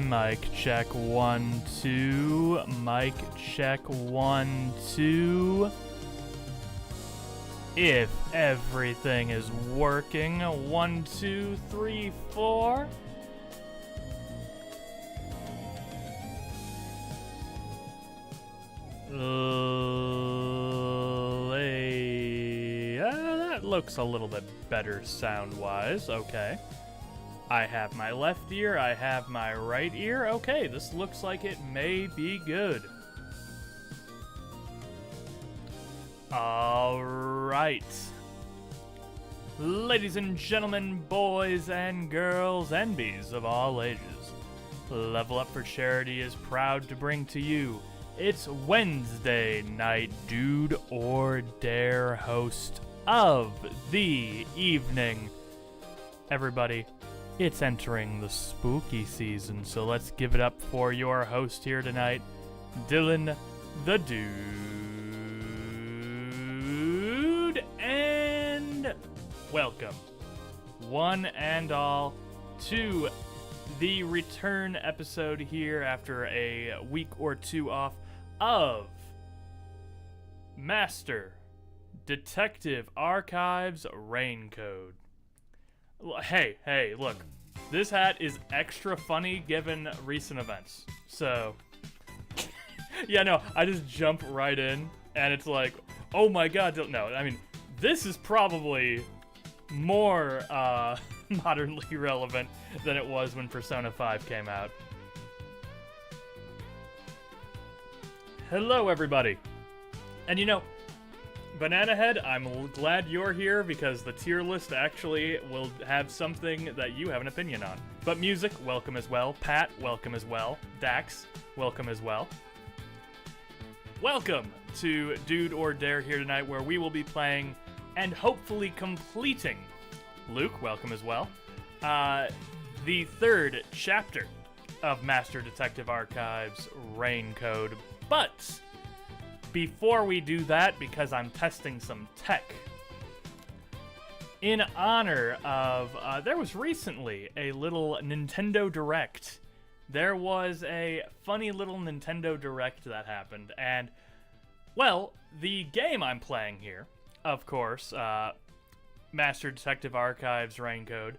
Mic check 1 2. Mic check 1 2. If everything is working, 1 2 3 4. That looks a little bit better sound-wise. Okay. I have my left ear, I have my right ear. Okay, this looks like it may be good. Alright. Ladies and gentlemen, boys and girls, and bees of all ages, Level Up for Charity is proud to bring to you its Wednesday night Dude or Dare host of the evening. Everybody, it's entering the spooky season, so let's give it up for your host here tonight, Dylan the Dude, and welcome, one and all, to the return episode here after a week or two off of Master Detective Archives Raincode. Hey, look. This hat is extra funny given recent events. So, yeah, no, I just jump right in, and it's like, oh my god, no, I mean, this is probably more modernly relevant than it was when Persona 5 came out. Hello, everybody. And you know, Banana Head, I'm glad you're here because the tier list actually will have something that you have an opinion on. But Music, welcome as well. Pat, welcome as well. Dax, welcome as well. Welcome to Dude or Dare here tonight, where we will be playing and hopefully completing, Luke, welcome as well, the third chapter of Master Detective Archives Raincode. But before we do that, because I'm testing some tech, in honor of, there was recently a little Nintendo Direct. There was a funny little Nintendo Direct that happened, and, well, the game I'm playing here, of course, Master Detective Archives Raincode,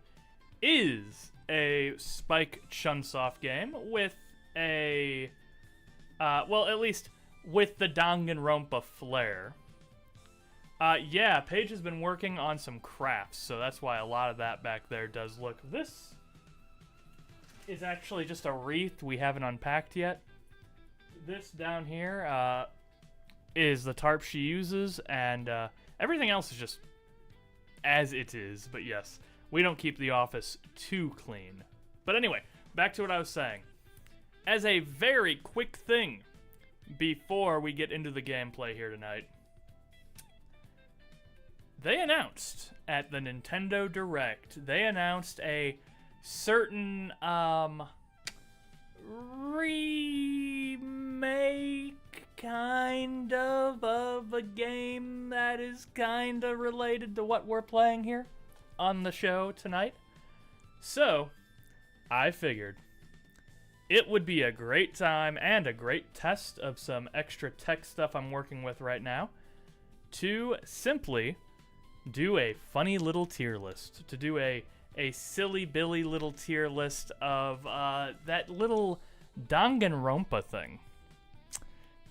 is a Spike Chunsoft game with a, well, at least with the Danganronpa flair. Yeah, Paige has been working on some crafts, so that's why a lot of that back there does look. This is actually just a wreath we haven't unpacked yet. This down here is the tarp she uses, and everything else is just as it is. But yes, we don't keep the office too clean. But anyway, back to what I was saying. As a very quick thing, before we get into the gameplay here tonight, they announced at the Nintendo Direct, they announced a certain remake kind of a game that is kind of related to what we're playing here on the show tonight. So I figured it would be a great time and a great test of some extra tech stuff I'm working with right now to simply do a funny little tier list, to do a silly billy little tier list of that little Danganronpa thing.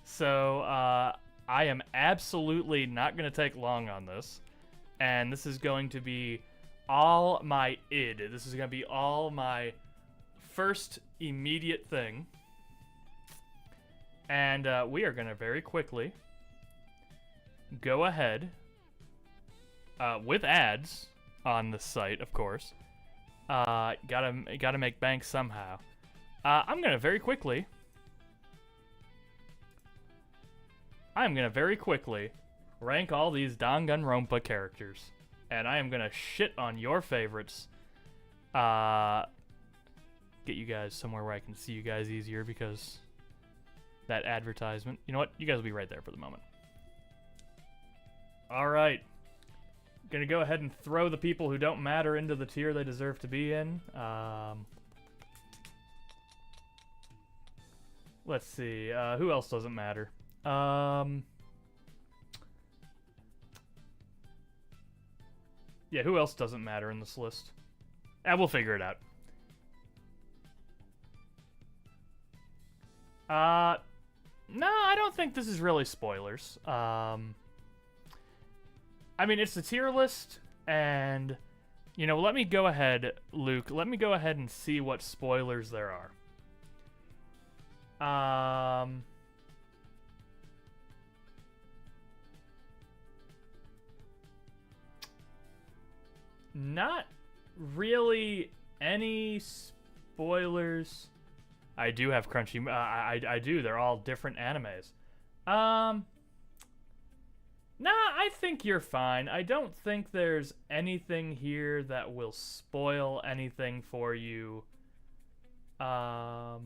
So I am absolutely not going to take long on this, and this is going to be all my id. This is going to be all my first immediate thing, and we are going to very quickly go ahead with ads on the site, of course. Gotta make bank somehow. I'm gonna very quickly rank all these Danganronpa characters, and I am gonna shit on your favorites. Get you guys somewhere where I can see you guys easier, because that advertisement. You know what? You guys will be right there for the moment. All right. Gonna go ahead and throw the people who don't matter into the tier they deserve to be in. Let's see. Who else doesn't matter? Yeah, who else doesn't matter in this list? We'll figure it out. No, I don't think this is really spoilers. I mean, it's a tier list, and, you know, let me go ahead, Luke, let me go ahead and see what spoilers there are. Not really any spoilers. I do have Crunchy. I do. They're all different animes. Nah, I think you're fine. I don't think there's anything here that will spoil anything for you. Yeah,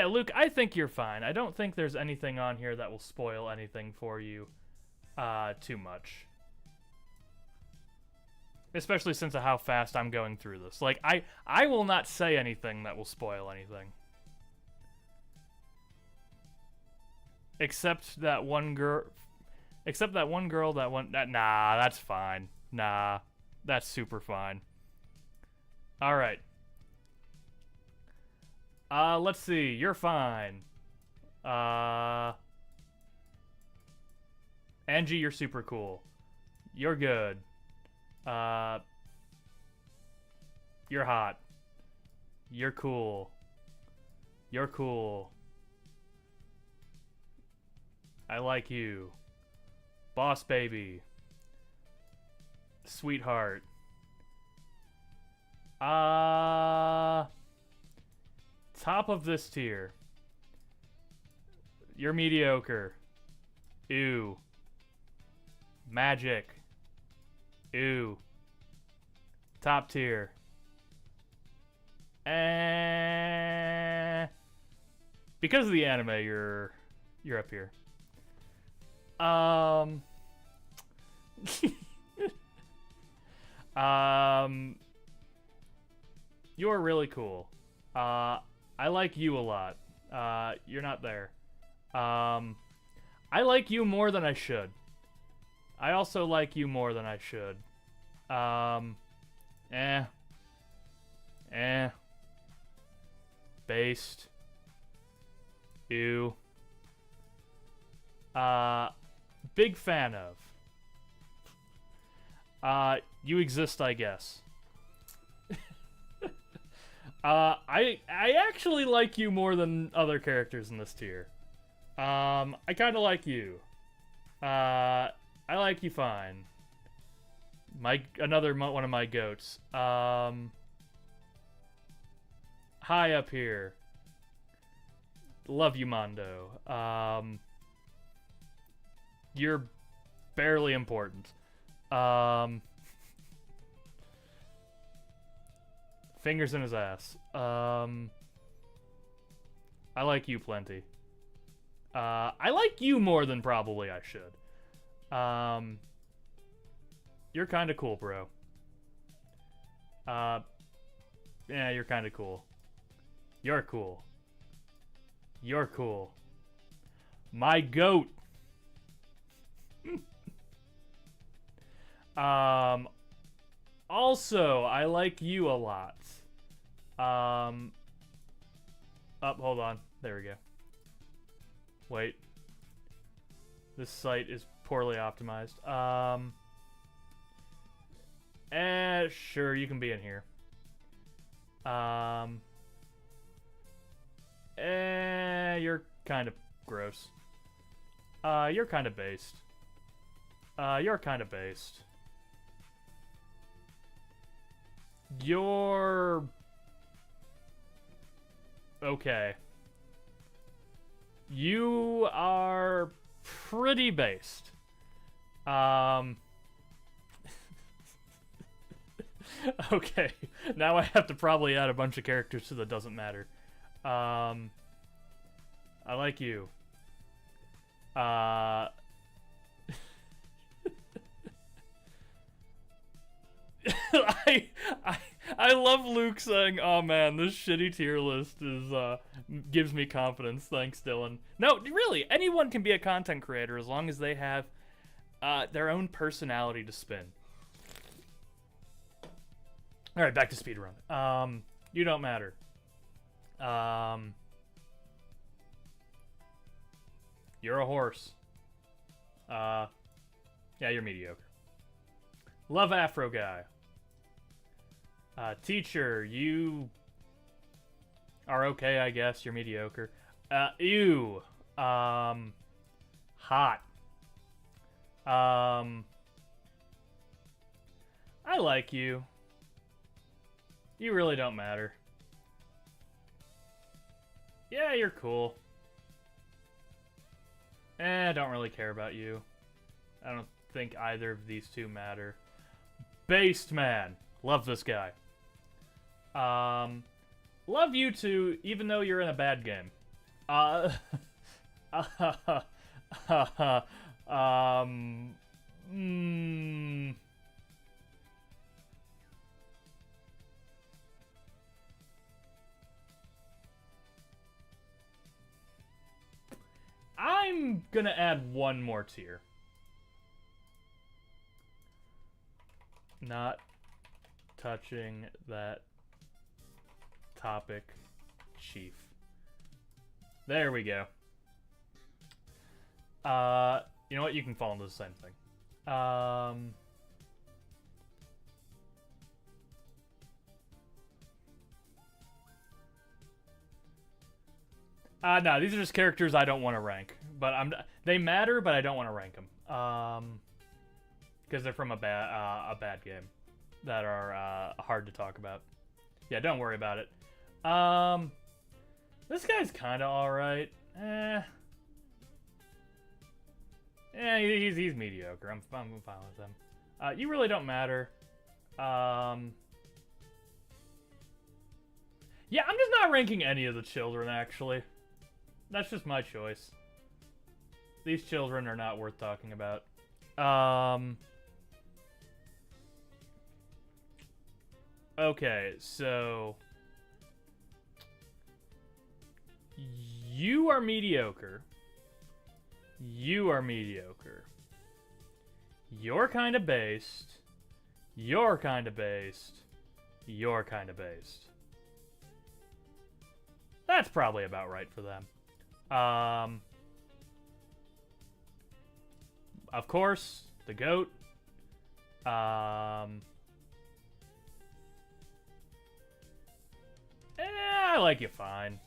Luke, I think you're fine. I don't think there's anything on here that will spoil anything for you too much. Especially since of how fast I'm going through this. Like, I will not say anything that will spoil anything. Except that one girl that went... Nah, that's fine. Nah, that's super fine. Alright. Let's see. You're fine. Angie, you're super cool. You're good. You're hot. You're cool. You're cool. I like you. Boss baby. Sweetheart. Top of this tier. You're mediocre. Ew. Magic. Ew. Top tier. Because of the anime, you're up here. You're really cool. I like you a lot. You're not there. I like you more than I should. I also like you more than I should. Based. Ew. Big fan of. You exist, I guess. I actually like you more than other characters in this tier. I kinda like you. I like you fine. Another one of my goats. High up here. Love you, Mondo. You're barely important. Fingers in his ass. I like you plenty. I like you more than probably I should. You're kind of cool, bro. Yeah, you're kind of cool. You're cool. You're cool. My goat. Also, I like you a lot. Hold on. There we go. Wait. This site is poorly optimized. Sure, you can be in here. You're kind of gross. You're kind of based. You're kind of based. You're... okay. You are pretty based. Okay, now I have to probably add a bunch of characters to the doesn't matter. I like you. love Luke saying, "Oh man, this shitty tier list is gives me confidence." Thanks, Dylan. No, really, anyone can be a content creator as long as they have their own personality to spin. All right, back to speedrun. You don't matter. You're a horse. Yeah, you're mediocre. Love Afro guy. Teacher, you are okay, I guess. You're mediocre. Ew. Hot. I like you. You really don't matter. Yeah, you're cool. I don't really care about you. I don't think either of these two matter. Based man. Love this guy. Love you too, even though you're in a bad game. I'm gonna add one more tier. Not touching that topic, chief. There we go. You know what? You can fall into the same thing. No, these are just characters I don't want to rank. But they matter, but I don't want to rank them. Because they're from a bad game that are hard to talk about. Yeah, don't worry about it. This guy's kind of alright. Yeah, he's mediocre. I'm fine with him. You really don't matter. Yeah, I'm just not ranking any of the children, actually. That's just my choice. These children are not worth talking about. Okay, so... You are mediocre. You are mediocre. You're kind of based. You're kind of based. You're kind of based. That's probably about right for them. Of course, the GOAT. I like you fine.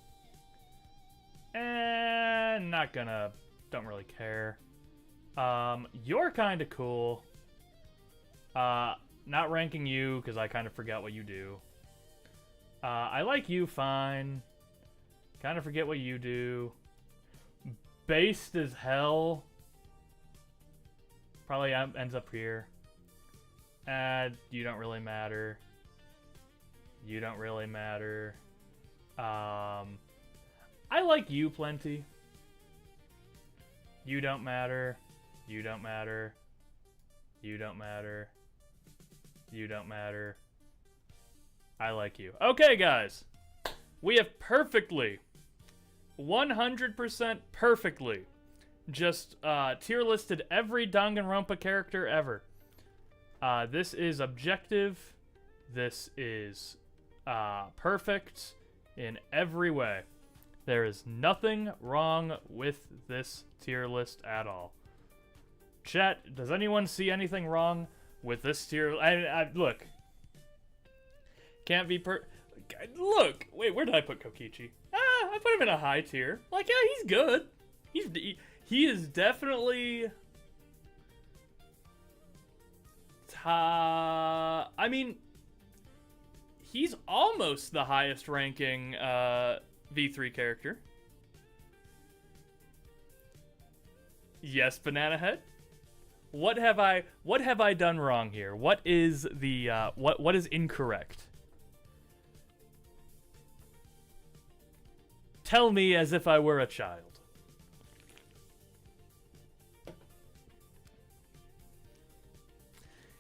Don't really care. You're kind of cool. Not ranking you because I kind of forgot what you do. I like you fine. Kind of forget what you do. Based as hell. Probably ends up here. You don't really matter. You don't really matter. I like you plenty. You don't matter. You don't matter. You don't matter. You don't matter. I like you. Okay, guys. We have perfectly, 100% perfectly, just tier listed every Danganronpa character ever. This is objective. This is perfect in every way. There is nothing wrong with this tier list at all. Chat, does anyone see anything wrong with this tier? Look. Can't be Look, wait, where did I put Kokichi? I put him in a high tier. Like, yeah, he's good. He is definitely... I mean, he's almost the highest ranking V3 character. Yes, Banana Head. What have I done wrong here? What is the what is incorrect? Tell me as if I were a child.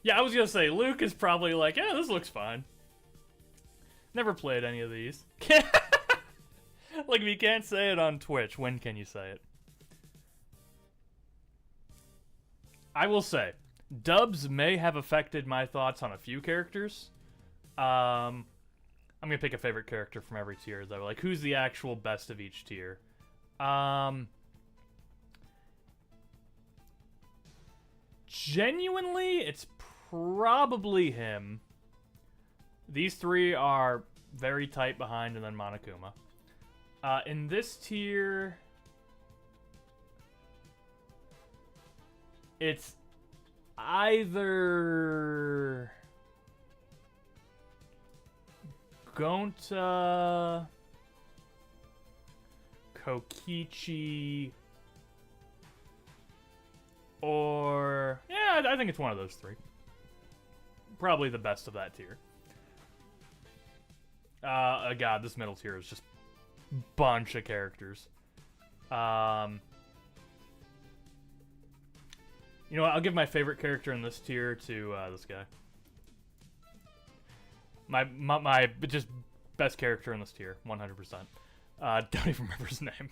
Yeah, I was gonna say, Luke is probably like, yeah, this looks fine. Never played any of these. Like, if you can't say it on Twitch, when can you say it? I will say, dubs may have affected my thoughts on a few characters. I'm gonna pick a favorite character from every tier, though. Like, who's the actual best of each tier? Genuinely, it's probably him. These three are very tight behind, and then Monokuma. In this tier, it's either Gonta, Kokichi, or... yeah, I think it's one of those three. Probably the best of that tier. God, this middle tier is just bunch of characters. You know what? I'll give my favorite character in this tier to this guy. My just best character in this tier, 100%. Don't even remember his name.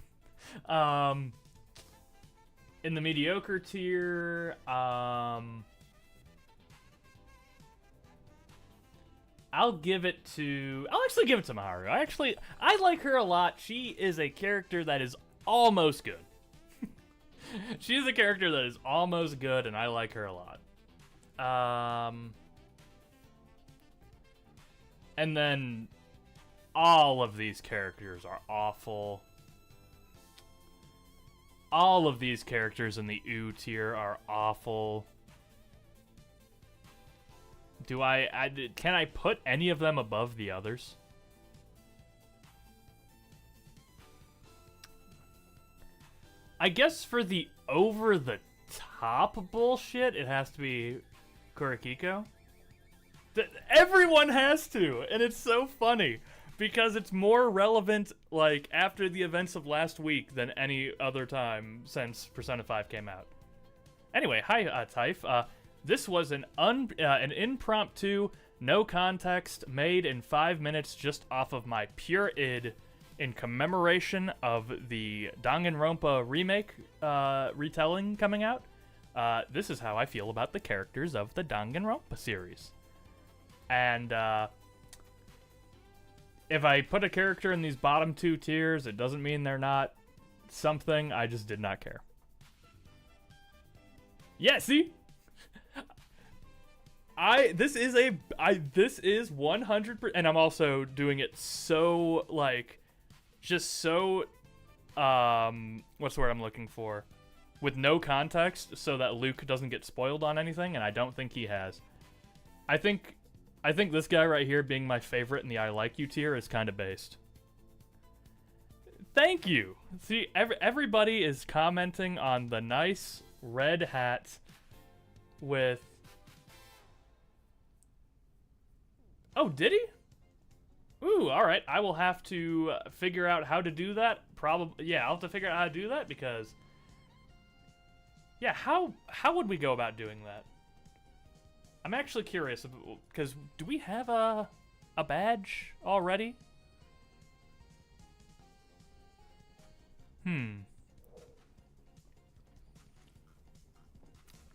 In the mediocre tier, I'll actually give it to Maharu. I like her a lot. She is a character that is almost good. She is a character that is almost good, and I like her a lot. And then all of these characters are awful. All of these characters in the U tier are awful. Can I put any of them above the others? I guess for the over-the-top bullshit, it has to be Kurikiko. Everyone has to, and it's so funny because it's more relevant, like, after the events of last week than any other time since Persona 5 came out. Anyway, hi, Typh. This was an impromptu, no context, made in 5 minutes just off of my pure id in commemoration of the Danganronpa remake retelling coming out. This is how I feel about the characters of the Danganronpa series. And if I put a character in these bottom two tiers, it doesn't mean they're not something. I just did not care. Yeah, see? This is 100%, and I'm also doing it so, like, just so, what's the word I'm looking for? With no context, so that Luke doesn't get spoiled on anything, and I don't think he has. I think this guy right here being my favorite in the I like you tier is kind of based. Thank you! See, everybody is commenting on the nice red hat with... Oh, did he? Ooh, alright. I will have to figure out how to do that. Probably, yeah, I'll have to figure out how to do that because... yeah, how would we go about doing that? I'm actually curious, because do we have a badge already?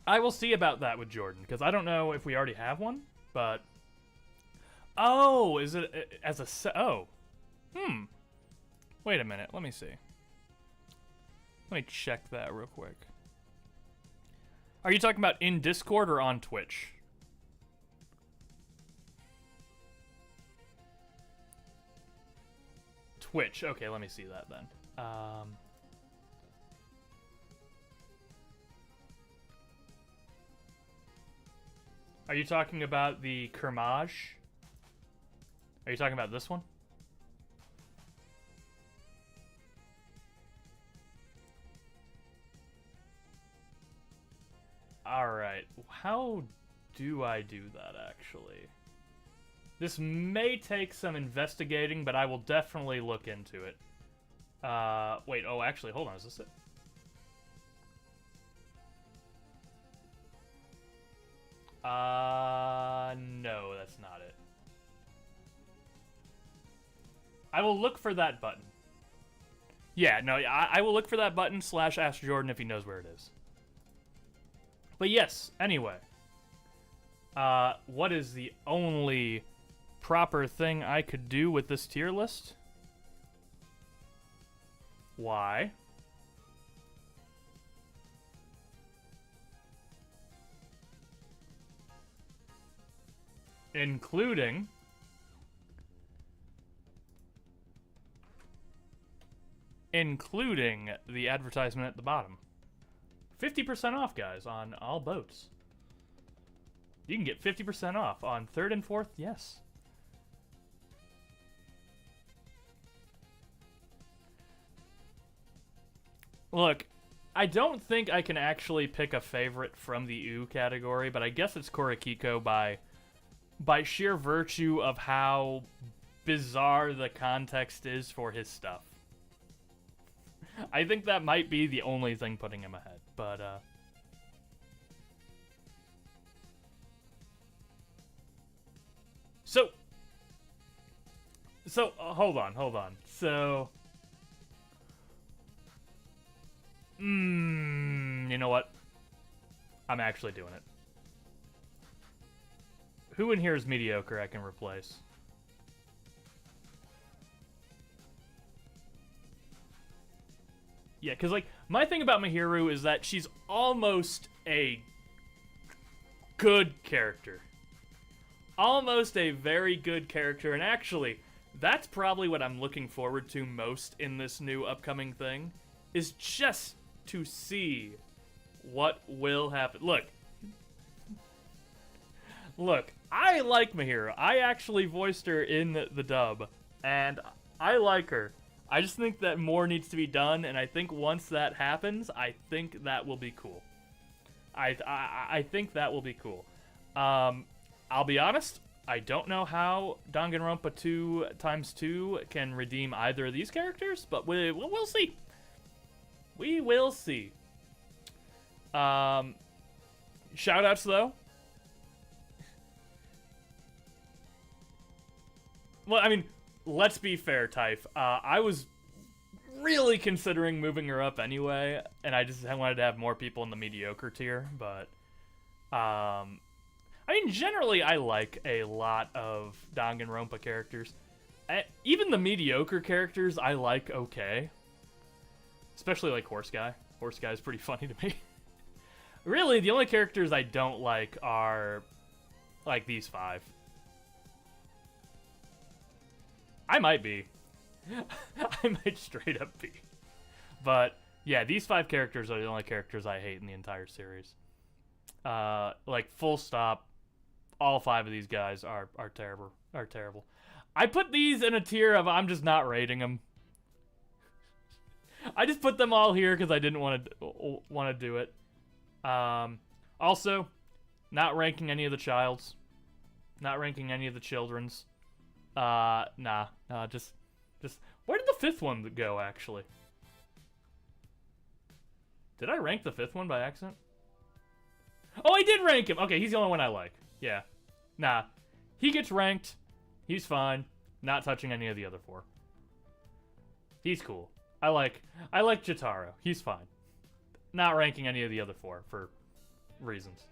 I will see about that with Jordan, because I don't know if we already have one, but... oh, is it as a set? Oh. Wait a minute, let me see. Let me check that real quick. Are you talking about in Discord or on Twitch? Twitch. Okay, let me see that then. Are you talking about the Kermage? Are you talking about this one? Alright, how do I do that, actually? This may take some investigating, but I will definitely look into it. Wait, oh, actually, hold on, is this it? No, that's not it. I will look for that button. Yeah, no, I will look for that button / ask Jordan if he knows where it is. But yes, anyway. What is the only proper thing I could do with this tier list? Why? Including the advertisement at the bottom. 50% off, guys, on all boats. You can get 50% off on 3rd and 4th, yes. Look, I don't think I can actually pick a favorite from the ooh category, but I guess it's Korikiko by sheer virtue of how bizarre the context is for his stuff. I think that might be the only thing putting him ahead, but So hold on. So you know what? I'm actually doing it. Who in here is mediocre I can replace? Yeah, because, like, my thing about Mihiru is that she's almost a good character. Almost a very good character, and actually, that's probably what I'm looking forward to most in this new upcoming thing, is just to see what will happen. Look, I like Mihiru. I actually voiced her in the dub, and I like her. I just think that more needs to be done, and I think once that happens, I think that will be cool. I think that will be cool. I'll be honest, I don't know how Danganronpa 2x2 can redeem either of these characters, but we'll see. We will see. Shoutouts, though. Well, I mean, let's be fair, Typh. I was really considering moving her up anyway, and I just wanted to have more people in the mediocre tier, but I mean, generally, I like a lot of Danganronpa characters. Even the mediocre characters, I like okay. Especially, like, Horse Guy. Horse Guy is pretty funny to me. Really, the only characters I don't like are, like, these 5. I might be. I might straight up be. But, yeah, these 5 characters are the only characters I hate in the entire series. Like, full stop. All 5 of these guys are terrible. I put these in a tier of I'm just not rating them. I just put them all here because I didn't want to do it. Also, not ranking any of the childs. Not ranking any of the children's. Just where did the 5th one go, actually? Did I rank the 5th one by accident? Oh, I did rank him! Okay, he's the only one I like. Yeah. Nah. He gets ranked. He's fine. Not touching any of the other 4. He's cool. I like Jotaro. He's fine. Not ranking any of the other 4 for reasons.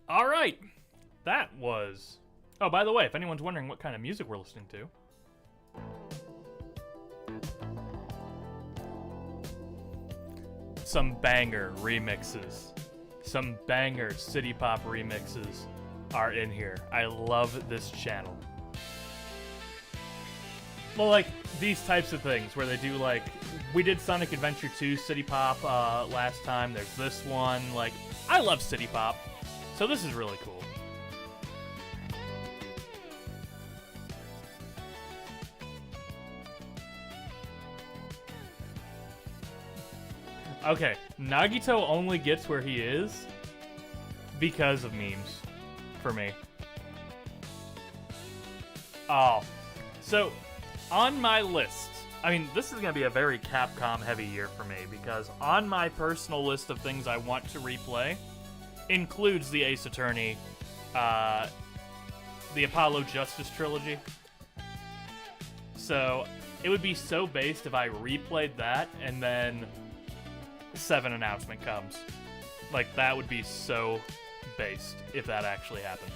All right, that was... Oh, by the way, if anyone's wondering what kind of music we're listening to... Some banger remixes. Some banger city pop remixes are in here. I love this channel. Well, like, these types of things where they do, like... We did Sonic Adventure 2 city pop last time. There's this one. Like, I love city pop. So this is really cool. Okay, Nagito only gets where he is because of memes, for me. Oh, so on my list, I mean, this is going to be a very Capcom heavy year for me because on my personal list of things I want to replay, includes the Ace Attorney, the Apollo Justice trilogy. So it would be so based if I replayed that and then 7 announcement comes. Like, that would be so based if that actually happened.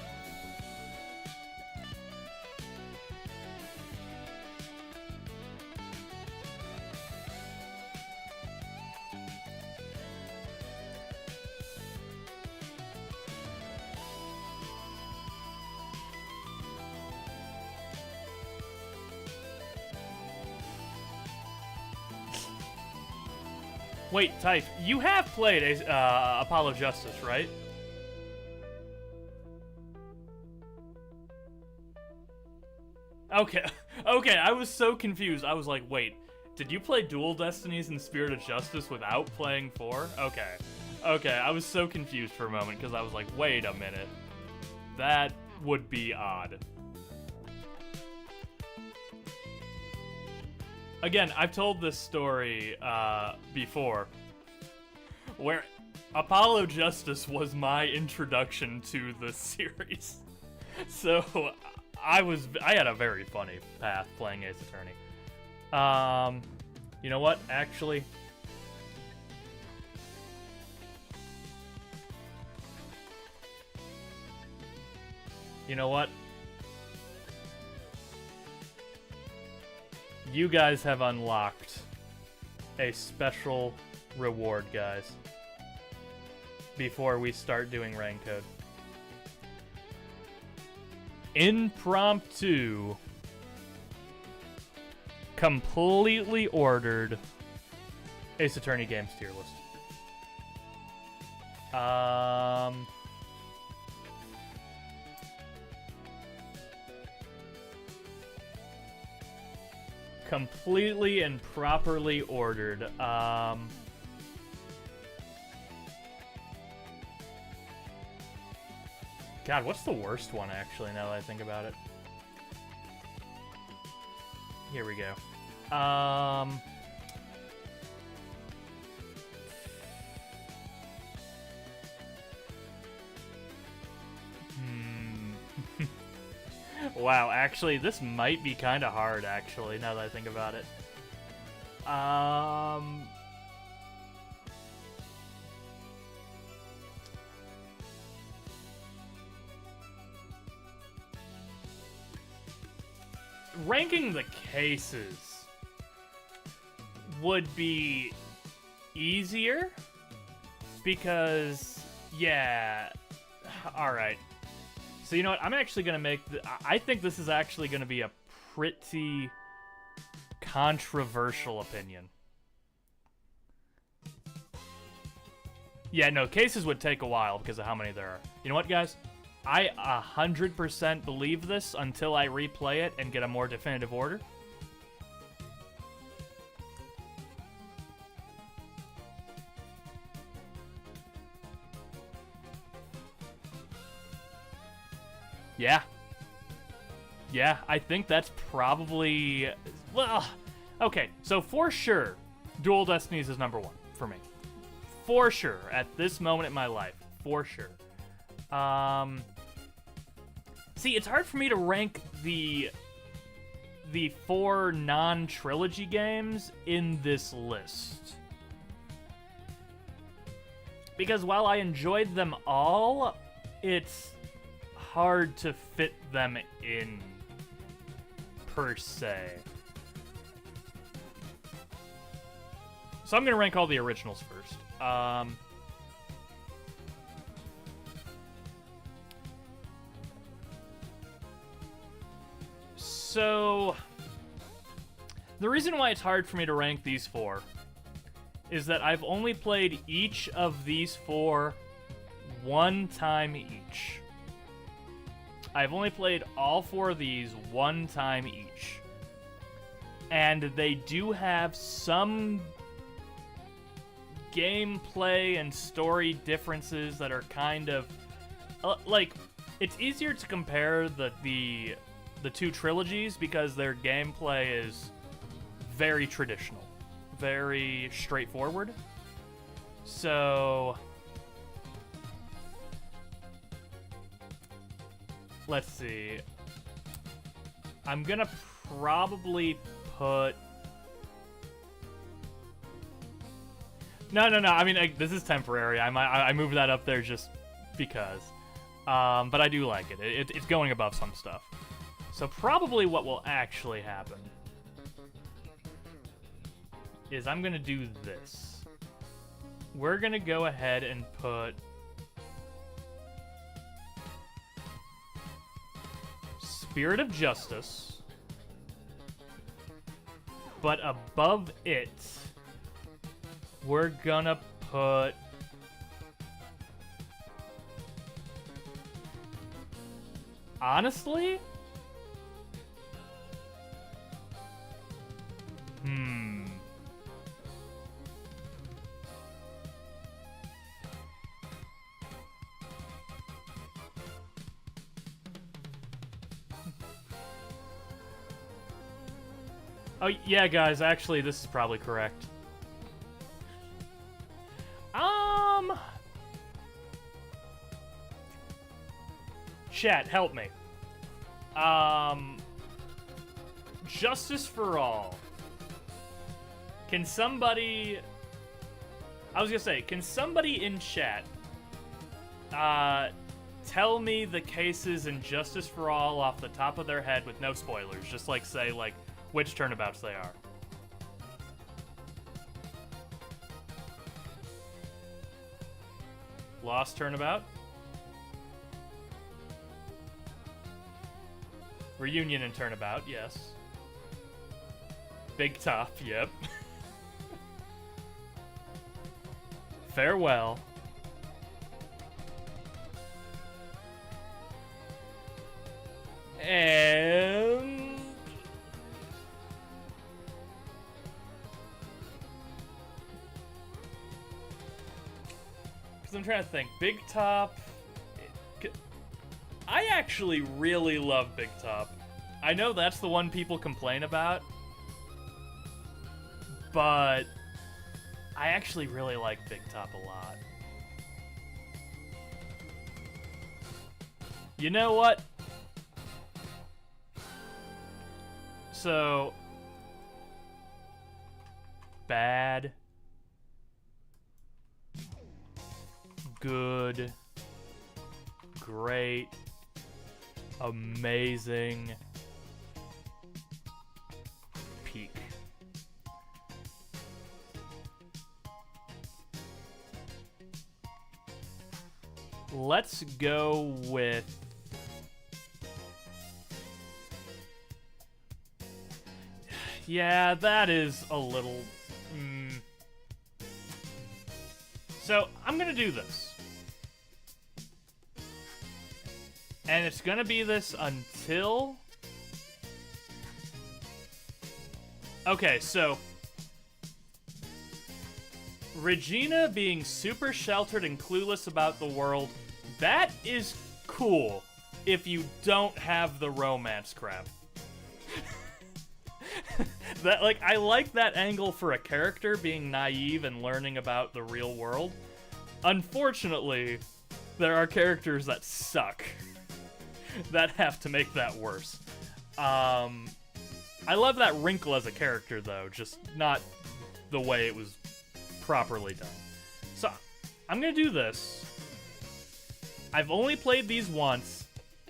Wait, Typh, you have played Apollo Justice, right? Okay, okay, I was so confused. I was like, wait, did you play Dual Destinies and Spirit of Justice without playing 4? Okay, okay, I was so confused for a moment because I was like, wait a minute. That would be odd. Again, I've told this story before, where Apollo Justice was my introduction to the series. So I had a very funny path playing Ace Attorney. You know what? Actually, you know what? You guys have unlocked a special reward, guys, before we start doing Raincode. Impromptu, completely ordered Ace Attorney games tier list. Completely and properly ordered. God, what's the worst one, actually, now that I think about it? Here we go. Wow, actually, this might be kind of hard, actually, now that I think about it. Ranking the cases would be easier because, yeah, alright. So you know what, I'm actually going to make, I think this is actually going to be a pretty controversial opinion. Yeah, no, cases would take a while because of how many there are. You know what, guys? I 100% believe this until I replay it and get a more definitive order. Yeah. Yeah, I think that's probably... Well, okay, so for sure, Dual Destinies is number 1 for me. For sure, at this moment in my life. For sure. See, it's hard for me to rank the 4 non-trilogy games in this list. Because while I enjoyed them all, it's hard to fit them in, per se. So I'm going to rank all the originals first. So, the reason why it's hard for me to rank these 4 is that I've only played each of these 4 one time each. I've only played all 4 of these one time each. And they do have some gameplay and story differences that are kind of... like, it's easier to compare the 2 trilogies because their gameplay is very traditional, very straightforward. So let's see. I'm gonna probably put... No. I mean, this is temporary. I moved that up there just because. But I do like it. It's going above some stuff. So probably what will actually happen is I'm gonna do this. We're gonna go ahead and put Spirit of Justice, but above it, we're gonna put honestly? Oh, yeah, guys, actually, this is probably correct. Chat, help me. Justice for All. Can somebody... I was gonna say, can somebody in chat tell me the cases in Justice for All off the top of their head with no spoilers? Just, like, say, like, which turnabouts they are. Lost Turnabout. Reunion and Turnabout, yes. Big Top, yep. Farewell. And... because I'm trying to think. Big Top... I actually really love Big Top. I know that's the one people complain about, but I actually really like Big Top a lot. You know what? So, bad, good, great, amazing, peak. Let's go with... yeah, that is a little... So, I'm gonna do this. And it's gonna be this until... okay, so... Regina being super sheltered and clueless about the world, that is cool if you don't have the romance crap. That, like, I like that angle for a character being naive and learning about the real world. Unfortunately, there are characters that suck that have to make that worse. I love that wrinkle as a character, though, just not the way it was properly done. So, I'm gonna do this. I've only played these once,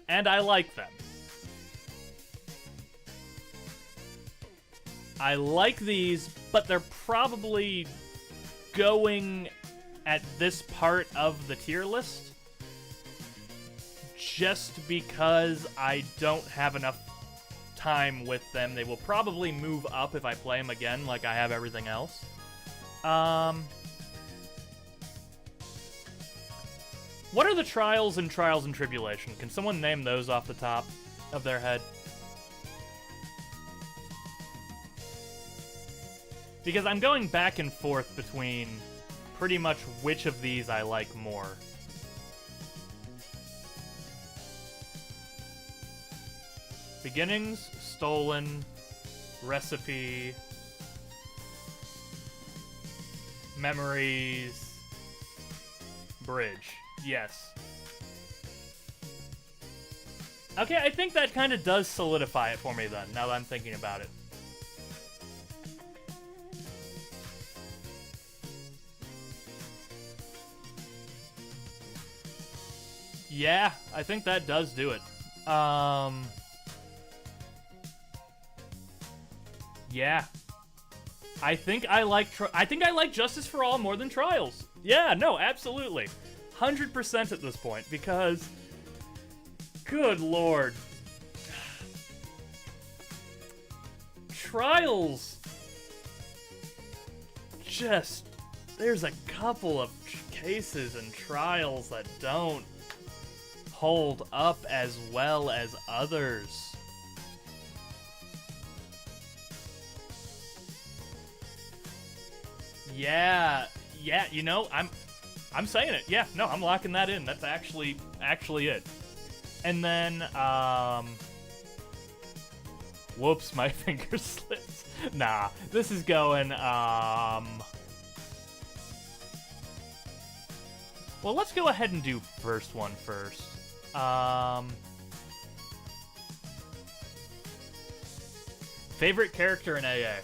and I like them. I like these, but they're probably going at this part of the tier list just because I don't have enough time with them. They will probably move up if I play them again, like I have everything else. What are the Trials and Tribulation? Can someone name those off the top of their head? Because I'm going back and forth between pretty much which of these I like more. Beginnings, Stolen, Recipe, Memories, Bridge. Yes. Okay, I think that kind of does solidify it for me then, now that I'm thinking about it. Yeah, I think that does do it. Yeah. I think I like Justice for All more than Trials. Yeah, no, absolutely. 100% at this point, because good lord. Trials just there's a couple of cases and trials that don't hold up as well as others. Yeah, you know, I'm saying it. Yeah, no, I'm locking that in. That's actually it. And then whoops, my finger slipped. Nah, this is going well, let's go ahead and do first one first. Favorite character in AA?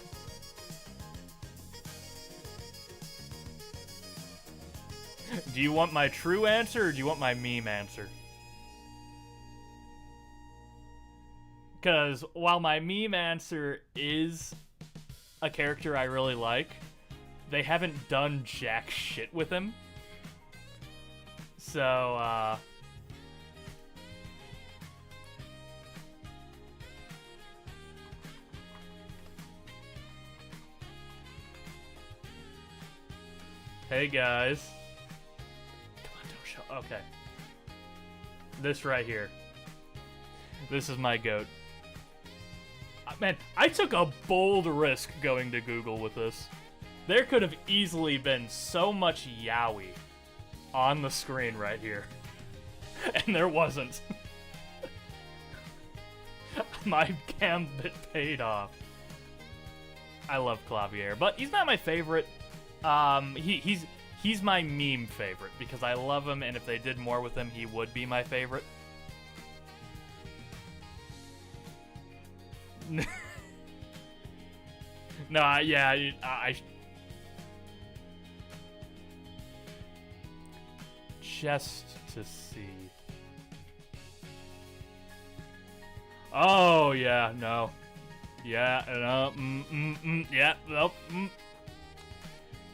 Do you want my true answer or do you want my meme answer? Because while my meme answer is a character I really like, they haven't done jack shit with him. So, hey guys. Come on, don't show. Okay. This right here. This is my goat. Man, I took a bold risk going to Google with this. There could have easily been so much yaoi on the screen right here. And there wasn't. My gambit paid off. I love Clavier, but he's not my favorite. He's my meme favorite because I love him, and if they did more with him, he would be my favorite. No, I just to see. Oh yeah, no, yeah, no, yeah, nope.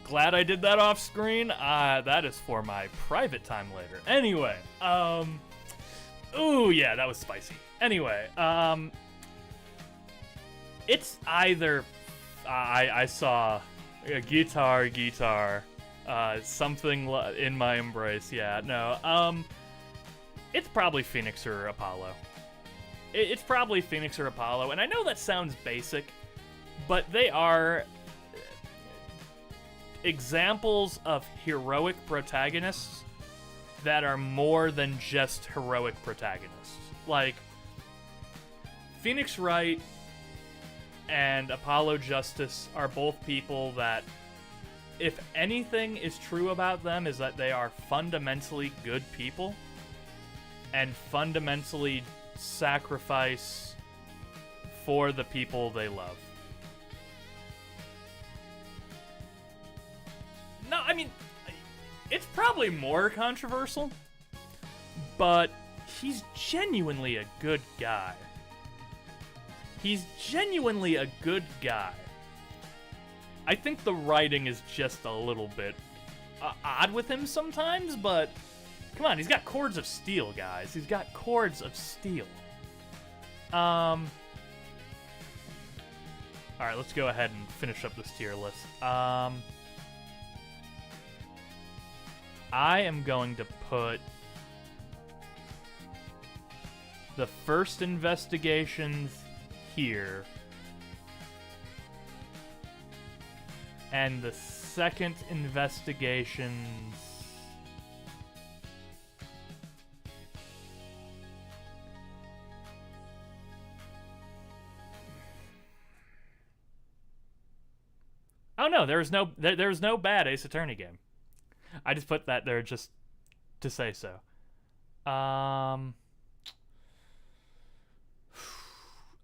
Glad I did that off screen. That is for my private time later. Anyway, ooh yeah, that was spicy. Anyway, it's either I saw a guitar, something in my embrace. Yeah, no. It's probably Phoenix or Apollo. It's probably Phoenix or Apollo, and I know that sounds basic, but they are examples of heroic protagonists that are more than just heroic protagonists. Like, Phoenix Wright and Apollo Justice are both people that, if anything is true about them, is that they are fundamentally good people and fundamentally sacrifice for the people they love. No, I mean, it's probably more controversial, but he's genuinely a good guy. He's genuinely a good guy. I think the writing is just a little bit odd with him sometimes, but come on, he's got cords of steel, guys. He's got cords of steel. Alright, let's go ahead and finish up this tier list. I am going to put the first investigations here, and the second investigations oh no, there's no bad Ace Attorney game. I just put that there just to say so.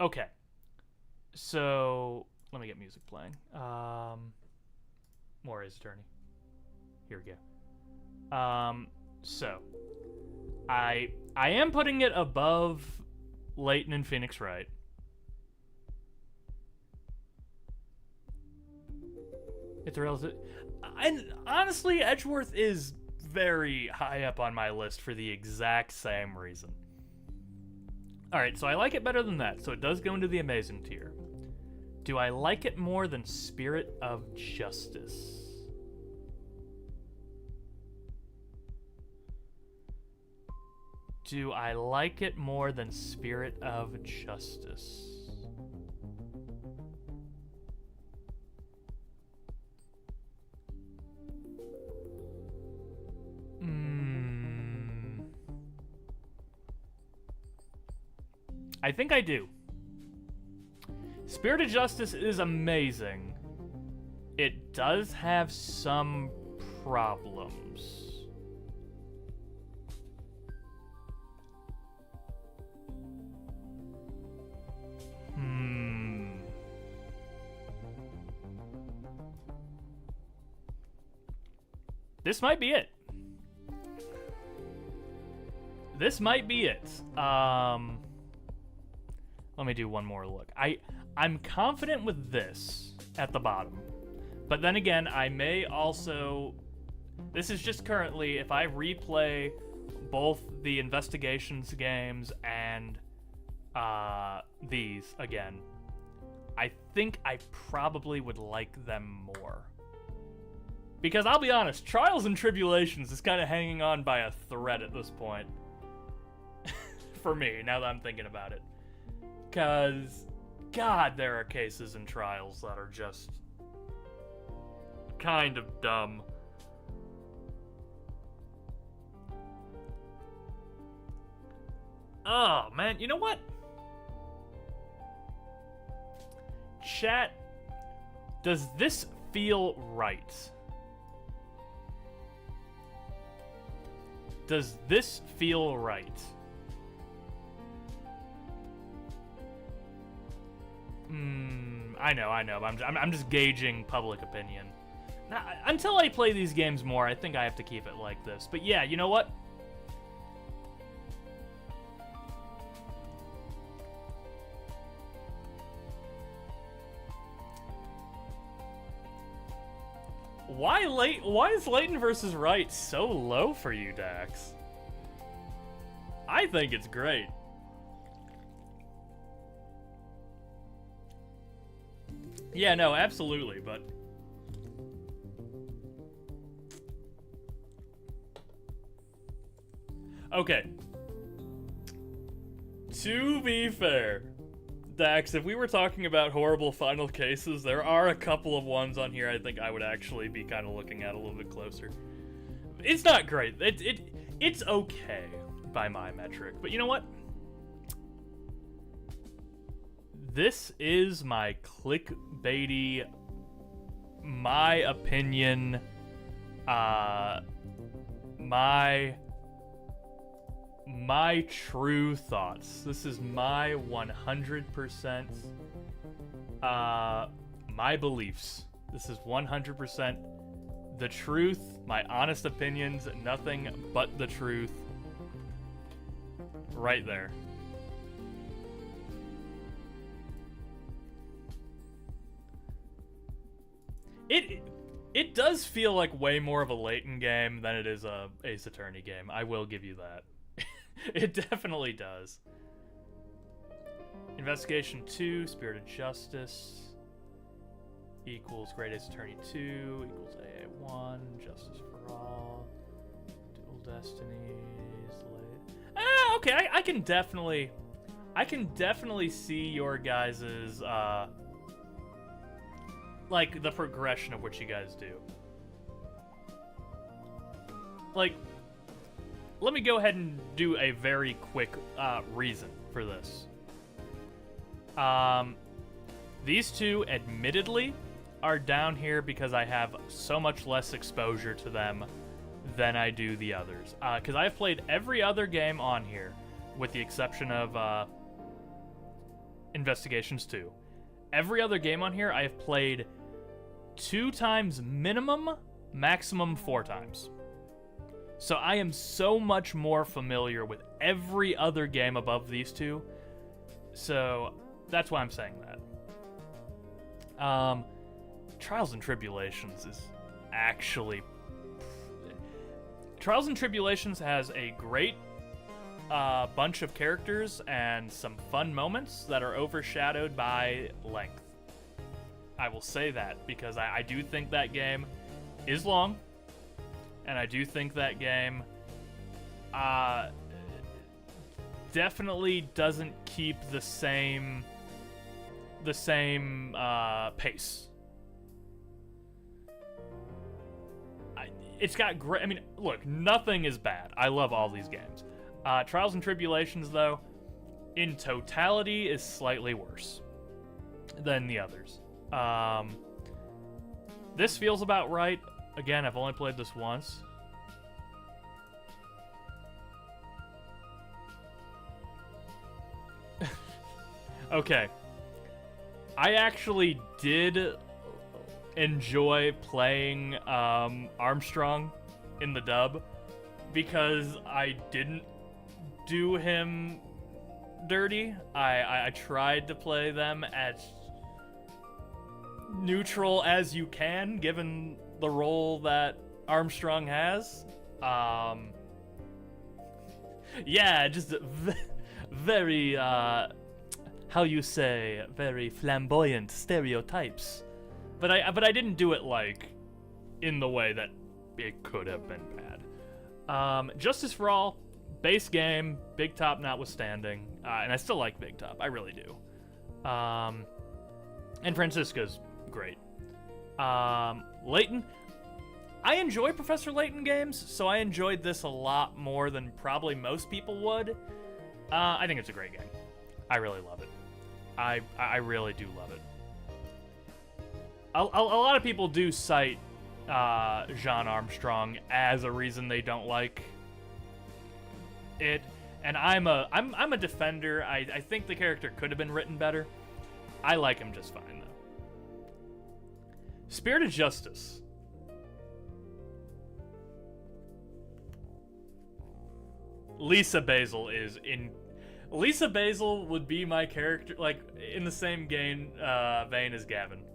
Okay. So, let me get music playing. More Ace Attorney. Here we go. So, I am putting it above Layton and Phoenix Wright. It's a relative. And honestly, Edgeworth is very high up on my list for the exact same reason. Alright, so I like it better than that, so it does go into the amazing tier. Do I like it more than Spirit of Justice? Do I like it more than Spirit of Justice? I think I do. Spirit of Justice is amazing. It does have some problems. This might be it. This might be it. Let me do one more look. I'm confident with this at the bottom. But then again, I may also... This is just currently, if I replay both the Investigations games and these again, I think I probably would like them more. Because I'll be honest, Trials and Tribulations is kind of hanging on by a thread at this point. For me, now that I'm thinking about it. Because, God, there are cases in Trials that are just kind of dumb. Oh, man, you know what? Chat, does this feel right? Does this feel right? I know. I'm just gauging public opinion. Now, until I play these games more, I think I have to keep it like this. But yeah, you know what? Why is Layton versus Wright so low for you, Dax? I think it's great. Yeah, no, absolutely, but... Okay. To be fair, Dax, if we were talking about horrible final cases, there are a couple of ones on here I think I would actually be kind of looking at a little bit closer. It's not great. It's okay by my metric, but you know what? This is my clickbaity, my opinion, my true thoughts. This is my 100%, my beliefs. This is 100% the truth, my honest opinions, nothing but the truth. Right there. It does feel like way more of a Layton game than it is a Ace Attorney game. I will give you that. It definitely does. Investigation 2, Spirit of Justice equals Great Ace Attorney 2 equals AA1, Justice for All, Dual Destinies. Okay, I can definitely see your guys's like the progression of what you guys do. Like, let me go ahead and do a very quick reason for this. These two, admittedly, are down here because I have so much less exposure to them than I do the others. Because I've played every other game on here, with the exception of Investigations 2. Every other game on here I have played 2 times minimum, maximum 4 times. So I am so much more familiar with every other game above these 2. So that's why I'm saying that. Trials and Tribulations is actually... Trials and Tribulations has a great bunch of characters and some fun moments that are overshadowed by length. I will say that, because I do think that game is long, and I do think that game definitely doesn't keep the same pace. It's got great... I mean, look, nothing is bad. I love all these games. Trials and Tribulations, though, in totality, is slightly worse than the others. This feels about right. Again, I've only played this once. Okay. I actually did enjoy playing Armstrong in the dub, because I didn't do him dirty. I tried to play them as neutral as you can, given the role that Armstrong has. Yeah, just very, how you say, very flamboyant stereotypes. But I didn't do it, like, in the way that it could have been bad. Justice for All, base game, Big Top notwithstanding, and I still like Big Top, I really do. And Francisca's great. Layton, I enjoy Professor Layton games, so I enjoyed this a lot more than probably most people would. I think it's a great game. I really love it. I really do love it. A lot of people do cite Jean Armstrong as a reason they don't like it, and I'm a defender. I think the character could have been written better. I like him just fine though. Spirit of Justice. Lisa Basil is in. Lisa Basil would be my character, like, in the same vein as Gavin,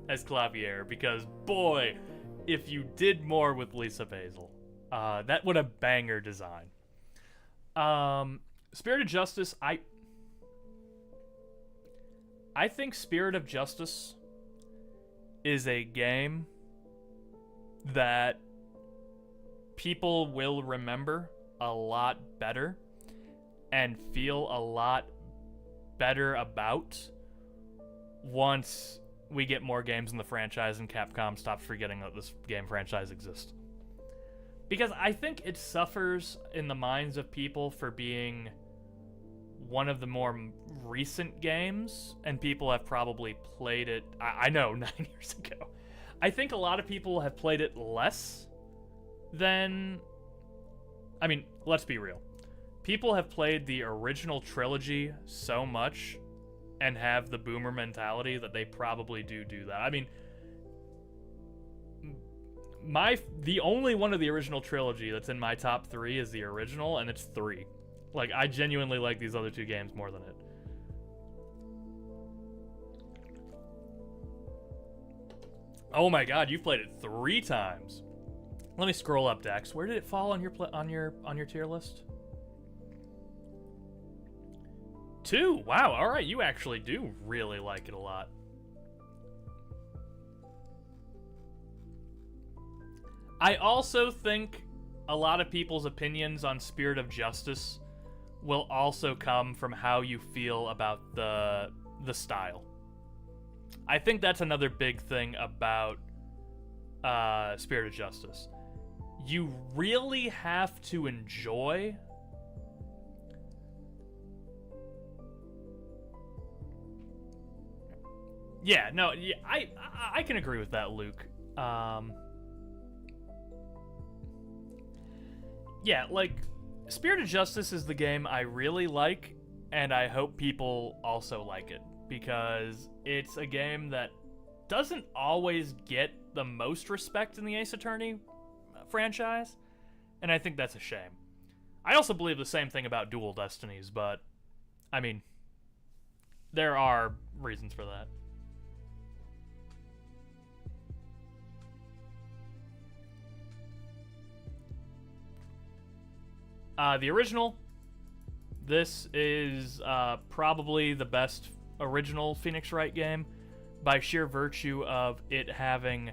as Clavier, because boy, if you did more with Lisa Basil, that would a banger design. Spirit of Justice, I think Spirit of Justice is a game that people will remember a lot better and feel a lot better about once we get more games in the franchise and Capcom stops forgetting that this game franchise exists. Because I think it suffers in the minds of people for being one of the more recent games, and people have probably played it, I know, 9 years ago. I think a lot of people have played it less than... I mean, let's be real. People have played the original trilogy so much and have the boomer mentality that they probably do that. I mean, the only one of the original trilogy that's in my top 3 is the original, and it's 3. Like, I genuinely like these other 2 games more than it. Oh my god, you've played it 3 times. Let me scroll up, Dex. Where did it fall on your tier list? 2. Wow, all right, you actually do really like it a lot. I also think a lot of people's opinions on Spirit of Justice will also come from how you feel about the style. I think that's another big thing about Spirit of Justice. You really have to enjoy Yeah, no, yeah, I can agree with that, Luke. Yeah, like, Spirit of Justice is the game I really like, and I hope people also like it, because it's a game that doesn't always get the most respect in the Ace Attorney franchise, and I think that's a shame. I also believe the same thing about Dual Destinies, but, I mean, there are reasons for that. The original, this is probably the best original Phoenix Wright game by sheer virtue of it having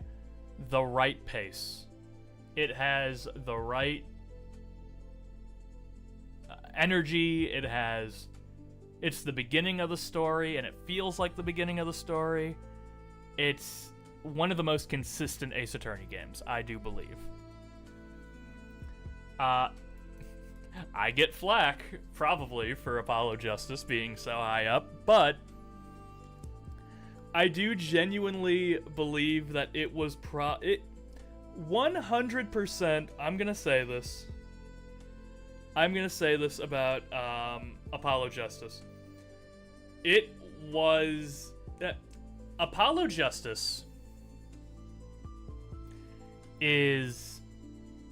the right pace. It has the right energy. It's the beginning of the story, and it feels like the beginning of the story. It's one of the most consistent Ace Attorney games, I do believe. I get flack, probably, for Apollo Justice being so high up, but I do genuinely believe that it was 100%, I'm gonna say this about Apollo Justice. It was... Apollo Justice is,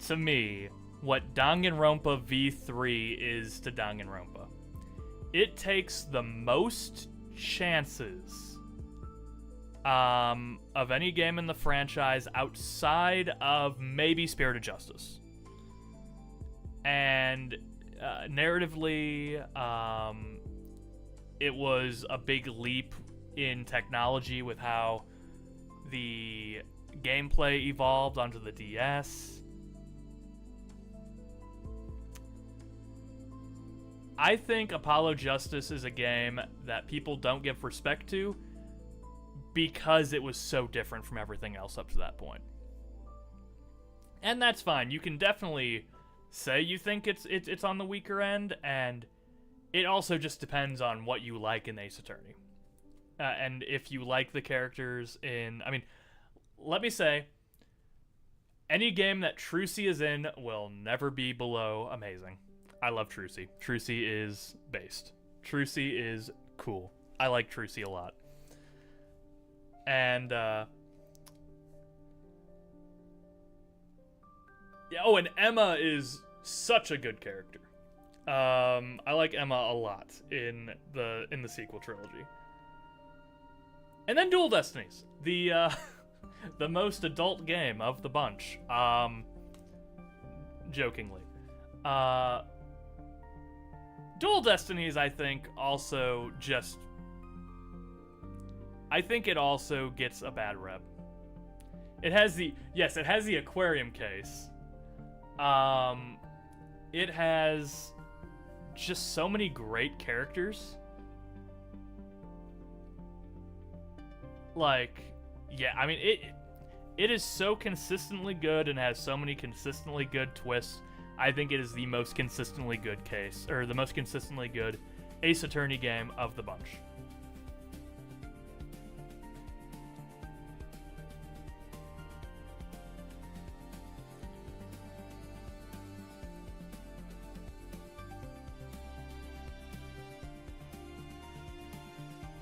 to me, what Danganronpa V3 is to Danganronpa. It takes the most chances of any game in the franchise outside of maybe Spirit of Justice. And narratively, it was a big leap in technology with how the gameplay evolved onto the DS. I think Apollo Justice is a game that people don't give respect to because it was so different from everything else up to that point. And that's fine. You can definitely say you think it's on the weaker end, and it also just depends on what you like in Ace Attorney. And if you like the characters in... I mean, let me say, any game that Trucy is in will never be below amazing. I love Trucy. Trucy is based. Trucy is cool. I like Trucy a lot. And, yeah, oh, and Emma is such a good character. I like Emma a lot in the sequel trilogy. And then Dual Destinies, the most adult game of the bunch. Jokingly. Dual Destinies, I think, also just... I think it also gets a bad rep. It has the... Yes, it has the aquarium case. It has just so many great characters. Like, yeah, I mean, it is so consistently good and has so many consistently good twists. I think it is the most consistently good case, or the most consistently good Ace Attorney game of the bunch.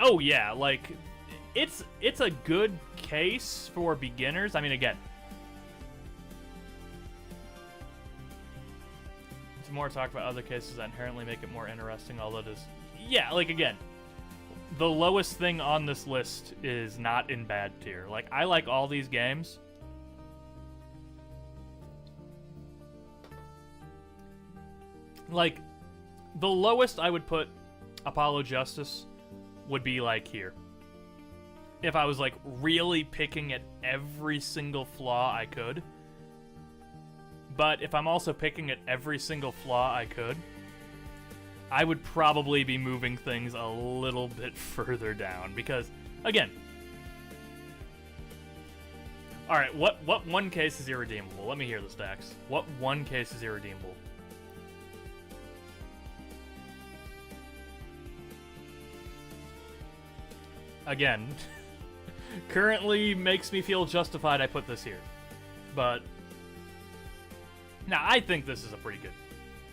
Oh yeah, like, it's a good case for beginners. I mean, again, it's more talk about other cases that inherently make it more interesting, although it is... Yeah, like, again, the lowest thing on this list is not in bad tier. Like, I like all these games. Like, the lowest I would put Apollo Justice would be, like, here. If I was, like, really picking at every single flaw I could. But if I'm also picking at every single flaw I could, I would probably be moving things a little bit further down. Because, again... Alright, what one case is irredeemable? Let me hear the stacks. What one case is irredeemable? Again, currently makes me feel justified I put this here. But, now, I think this is a pretty good...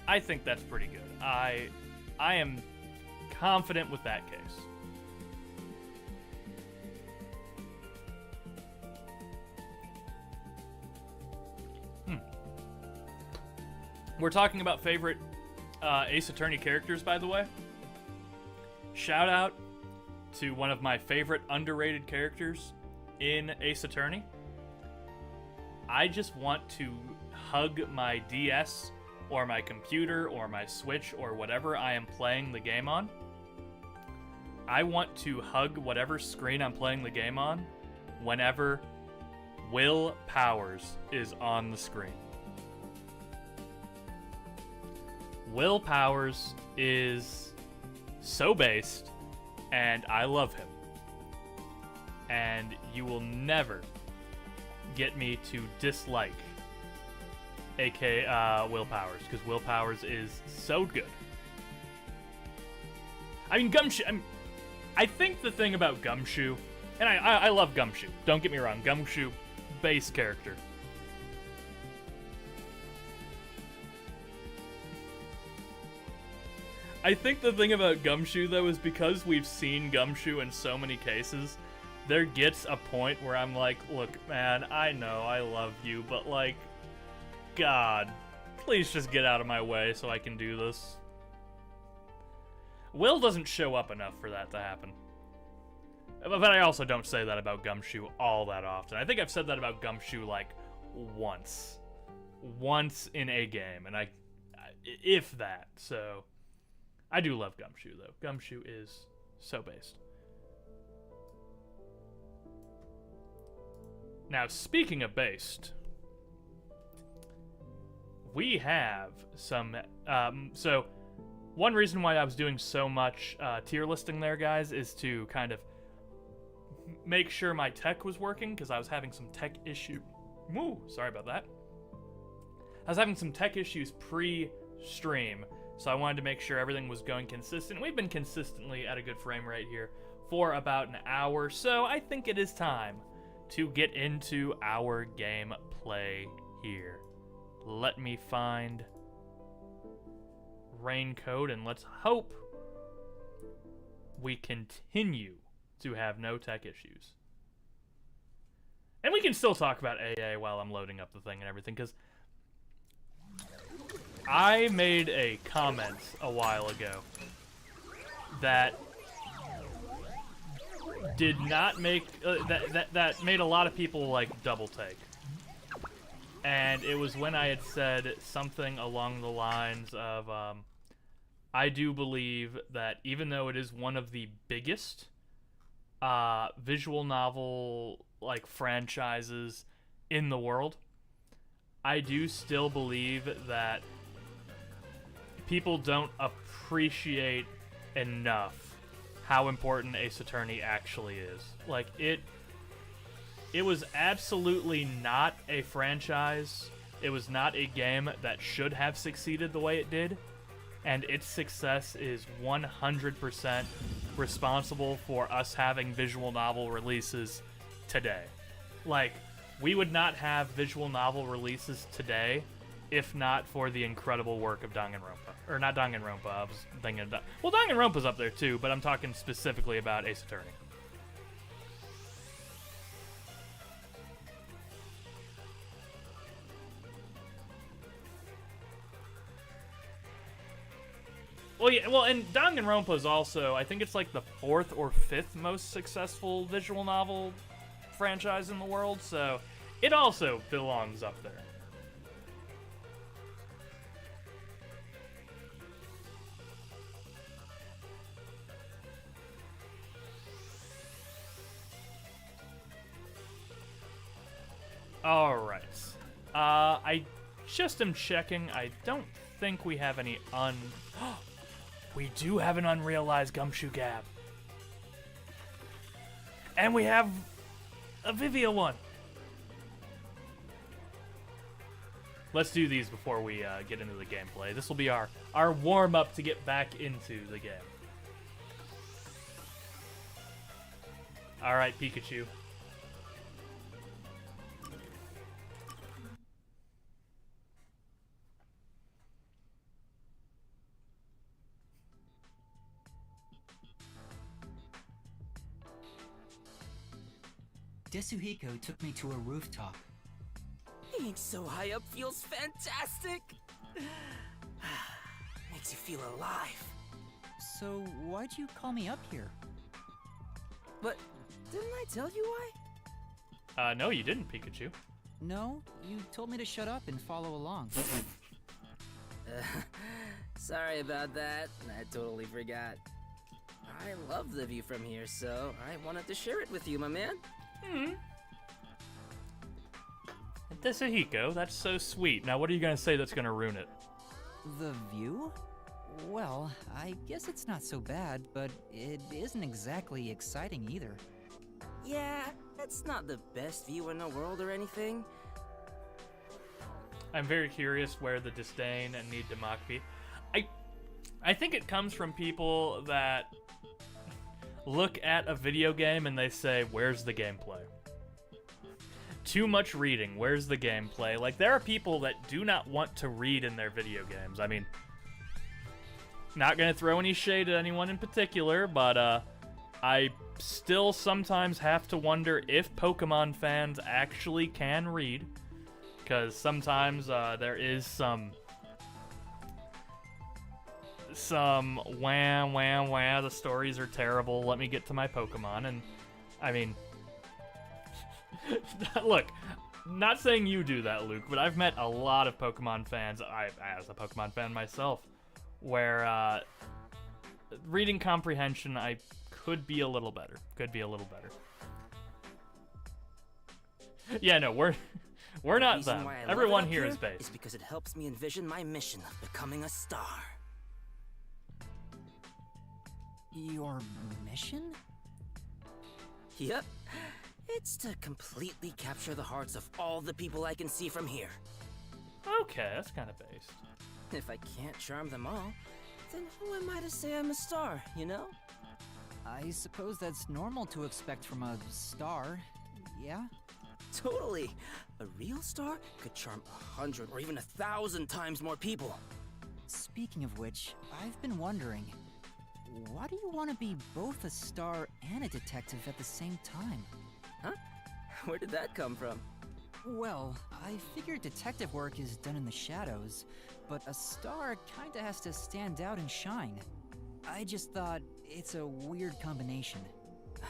I think that's pretty good. I am confident with that case. We're talking about favorite Ace Attorney characters, by the way. Shout out to one of my favorite underrated characters in Ace Attorney. I just want to hug my DS or my computer or my Switch or whatever I am playing the game on. I want to hug whatever screen I'm playing the game on whenever Will Powers is on the screen. Will Powers is so based, and I love him. And you will never get me to dislike Will Powers, because Will Powers is so good. I mean, Gumshoe, I think the thing about Gumshoe, and I love Gumshoe, don't get me wrong, Gumshoe, base character. I think the thing about Gumshoe, though, is because we've seen Gumshoe in so many cases, there gets a point where I'm like, look, man, I know I love you, but, like, God, please just get out of my way so I can do this. Will doesn't show up enough for that to happen. But I also don't say that about Gumshoe all that often. I think I've said that about Gumshoe, like, once. Once in a game, and if that, so... I do love Gumshoe, though. Gumshoe is so based. Now, speaking of based, we have some... so, one reason why I was doing so much tier listing there, guys, is to kind of make sure my tech was working, because I was having some tech issue... Woo! Sorry about that. I was having some tech issues pre-stream, so I wanted to make sure everything was going consistent. We've been consistently at a good frame rate here for about an hour, so I think it is time to get into our gameplay here. Let me find Raincode, and let's hope we continue to have no tech issues. And we can still talk about AA while I'm loading up the thing and everything, because I made a comment a while ago that did not make that made a lot of people like double take, and it was when I had said something along the lines of I do believe that even though it is one of the biggest visual novel like franchises in the world, I do still believe that people don't appreciate enough how important Ace Attorney actually is. Like, it was absolutely not a franchise. It was not a game that should have succeeded the way it did, and its success is 100% responsible for us having visual novel releases today. Like, we would not have visual novel releases today if not for the incredible work of Danganronpa. Or not Danganronpa, I was thinking... well, Danganronpa's up there too, but I'm talking specifically about Ace Attorney. Well, yeah, well, and Danganronpa's also, I think it's like the 4th or 5th most successful visual novel franchise in the world, so it also belongs up there. Alright. I just am checking. I don't think we have any we do have an unrealized Gumshoe Gap. And we have a Vivia one. Let's do these before we get into the gameplay. This will be our warm-up to get back into the game. Alright, Pikachu. Desuhiko took me to a rooftop. Being so high up feels fantastic! Makes you feel alive. So why'd you call me up here? But didn't I tell you why? No, you didn't, Pikachu. No, you told me to shut up and follow along. Sorry about that. I totally forgot. I love the view from here, so I wanted to share it with you, my man. Desuhiko, that's so sweet. Now, what are you gonna say that's gonna ruin it? The view? Well, I guess it's not so bad, but it isn't exactly exciting either. Yeah, it's not the best view in the world or anything. I'm very curious where the disdain and need to mock be. I think it comes from people that look at a video game and they say, where's the gameplay? Too much reading, where's the gameplay? Like, there are people that do not want to read in their video games. I mean, not gonna throw any shade at anyone in particular, but I still sometimes have to wonder if Pokemon fans actually can read, because sometimes there is some wah, the stories are terrible, let me get to my Pokemon, and I mean, look, not saying you do that, Luke, but I've met a lot of Pokemon fans, as a Pokemon fan myself, where reading comprehension, I could be a little better. Yeah, no, we're not them. Everyone here is based. Is because it helps me envision my mission of becoming a star. Your mission? Yep. It's to completely capture the hearts of all the people I can see from here. Okay, that's kind of based. If I can't charm them all, then who am I to say I'm a star, you know? I suppose that's normal to expect from a star, yeah? Totally. A real star could charm 100 or even 1,000 times more people. Speaking of which, I've been wondering, why do you want to be both a star and a detective at the same time? Huh? Where did that come from? Well, I figured detective work is done in the shadows, but a star kinda has to stand out and shine. I just thought it's a weird combination.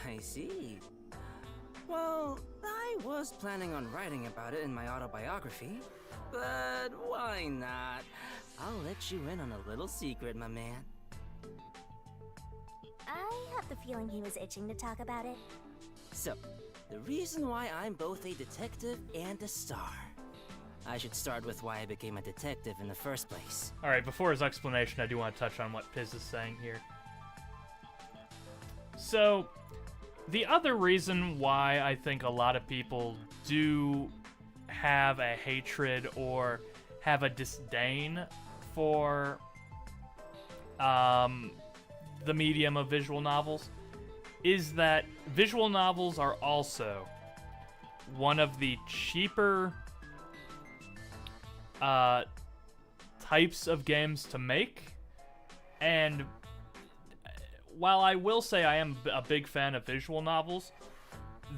I see. Well, I was planning on writing about it in my autobiography, but why not? I'll let you in on a little secret, my man. I have the feeling he was itching to talk about it. So, the reason why I'm both a detective and a star. I should start with why I became a detective in the first place. Alright, before his explanation, I do want to touch on what Piz is saying here. So, the other reason why I think a lot of people do have a hatred or have a disdain for the medium of visual novels is that visual novels are also one of the cheaper types of games to make. And while I will say I am a big fan of visual novels,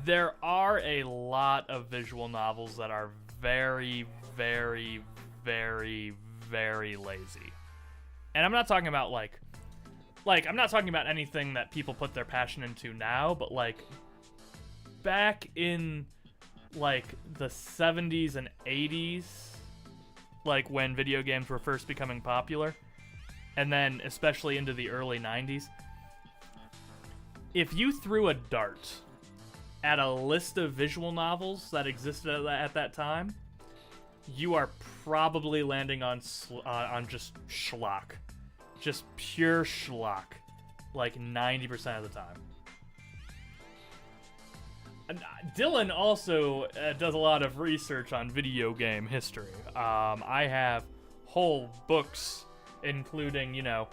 there are a lot of visual novels that are very, very, very, very lazy. And I'm not talking about like I'm not talking about anything that people put their passion into now, but like back in like the 70s and 80s, like when video games were first becoming popular, and then especially into the early 90s, if you threw a dart at a list of visual novels that existed at that time, you are probably landing on just schlock. Just pure schlock. Like 90% of the time. And Dylan also does a lot of research on video game history. I have whole books, including, you know,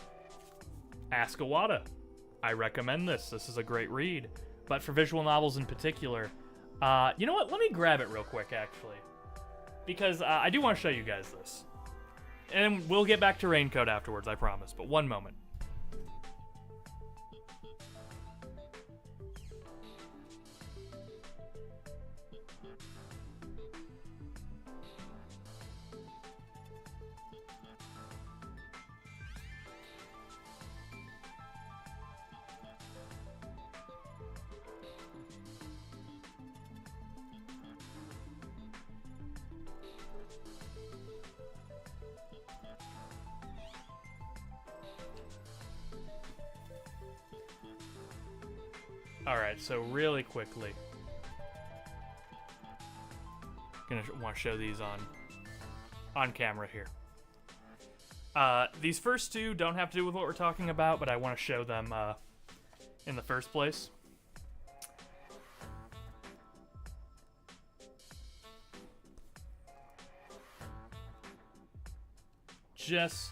Ask Iwata. I recommend this. This is a great read. But for visual novels in particular, you know what? Let me grab it real quick, actually. Because I do want to show you guys this. And we'll get back to Raincode afterwards, I promise. But one moment. Alright, so really quickly. Gonna want to show these on camera here. These first two don't have to do with what we're talking about, but I want to show them in the first place. Just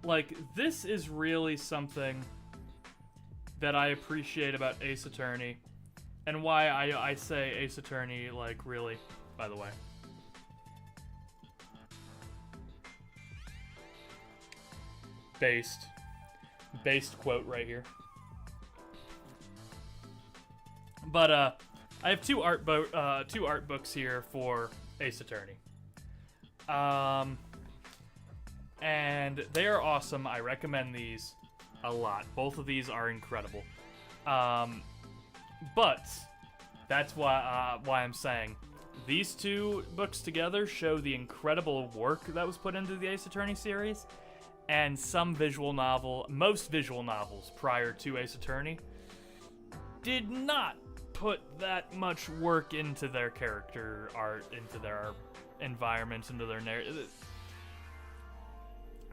like, this is really something that I appreciate about Ace Attorney, and why I say Ace Attorney, like, really, by the way. Based quote right here. But I have two art books here for Ace Attorney. And they are awesome. I recommend these a lot. Both of these are incredible. But that's why I'm saying these two books together show the incredible work that was put into the Ace Attorney series, and most visual novels prior to Ace Attorney did not put that much work into their character art, into their environments, into their narrative.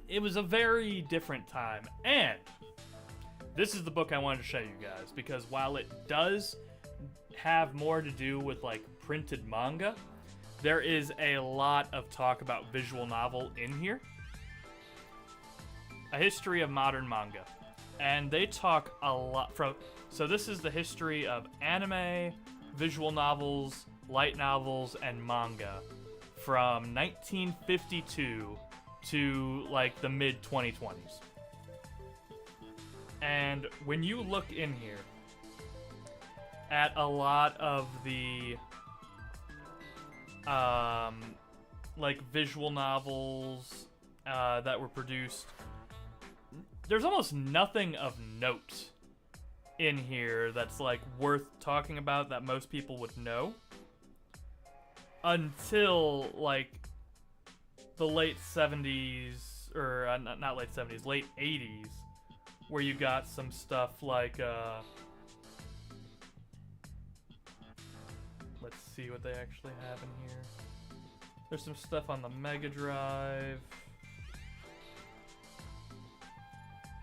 It was a very different time, and this is the book I wanted to show you guys, because while it does have more to do with, like, printed manga, there is a lot of talk about visual novel in here. A History of Modern Manga. And they talk a lot so this is the history of anime, visual novels, light novels, and manga from 1952 to, like, the mid-2020s. And when you look in here at a lot of the like, visual novels that were produced, there's almost nothing of note in here that's, like, worth talking about that most people would know until, like, the late 70s, or not late 70s, late 80s, where you got some stuff like, let's see what they actually have in here. There's some stuff on the Mega Drive.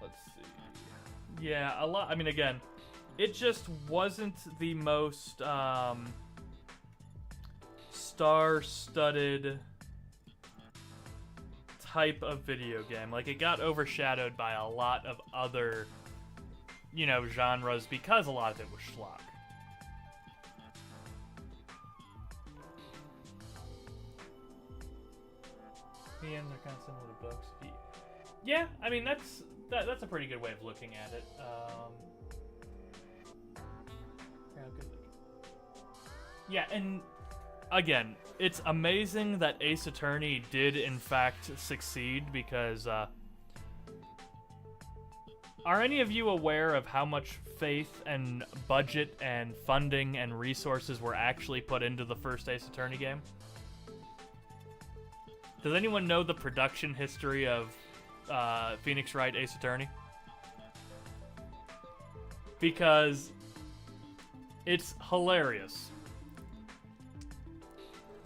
Let's see. Yeah, a lot. I mean, again, it just wasn't the most star-studded type of video game. Like, it got overshadowed by a lot of other, you know, genres, because a lot of it was schlock. PMs are kind of similar to books. Yeah, I mean, that's a pretty good way of looking at it. Yeah, and again, it's amazing that Ace Attorney did in fact succeed, because are any of you aware of how much faith and budget and funding and resources were actually put into the first Ace Attorney game? Does anyone know the production history of Phoenix Wright Ace Attorney? Because it's hilarious.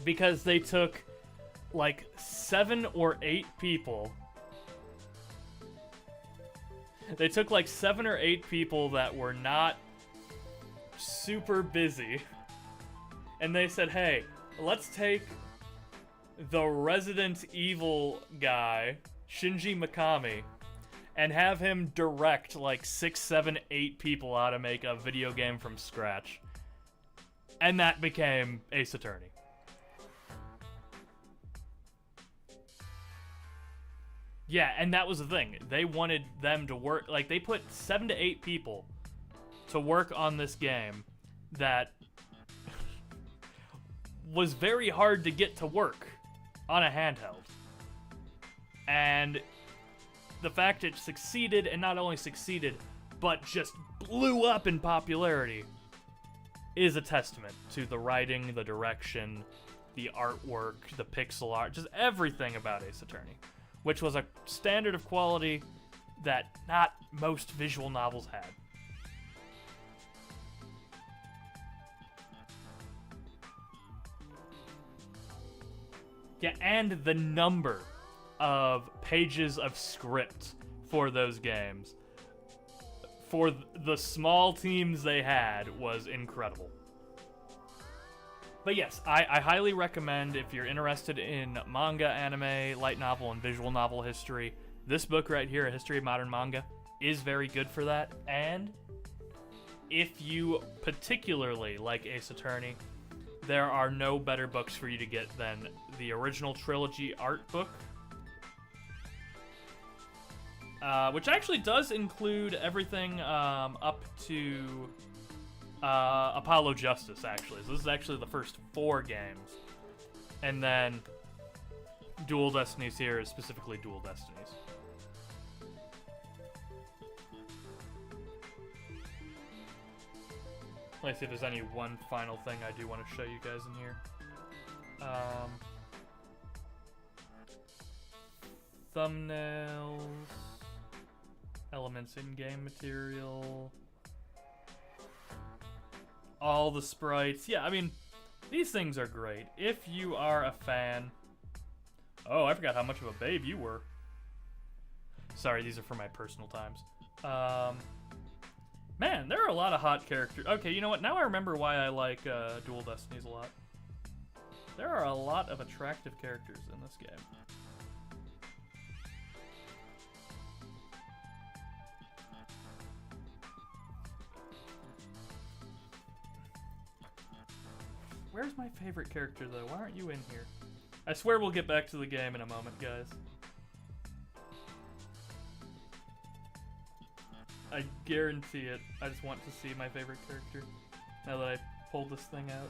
Because they took, like, 7 or 8 people. They took, like, 7 or 8 people that were not super busy, and they said, hey, let's take the Resident Evil guy, Shinji Mikami, and have him direct, like, 6, 7, 8 people how to make a video game from scratch. And that became Ace Attorney. Yeah, and that was the thing. They wanted them to work, like, they put 7 to 8 people to work on this game that was very hard to get to work on a handheld. And the fact it succeeded, and not only succeeded, but just blew up in popularity, is a testament to the writing, the direction, the artwork, the pixel art, just everything about Ace Attorney, which was a standard of quality that not most visual novels had. Yeah, and the number of pages of script for those games, for the small teams they had, was incredible. But yes, I highly recommend, if you're interested in manga, anime, light novel, and visual novel history, this book right here, A History of Modern Manga, is very good for that. And if you particularly like Ace Attorney, there are no better books for you to get than the original trilogy art book, which actually does include everything up to Apollo Justice, actually. So this is actually the first 4 games. And then Dual Destinies here is specifically Dual Destinies. Let's see if there's any one final thing I do want to show you guys in here. Thumbnails, elements in-game material, all the sprites. Yeah, I mean, these things are great. If you are a fan... Oh, I forgot how much of a babe you were. Sorry, these are for my personal times. Man, there are a lot of hot characters. Okay, you know what? Now I remember why I like Dual Destinies a lot. There are a lot of attractive characters in this game. Where's my favorite character, though? Why aren't you in here? I swear we'll get back to the game in a moment, guys. I guarantee it. I just want to see my favorite character now that I pulled this thing out.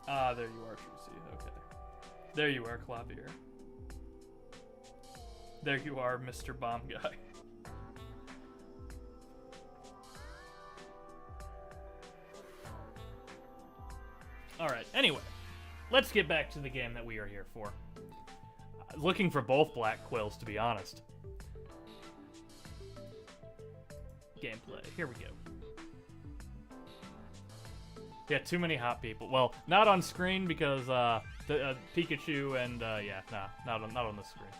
Ah, there you are, Trucy. Okay. There you are, Clavier. There you are, Mr. Bomb Guy. Alright, anyway. Let's get back to the game that we are here for. Looking for both black quills, to be honest. Gameplay. Here we go. Yeah, too many hot people. Well, not on screen because Pikachu and yeah, nah, not on the screen.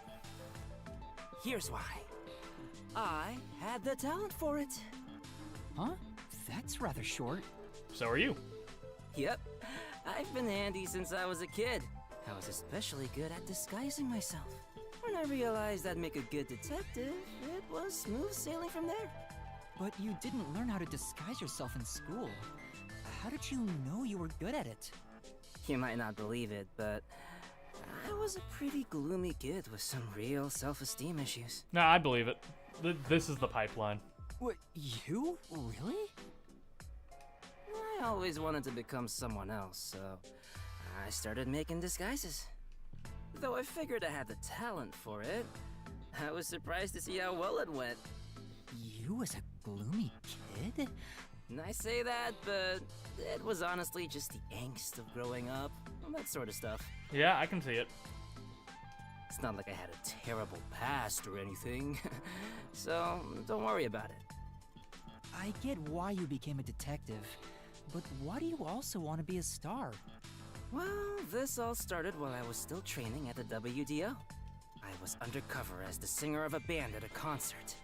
Here's why. I had the talent for it. Huh? That's rather short. So are you. Yep. I've been handy since I was a kid. I was especially good at disguising myself. When I realized I'd make a good detective, it was smooth sailing from there. But you didn't learn how to disguise yourself in school. How did you know you were good at it? You might not believe it, but I was a pretty gloomy kid with some real self-esteem issues. Nah, I believe it. This is the pipeline. What, you? Really? I always wanted to become someone else, so I started making disguises. Though I figured I had the talent for it, I was surprised to see how well it went. You as a gloomy kid? And I say that, but it was honestly just the angst of growing up, and that sort of stuff. Yeah, I can see it. It's not like I had a terrible past or anything, so don't worry about it. I get why you became a detective, but why do you also want to be a star? Well, this all started while I was still training at the WDO. I was undercover as the singer of a band at a concert.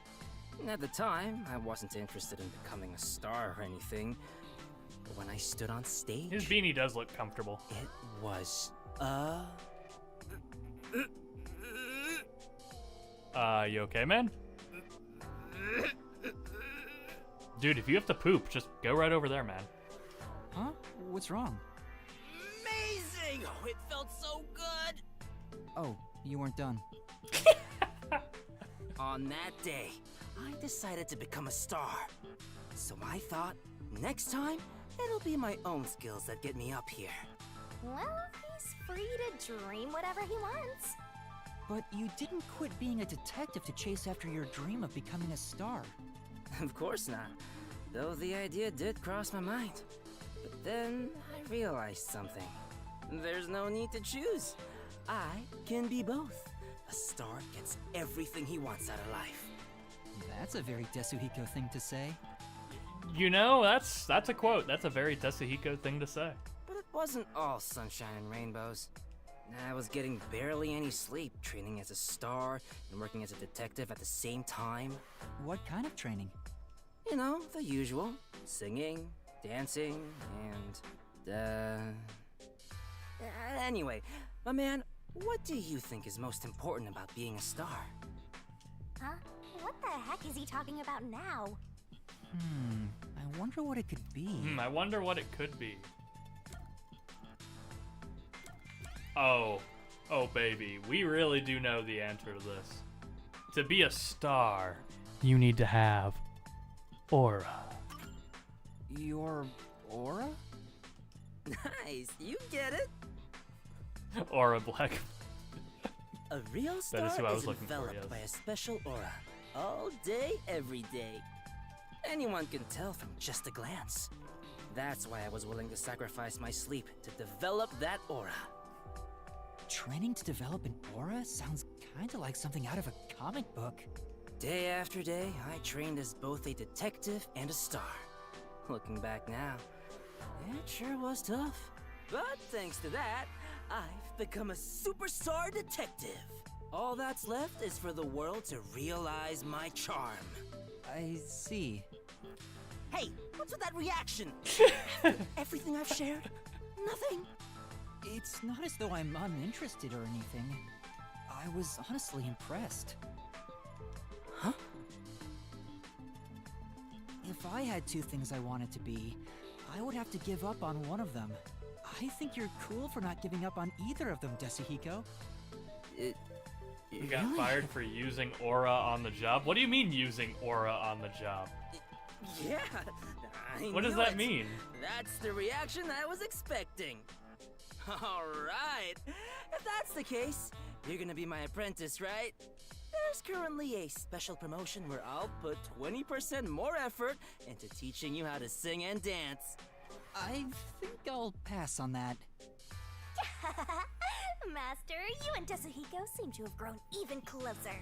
And at the time, I wasn't interested in becoming a star or anything. But when I stood on stage... His beanie does look comfortable. It was, You okay, man? Dude, if you have to poop, just go right over there, man. Huh? What's wrong? Amazing! Oh, it felt so good! Oh, you weren't done. On that day, I decided to become a star. So I thought, next time, it'll be my own skills that get me up here. Well, he's free to dream whatever he wants. But you didn't quit being a detective to chase after your dream of becoming a star. Of course not, though the idea did cross my mind. But then I realized something. There's no need to choose. I can be both. A star gets everything he wants out of life. That's a very Desuhiko thing to say. You know, that's a quote. That's a very Tetsuhiko thing to say. But it wasn't all sunshine and rainbows. I was getting barely any sleep, training as a star and working as a detective at the same time. What kind of training? You know, the usual. Singing, dancing, and, anyway, my man, what do you think is most important about being a star? Huh? What the heck is he talking about now? I wonder what it could be. I wonder what it could be. Oh, baby, we really do know the answer to this. To be a star, you need to have aura. Your aura? Nice, you get it. Aura Black. A real star That is who I was is looking for, enveloped yes. by a special aura. All day, every day. Anyone can tell from just a glance. That's why I was willing to sacrifice my sleep to develop that aura. Training to develop an aura sounds kinda like something out of a comic book. Day after day, I trained as both a detective and a star. Looking back now, it sure was tough. But thanks to that, I've become a superstar detective. All that's left is for the world to realize my charm. I see. Hey, what's with that reaction? Everything I've shared? Nothing? It's not as though I'm uninterested or anything. I was honestly impressed. Huh? If I had two things I wanted to be, I would have to give up on one of them. I think you're cool for not giving up on either of them, Tetsuhiko. You got fired for using aura on the job? What do you mean using aura on the job? Yeah, I What does knew that it. mean? That's the reaction I was expecting. All right, if that's the case, you're gonna be my apprentice, right? There's currently a special promotion where I'll put 20% more effort into teaching you how to sing and dance. I think I'll pass on that. Master, you and Tetsuhiko seem to have grown even closer.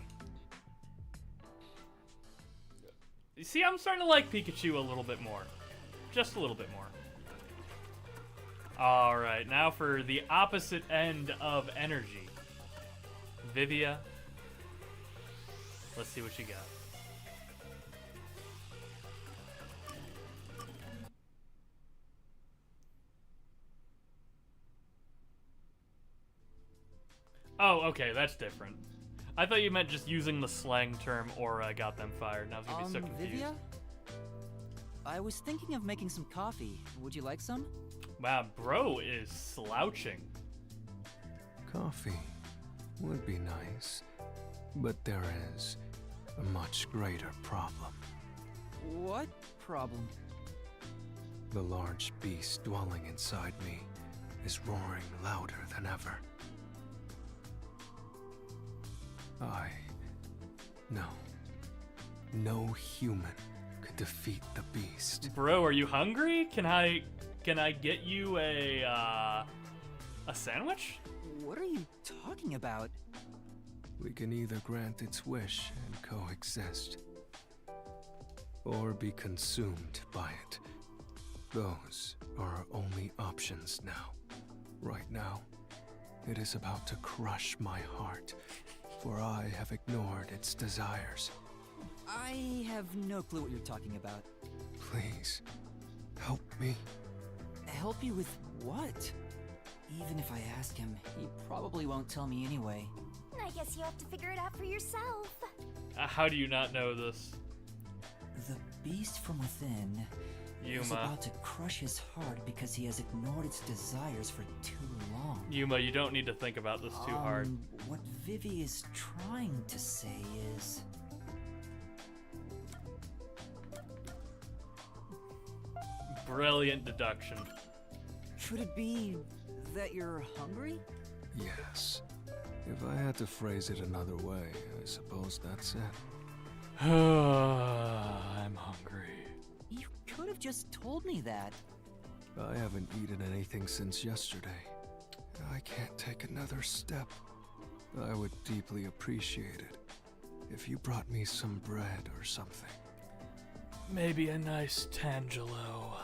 You see, I'm starting to like Pikachu a little bit more. Just a little bit more. Alright, now for the opposite end of energy. Vivia. Let's see what you got. Oh, okay, that's different. I thought you meant just using the slang term aura got them fired, and I was gonna be so confused. Vivia? I was thinking of making some coffee. Would you like some? Wow, bro is slouching. Coffee would be nice, but there is a much greater problem. What problem? The large beast dwelling inside me is roaring louder than ever. No human could defeat the beast. Bro, are you hungry? Can I get you a sandwich? What are you talking about? We can either grant its wish and coexist, or be consumed by it. Those are our only options now. Right now, it is about to crush my heart, for I have ignored its desires. I have no clue what you're talking about. Please, help me. Help you with what? Even if I ask him, he probably won't tell me anyway. I guess you have to figure it out for yourself. How do you not know this? The beast from within is Yuma. about to crush his heart because he has ignored its desires for too long. Yuma, you don't need to think about this too hard. What Vivi is trying to say is... Brilliant deduction. Could it be that you're hungry? Yes. If I had to phrase it another way, I suppose that's it. I'm hungry. You could have just told me that. I haven't eaten anything since yesterday. I can't take another step. I would deeply appreciate it if you brought me some bread or something. Maybe a nice Tangelo.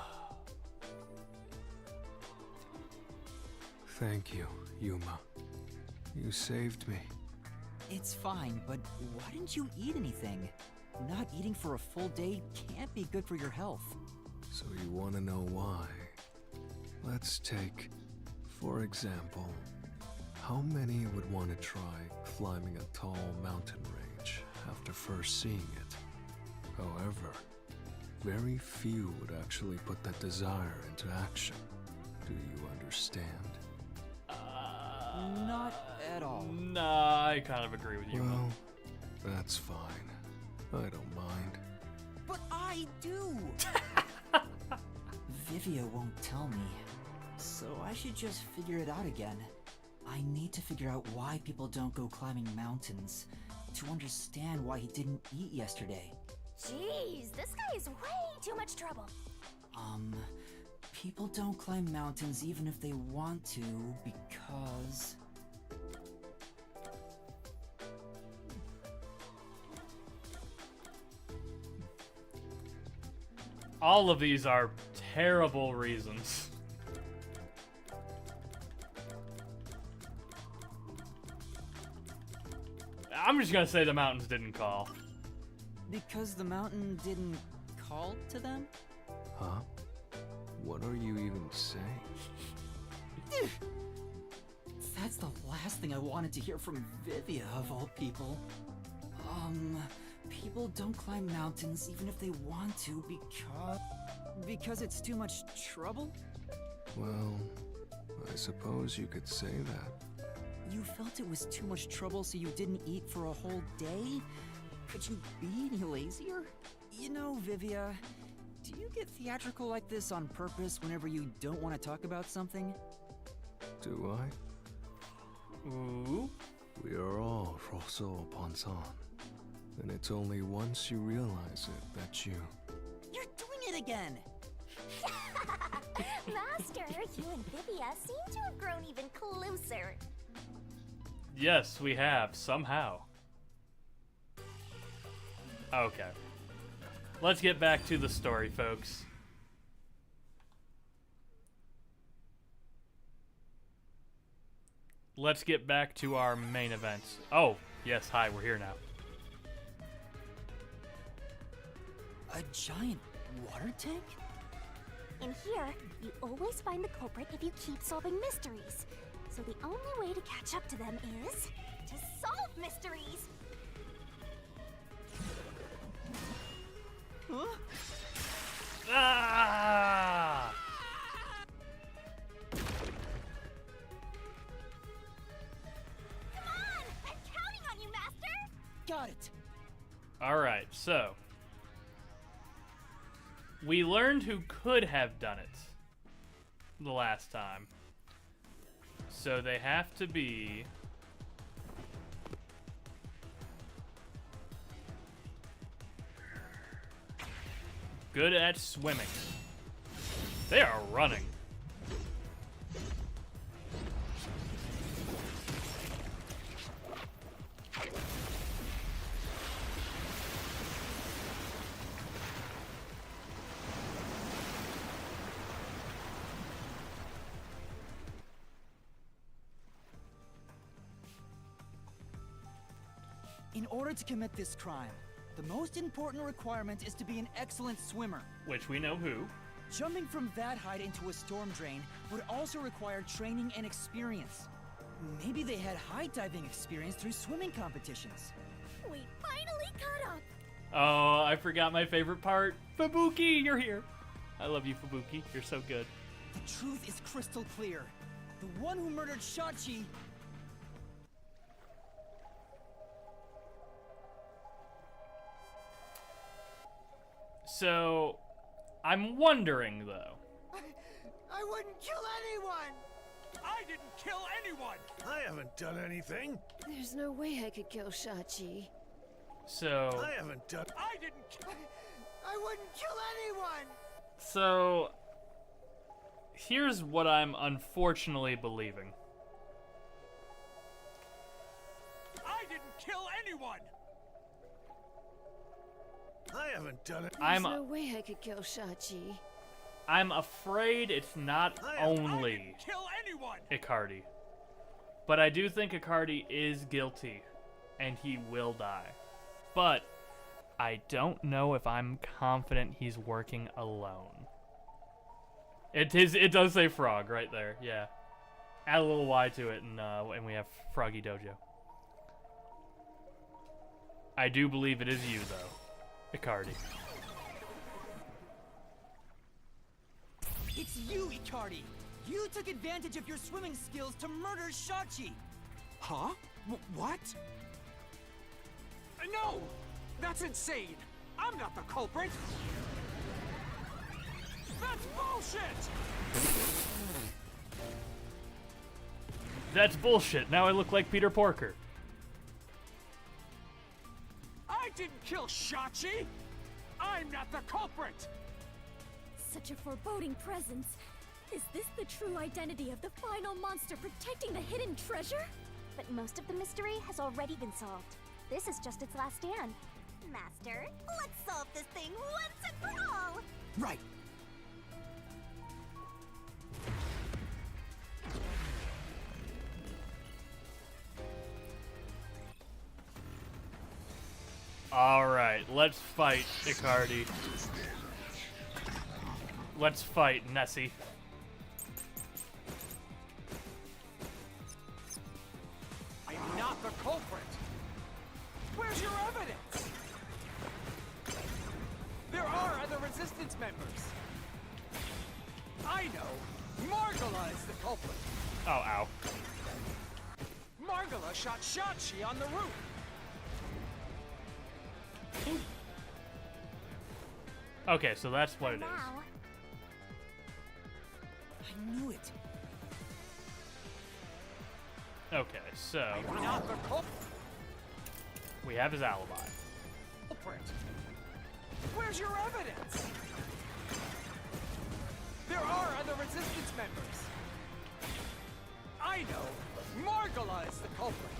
Thank you, Yuma. You saved me. It's fine, but why didn't you eat anything? Not eating for a full day can't be good for your health. So you want to know why? Let's take, for example, how many would want to try climbing a tall mountain range after first seeing it? However, very few would actually put that desire into action. Do you understand? Not at all. Nah, I kind of agree with you. Well, that's fine. I don't mind. But I do! Vivia won't tell me, so I should just figure it out again. I need to figure out why people don't go climbing mountains, to understand why he didn't eat yesterday. Jeez, this guy is way too much trouble. People don't climb mountains even if they want to, because... All of these are terrible reasons. I'm just gonna say the mountains didn't call. Because the mountain didn't call to them? Huh? What are you even saying? That's the last thing I wanted to hear from Vivia, of all people. People don't climb mountains even if they want to because it's too much trouble? Well, I suppose you could say that. You felt it was too much trouble so you didn't eat for a whole day? Could you be any lazier? You know, Vivia, do you get theatrical like this on purpose whenever you don't want to talk about something? Do I? Ooh. We are all Rosso Ponsan. And it's only once you realize it that you... You're doing it again! Master, you and Vivia seem to have grown even closer. Yes, we have, somehow. Okay. Let's get back to the story, folks. Let's get back to our main event. Oh, yes, hi, we're here now. A giant water tank? In here, you always find the culprit if you keep solving mysteries. So the only way to catch up to them is to solve mysteries. Huh? Ah! Come on! I'm counting on you, Master! Got it! Alright, so... we learned who could have done it the last time. So they have to be... good at swimming. They are running. In order to commit this crime, the most important requirement is to be an excellent swimmer. Which we know who. Jumping from that height into a storm drain would also require training and experience. Maybe they had high diving experience through swimming competitions. We finally caught up! Oh, I forgot my favorite part. Fubuki, you're here. I love you, Fubuki. You're so good. The truth is crystal clear. The one who murdered Shachi... So, I'm wondering, though. I wouldn't kill anyone! I didn't kill anyone! I haven't done anything. There's no way I could kill Shachi. So, I haven't done. I didn't kill. I wouldn't kill anyone! so, here's what I'm unfortunately believing. I didn't kill anyone. I haven't done it. There's no way I could kill Shachi. I'm afraid it's not I only didn't kill anyone. Icardi. But I do think Icardi is guilty, and he will die. But I don't know if I'm confident he's working alone. It does say frog right there, yeah. Add a little Y to it, and we have Froggy Dojo. I do believe it is you, though, Icardi. It's you, Icardi! You took advantage of your swimming skills to murder Shachi! Huh? What? No! That's insane! I'm not the culprit! That's bullshit! That's bullshit. Now I look like Peter Porker. I didn't kill Shachi! I'm not the culprit! Such a foreboding presence. Is this the true identity of the final monster protecting the hidden treasure? But most of the mystery has already been solved. This is just its last stand. Master, let's solve this thing once and for all! Right! Alright, let's fight, Icardi. Let's fight, Nessie. I'm not the culprit! Where's your evidence? There are other resistance members. I know. Margala is the culprit. Oh, ow. Margala shot Shachi on the roof. Okay, so that's what it is. Now, I knew it! Okay, so I'm not the culprit. we have his alibi. Where's your evidence? There are other resistance members. I know. Margala is the culprit.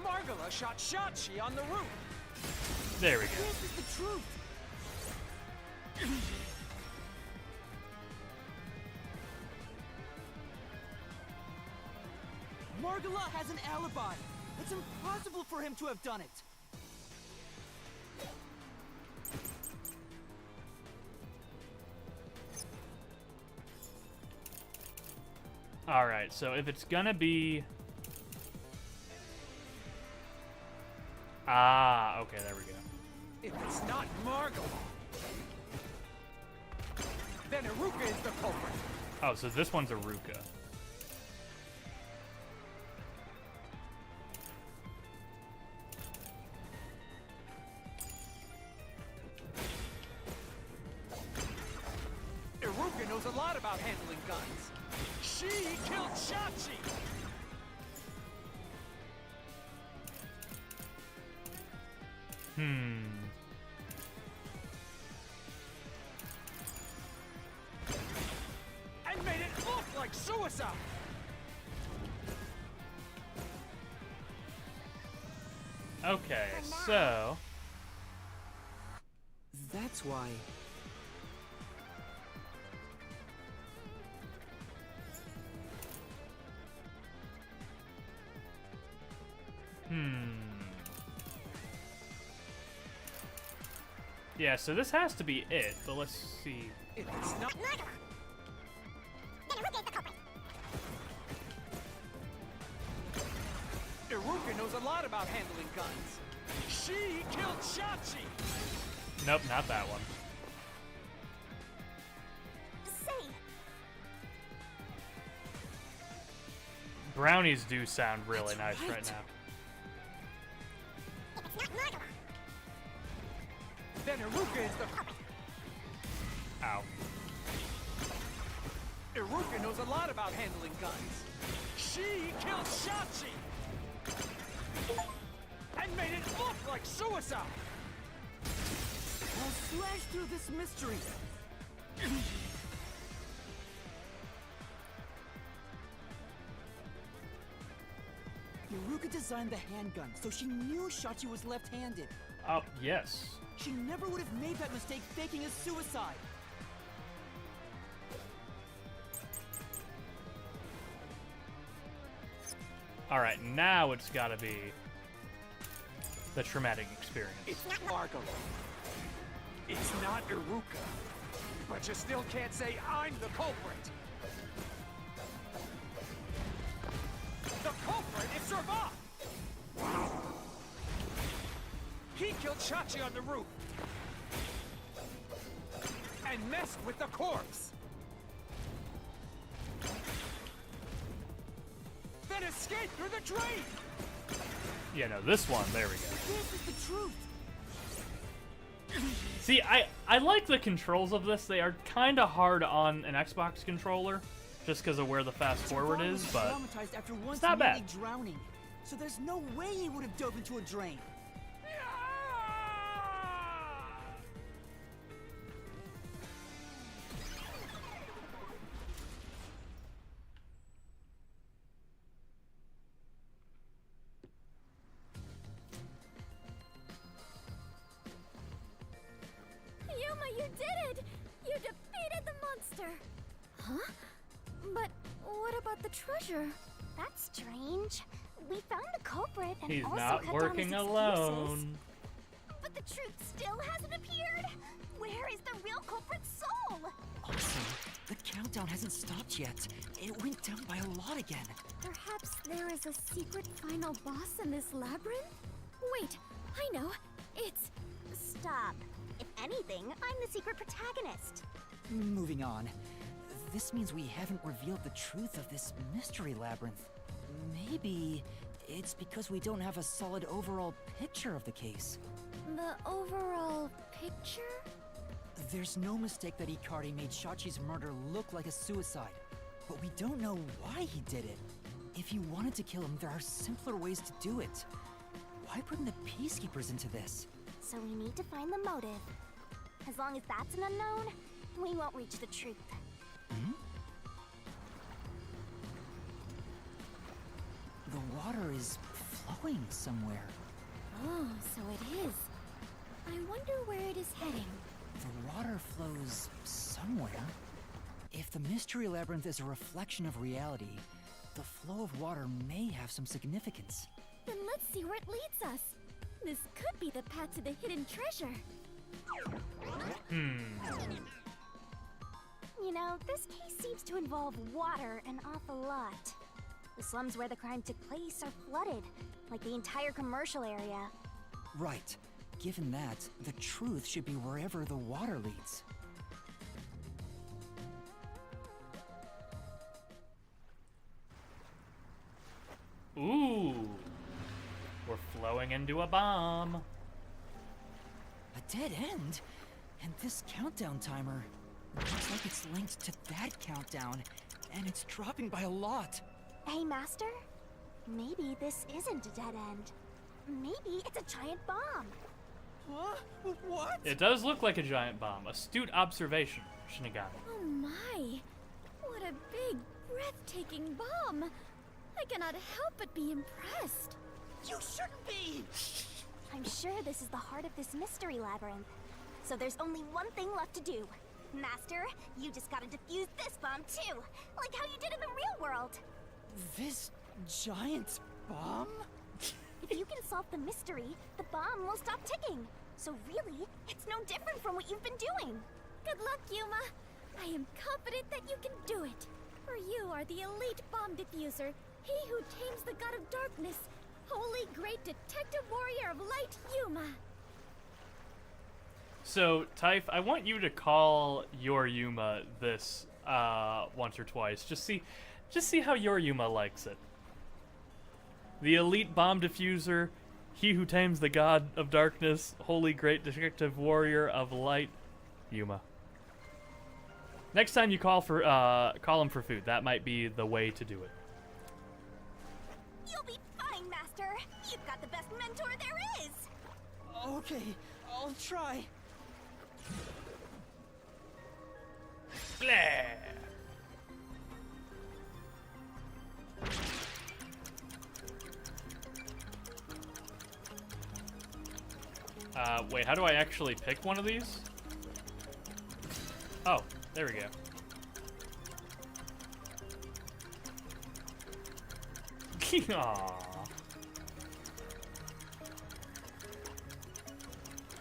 Margala shot Shachi on the roof. There we go. This is the truth! Margala has an alibi! It's impossible for him to have done it! Alright, so if it's gonna be... Ah, okay, there we go. If it's not Margala, then Iruka is the culprit. Oh, so this one's Iruka. Iruka knows a lot about handling guns. She killed Shachi! And made it look like suicide! Okay, so... That's why... Yeah, so this has to be it, but let's see. If it's not... Iruka knows a lot about handling guns. She killed Shachi! Nope, not that one. say, Brownies do sound really nice right. right now. Then Iruka is the... Ow. Iruka knows a lot about handling guns. She killed Shachi! And made it look like suicide! I'll slash through this mystery! Iruka designed the handgun, so she knew Shachi was left-handed. Yes. She never would have made that mistake faking a suicide. Alright, now it's gotta be the traumatic experience. It's Margot. It's not Iruka. But you still can't say I'm the culprit. The culprit is Servat! He killed Chachi on the roof. And messed with the corpse. Then escaped through the drain! Yeah, no, this one, there we go. This is the truth. See, I like the controls of this. They are kind of hard on an Xbox controller, just because of where the fast forward Servat is, was but traumatized after once not bad. nearly drowning. So there's no way he would have dove into a drain. Yuma, you did it! You defeated the monster! Huh? But what about the treasure? That's strange. We found the culprit and he's also not cut working down his alone. excuses. But the truth still hasn't appeared? Where is the real culprit's soul? Also, the countdown hasn't stopped yet. It went down by a lot again. Perhaps there is a secret final boss in this labyrinth? Wait, I know. It's... Stop. If anything, I'm the secret protagonist. Moving on. This means we haven't revealed the truth of this mystery labyrinth. Maybe it's because we don't have a solid overall picture of the case. The overall picture? There's no mistake that Ikari made Shachi's murder look like a suicide, but we don't know why he did it. If you wanted to kill him, there are simpler ways to do it. Why bring the Peacekeepers into this? So we need to find the motive. As long as that's an unknown, we won't reach the truth. The water is flowing somewhere. Oh, so it is. I wonder where it is heading. The water flows somewhere. If the mystery labyrinth is a reflection of reality, the flow of water may have some significance. Then let's see where it leads us. This could be the path to the hidden treasure. You know, this case seems to involve water an awful lot. The slums where the crime took place are flooded, like the entire commercial area. Right. Given that, the truth should be wherever the water leads. Ooh. We're flowing into a bomb. A dead end? And this countdown timer looks like it's linked to that countdown, and it's dropping by a lot. Hey, Master? Maybe this isn't a dead end. Maybe it's a giant bomb. Huh? What? It does look like a giant bomb. Astute observation, Shinigami. Oh my! What a big, breathtaking bomb! I cannot help but be impressed. You shouldn't be! I'm sure this is the heart of this mystery labyrinth. So there's only one thing left to do. Master, you just gotta defuse this bomb too, like how you did in the real world. This giant bomb? If you can solve the mystery, the bomb will stop ticking. So really, it's no different from what you've been doing. Good luck, Yuma. I am confident that you can do it. For you are the elite bomb diffuser, he who tames the god of darkness, holy great detective warrior of light, Yuma. So, Typh, I want you to call your Yuma this once or twice. Just see how your Yuma likes it. The elite bomb diffuser, he who tames the god of darkness, holy great detective warrior of light, Yuma. Next time you call him for food, that might be the way to do it. You'll be fine, Master. You've got the best mentor there is. Okay, I'll try. Blah. Wait, how do I actually pick one of these? Oh, there we go. Aww.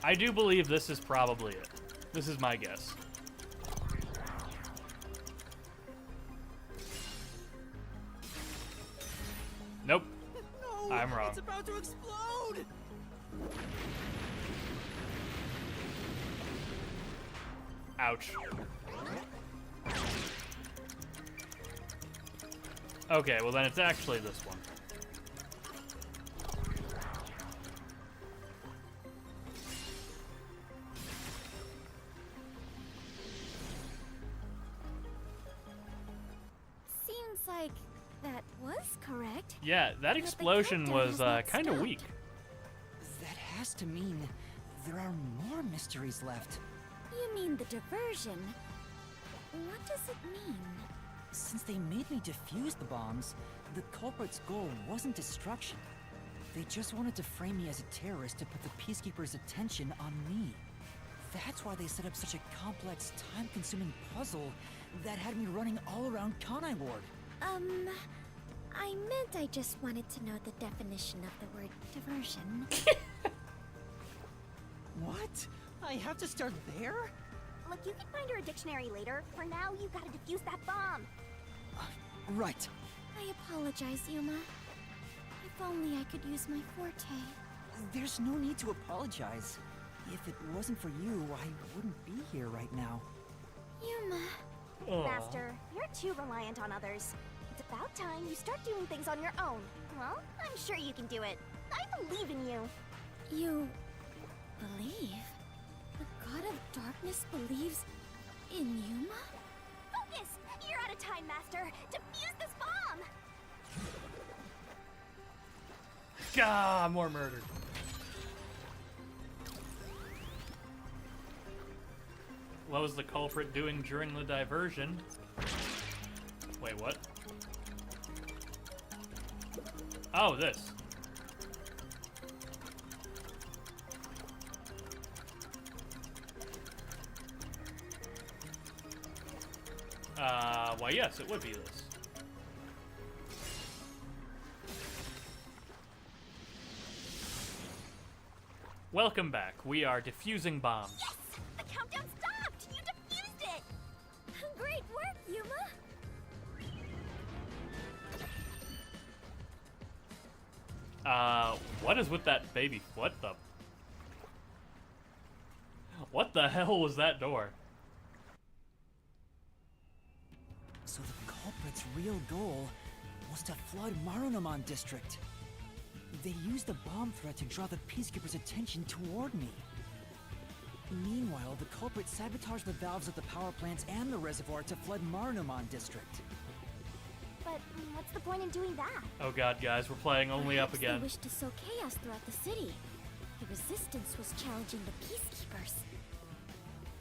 I do believe this is probably it. This is my guess. Nope. No, I'm wrong. It's about to explode! Ouch. Okay, well then it's actually this one. Seems like that was correct. Yeah, that explosion countdown was has not kind of stopped. weak. That has to mean there are more mysteries left. You mean the diversion? What does it mean? Since they made me defuse the bombs, the culprit's goal wasn't destruction. They just wanted to frame me as a terrorist to put the Peacekeepers' attention on me. That's why they set up such a complex, time-consuming puzzle that had me running all around Kanai Ward. I meant I just wanted to know the definition of the word diversion. What? I have to start there? Look, you can find her a dictionary later. For now, you gotta defuse that bomb. Right. I apologize, Yuma. If only I could use my forte. There's no need to apologize. If it wasn't for you, I wouldn't be here right now. Yuma. Aw. Master, you're too reliant on others. It's about time you start doing things on your own. Well, I'm sure you can do it. I believe in you. You believe? The God of Darkness believes in Yuma? Focus! You're out of time, Master! Defuse this bomb! Gah, more murder. What was the culprit doing during the diversion? Wait, what? Oh, this. Why yes, it would be this. Welcome back. We are defusing bombs. Yes! The countdown stopped! You defused it! Great work, Yuma! What is with that baby? What the? What the hell was that door? So the culprit's real goal was to flood Marunaman district. They used the bomb threat to draw the Peacekeepers' attention toward me. Meanwhile, the culprit sabotaged the valves of the power plants and the reservoir to flood Marunaman district. But what's the point in doing that? Oh god, guys, we're playing only up Perhaps again. They wished to sow chaos throughout the city. The resistance was challenging the peacekeepers.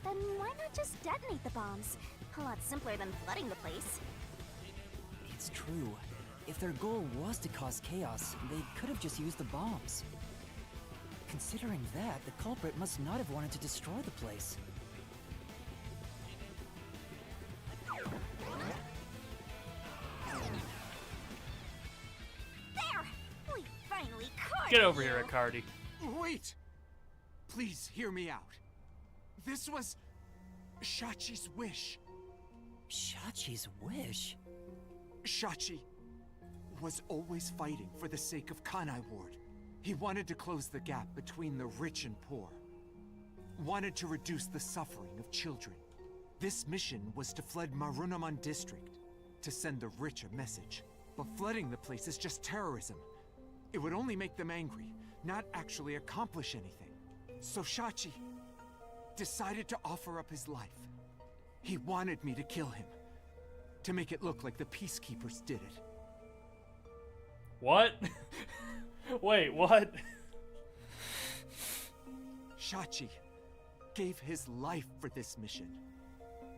Then why not just detonate the bombs? A lot simpler than flooding the place. It's true. If their goal was to cause chaos, they could have just used the bombs. Considering that, the culprit must not have wanted to destroy the place. There! We finally caught Get over you. here, Icardi. Wait! Please hear me out. This was Shachi's wish. Shachi's wish? Shachi was always fighting for the sake of Kanai Ward. He wanted to close the gap between the rich and poor. Wanted to reduce the suffering of children. This mission was to flood Marunaman district, to send the rich a message. But flooding the place is just terrorism. It would only make them angry, not actually accomplish anything. So Shachi decided to offer up his life. He wanted me to kill him, to make it look like the Peacekeepers did it. What? Wait, what? Shachi gave his life for this mission.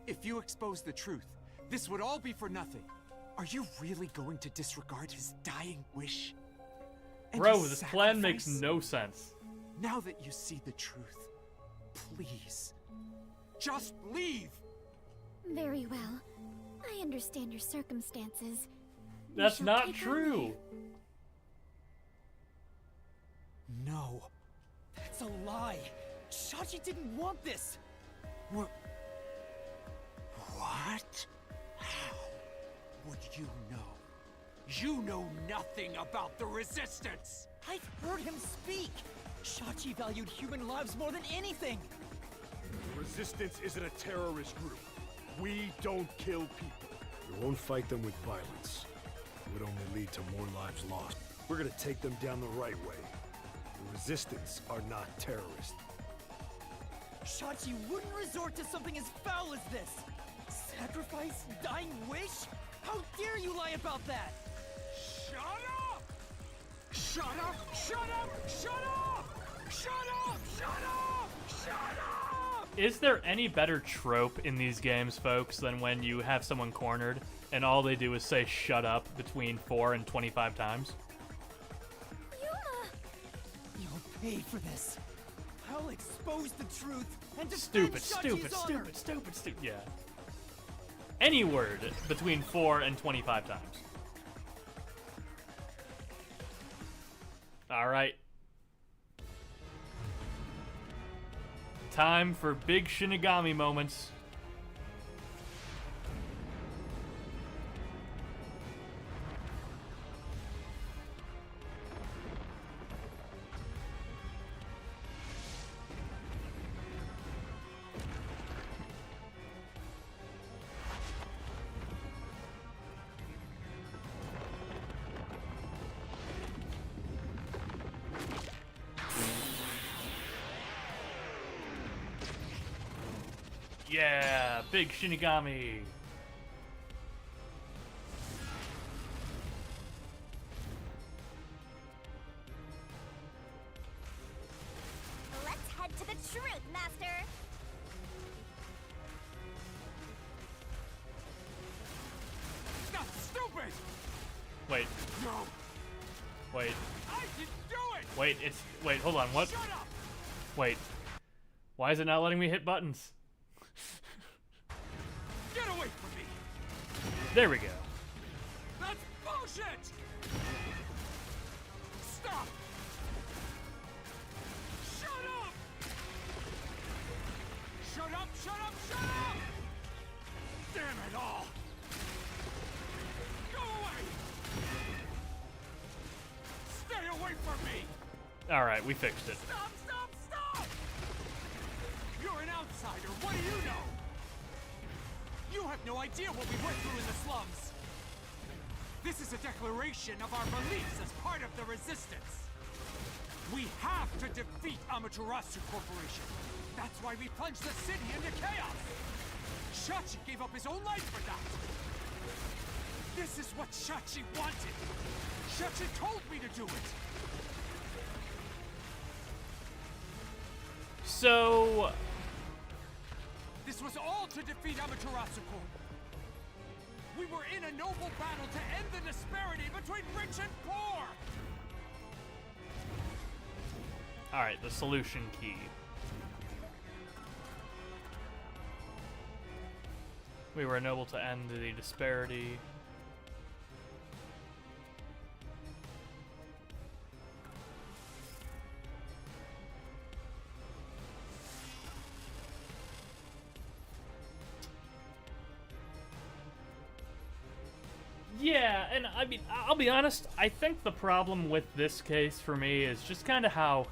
If you expose the truth, this would all be for nothing. Are you really going to disregard his dying wish? And Bro, his this plan makes sacrifice? no sense. Now that you see the truth, please, just leave! Very well. I understand your circumstances. We That's shall not take our true. way. No. That's a lie. Shachi didn't want this. What? How would you know? You know nothing about the Resistance! I've heard him speak. Shachi valued human lives more than anything. The Resistance isn't a terrorist group. We don't kill people. We won't fight them with violence. It would only lead to more lives lost. We're gonna take them down the right way. The Resistance are not terrorists. Shachi wouldn't resort to something as foul as this. Sacrifice? Dying wish? How dare you lie about that? Shut up! Shut up! Shut up! Shut up! Shut up! Shut up! Shut up! Is there any better trope in these games, folks, than when you have someone cornered and all they do is say shut up between 4 and 25 times? Yuma! You'll pay for this. I'll expose the truth and defend Stupid, Shachi's stupid, honor. stupid, stupid, stupid. Yeah. Any word between 4 and 25 times. Alright. Time for big Shinigami moments. Yeah, big Shinigami. Let's head to the truth, Master! Stop, stupid! Wait, No! wait, I can do it! wait, wait, hold on, what? Shut up! Wait. Why is it not letting me hit buttons? Get away from me! There we go. That's bullshit! Stop! Shut up! Shut up, shut up, shut up! Damn it all! Go away! Stay away from me! Alright, we fixed it. Stop, stop, stop! You're an outsider, what do you know? You have no idea what we went through in the slums! This is a declaration of our beliefs as part of the Resistance! We have to defeat Amaterasu Corporation! That's why we plunged the city into chaos! Shachi gave up his own life for that! This is what Shachi wanted! Shachi told me to do it! So, This was all to defeat Amaterasu Corp. We were in a noble battle to end the disparity between rich and poor! alright, the solution key. We were noble to end the disparity. Yeah, and I mean, I'll be honest, I think the problem with this case for me is just kind of how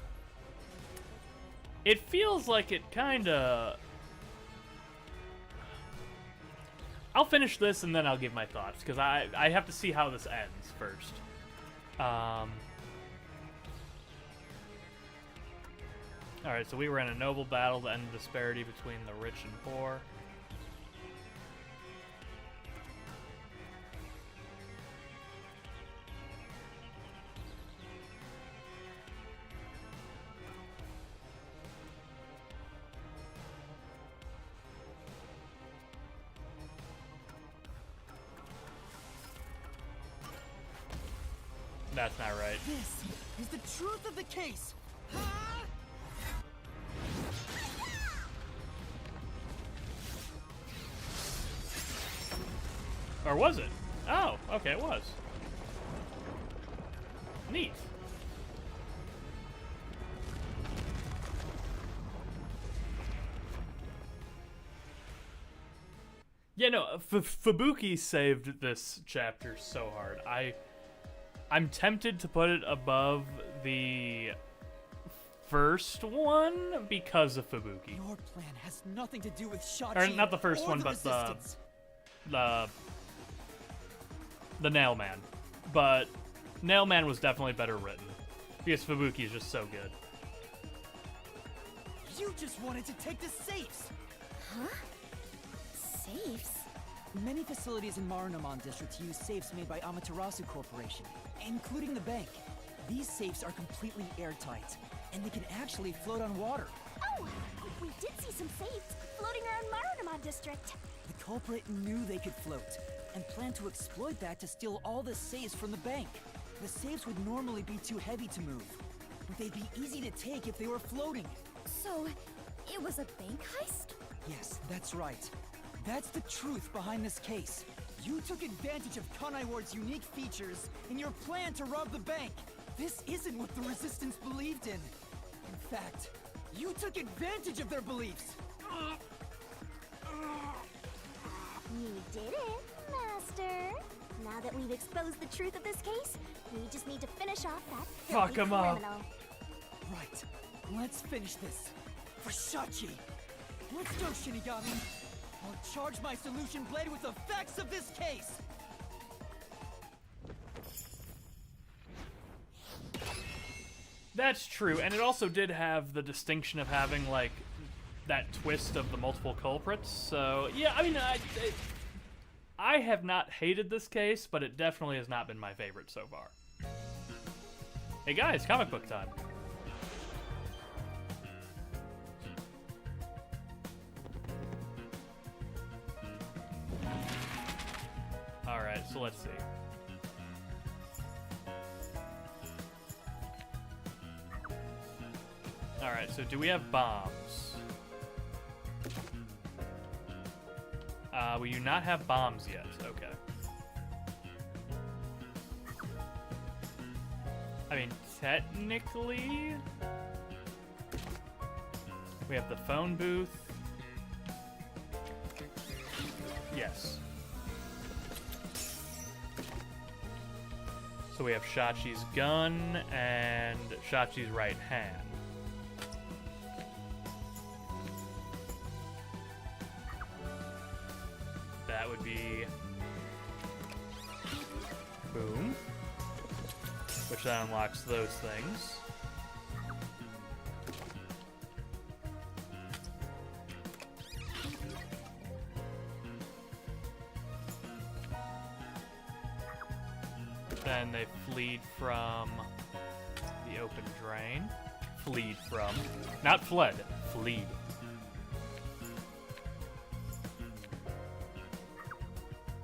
it feels like it kind of... I'll finish this and then I'll give my thoughts, because I have to see how this ends first. Alright, so we were in a noble battle to end the disparity between the rich and poor. That's not right. This is the truth of the case. Ha! Or was it? Oh, okay, it was. Neat. Yeah, no, Fubuki saved this chapter so hard. I'm tempted to put it above the first one because of Fubuki. Your plan has nothing to do with Shachi. Or not the first or one, the but Resistance. the Nail Man. But Nail Man was definitely better written because Fubuki is just so good. You just wanted to take the safes. Huh? Safes? Many facilities in Marunouman District use safes made by Amaterasu Corporation, including the bank. These safes are completely airtight, and they can actually float on water. Oh, we did see some safes floating around Marunouman District. The culprit knew they could float, and planned to exploit that to steal all the safes from the bank. The safes would normally be too heavy to move, but they'd be easy to take if they were floating. So, it was a bank heist? Yes, that's right. That's the truth behind this case. You took advantage of Kanai Ward's unique features in your plan to rob the bank. This isn't what the Resistance believed in. In fact, you took advantage of their beliefs. You did it, Master. Now that we've exposed the truth of this case, we just need to finish off that Fuck filthy 'em up. criminal. Right. Let's finish this. For Shachi. Let's go, Shinigami. I'll charge my solution blade with the facts of this case. That's true, and it also did have the distinction of having, like, that twist of the multiple culprits, so, yeah, I mean, I have not hated this case, but it definitely has not been my favorite so far. Hey guys, comic book time. Alright, so let's see. Alright, so do we have bombs? We do not have bombs yet. Okay. I mean, technically, we have the phone booth. Yes. So we have Shachi's gun and Shachi's right hand. That would be boom, which then unlocks those things. Then they fleed from the open drain. Fleed from. Not fled. Fleed.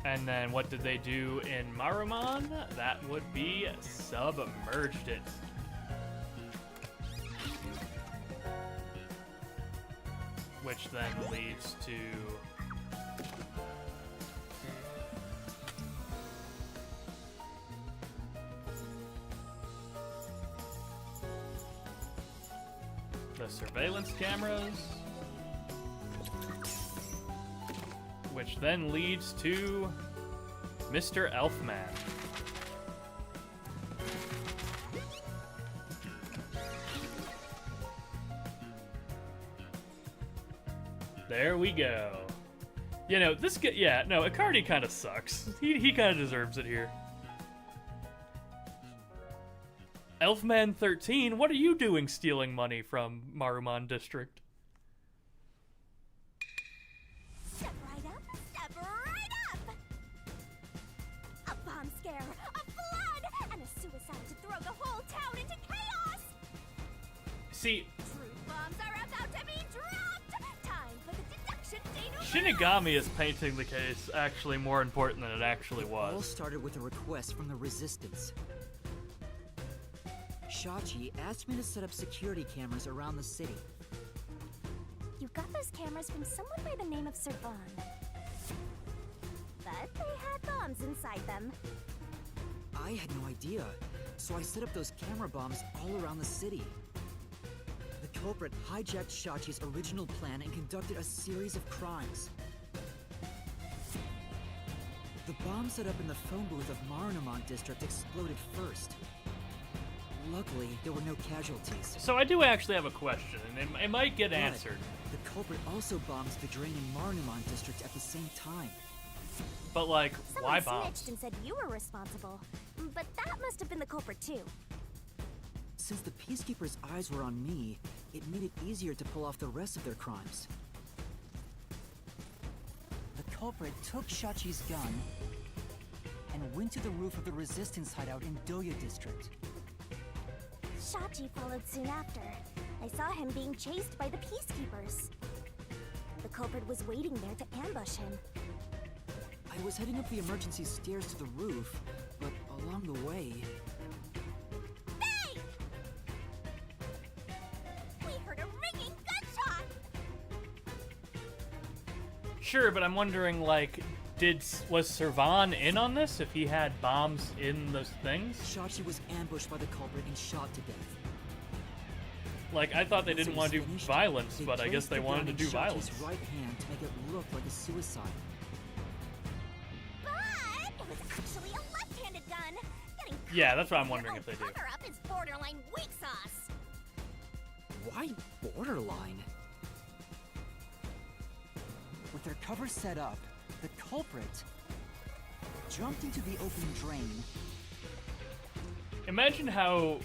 And then what did they do in Marunouman? That would be submerged it. Which then leads to the surveillance cameras, which then leads to Mr. Elfman. There we go. You know, this guy, yeah, no, Icardi kind of sucks. He kind of deserves it here. Elfman 13, what are you doing stealing money from Marunouman District? Step right up, step right up! A bomb scare, a flood, and a suicide to throw the whole town into chaos! See, Truth bombs are about to be dropped! Time for the deduction denouement! Shinigami is painting the case actually more important than it actually It all was. started with a request from the Resistance. Shachi asked me to set up security cameras around the city. You got those cameras from someone by the name of Servan. But they had bombs inside them. I had no idea, so I set up those camera bombs all around the city. The culprit hijacked Shachi's original plan and conducted a series of crimes. The bomb set up in the phone booth of Marunamon District exploded first. Luckily, there were no casualties. So I do actually have a question, and it might get But answered. the culprit also bombs the drain in Marunamon District at the same time. But, like, why Someone bombs? snitched and said you were responsible. But that must have been the culprit too. Since the Peacekeepers' eyes were on me, it made it easier to pull off the rest of their crimes. The culprit took Shachi's gun and went to the roof of the Resistance hideout in Doya District. Shachi followed soon after. I saw him being chased by the Peacekeepers. The culprit was waiting there to ambush him. I was heading up the emergency stairs to the roof, but along the way... Hey! We heard a ringing gunshot! Sure, but I'm wondering, like, was Servan in on this if he had bombs in those things? Shachi was ambushed by the culprit and shot to death. Like, I thought they Once didn't it want to was do finished, violence, they but I guess placed they the wanted to gun do in Shachi's violence. right hand to make it look like a suicide. But it was actually a left-handed gun. Getting Yeah, that's what I'm your wondering own if they do. cover-up is borderline weak sauce. Why borderline? With their cover set up, the culprit jumped into the open drain. Imagine how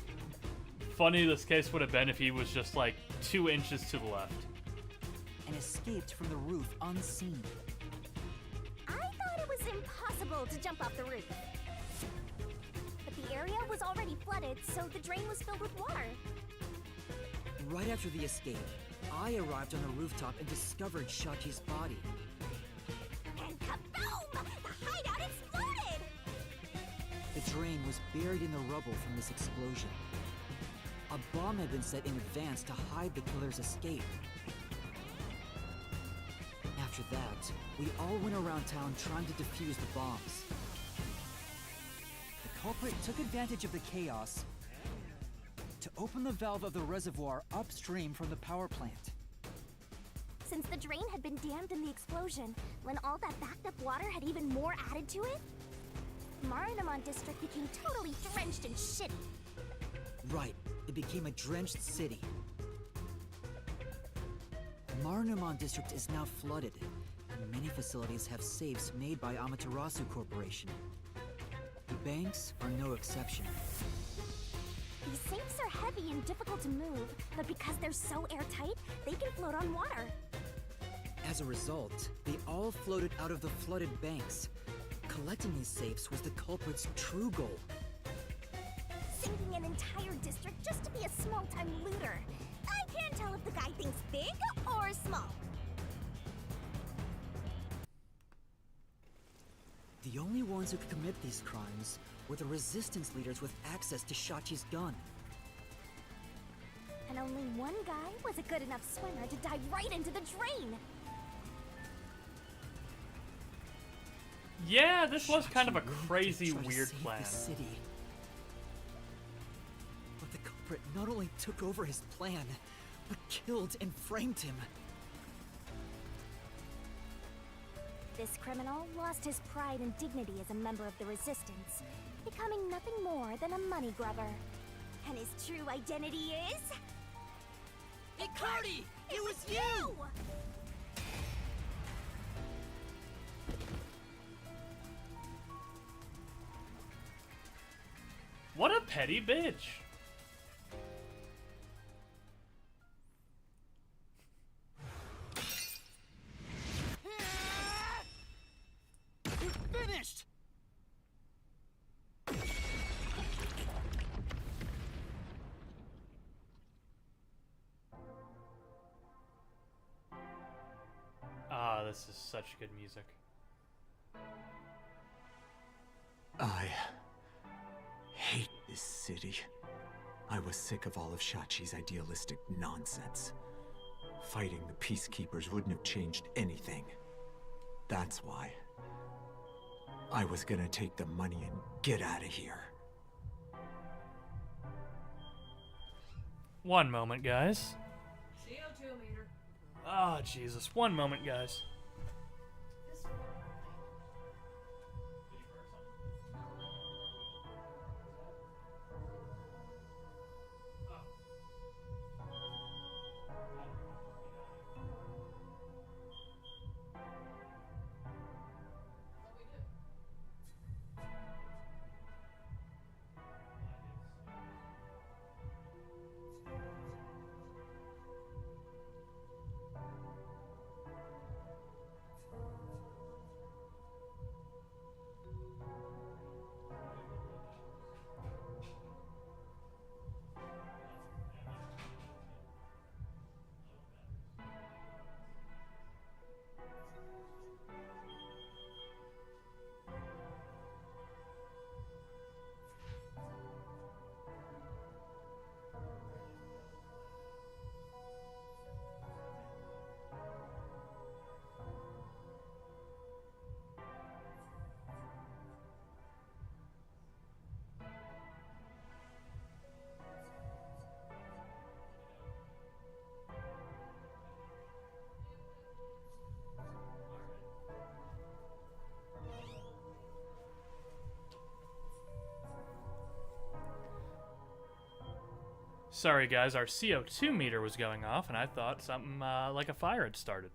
funny this case would have been if he was just, like, 2 inches to the left. And escaped from the roof unseen. I thought it was impossible to jump off the roof. But the area was already flooded, so the drain was filled with water. Right after the escape, I arrived on the rooftop and discovered Shachi's body. And kaboom! The hideout exploded! The drain was buried in the rubble from this explosion. A bomb had been set in advance to hide the killer's escape. After that, we all went around town trying to defuse the bombs. The culprit took advantage of the chaos to open the valve of the reservoir upstream from the power plant. Since the drain had been dammed in the explosion, when all that backed up water had even more added to it, Marunamon District became totally drenched and shitty. Right, it became a drenched city. Marunamon District is now flooded, and many facilities have safes made by Amaterasu Corporation. The banks are no exception. These safes are heavy and difficult to move, but because they're so airtight, they can float on water. As a result, they all floated out of the flooded banks. Collecting these safes was the culprit's true goal. Sinking an entire district just to be a small-time looter. I can't tell if the guy thinks big or small. The only ones who could commit these crimes were the resistance leaders with access to Shachi's gun. And only one guy was a good enough swimmer to dive right into the drain. Yeah, this was kind of a Shachi wanted to crazy, try to weird save plan. the city. But the culprit not only took over his plan, but killed and framed him. This criminal lost his pride and dignity as a member of the Resistance, becoming nothing more than a money grubber. And his true identity is... Icardi! It was you! What a petty bitch. It's finished! Ah, this is such good music. I hate this city. I was sick of all of Shachi's idealistic nonsense. Fighting the Peacekeepers wouldn't have changed anything. That's why I was gonna take the money and get out of here. One moment, guys. CO2 meter. Oh, Jesus. One moment, guys. Sorry, guys, our CO2 meter was going off, and I thought something like a fire had started.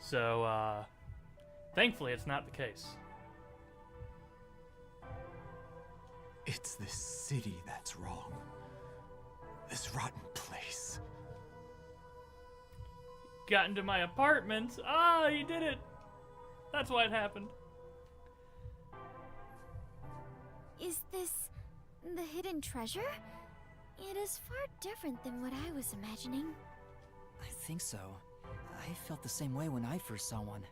So, thankfully, it's not the case. It's this city that's wrong. This rotten place. Got into my apartment. Ah, he did it. That's why it happened. Is this the hidden treasure? It is far different than what I was imagining. I think so. I felt the same way when I first saw one.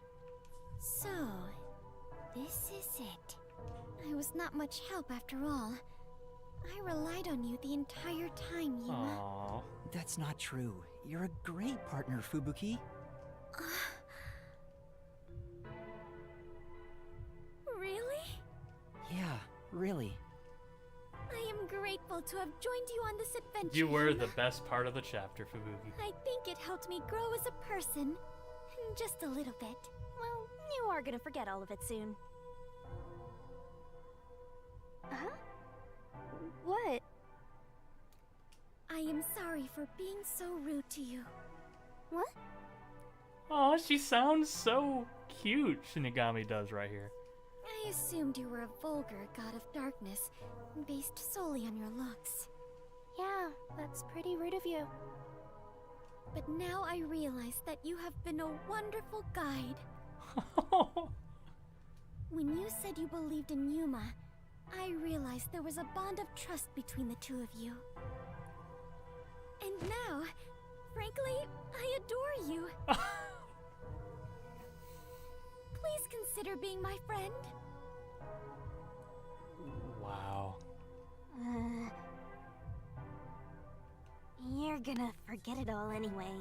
So, this is it. I was not much help after all. I relied on you the entire time, Yuma. Aww. That's not true. You're a great partner, Fubuki. Really? Yeah, really. I am grateful to have joined you on this adventure. You were Yuma. the best part of the chapter, Fubuki. I think it helped me grow as a person. Just a little bit. Well, you are gonna forget all of it soon. Huh? What? I am sorry for being so rude to you. What? Aw, she sounds so cute, Shinigami does right here. I assumed you were a vulgar god of darkness, based solely on your looks. Yeah, that's pretty rude of you. But now I realize that you have been a wonderful guide. When you said you believed in Yuma, I realized there was a bond of trust between the two of you. And now, frankly, I adore you. Please consider being my friend. Wow. You're gonna forget it all anyway.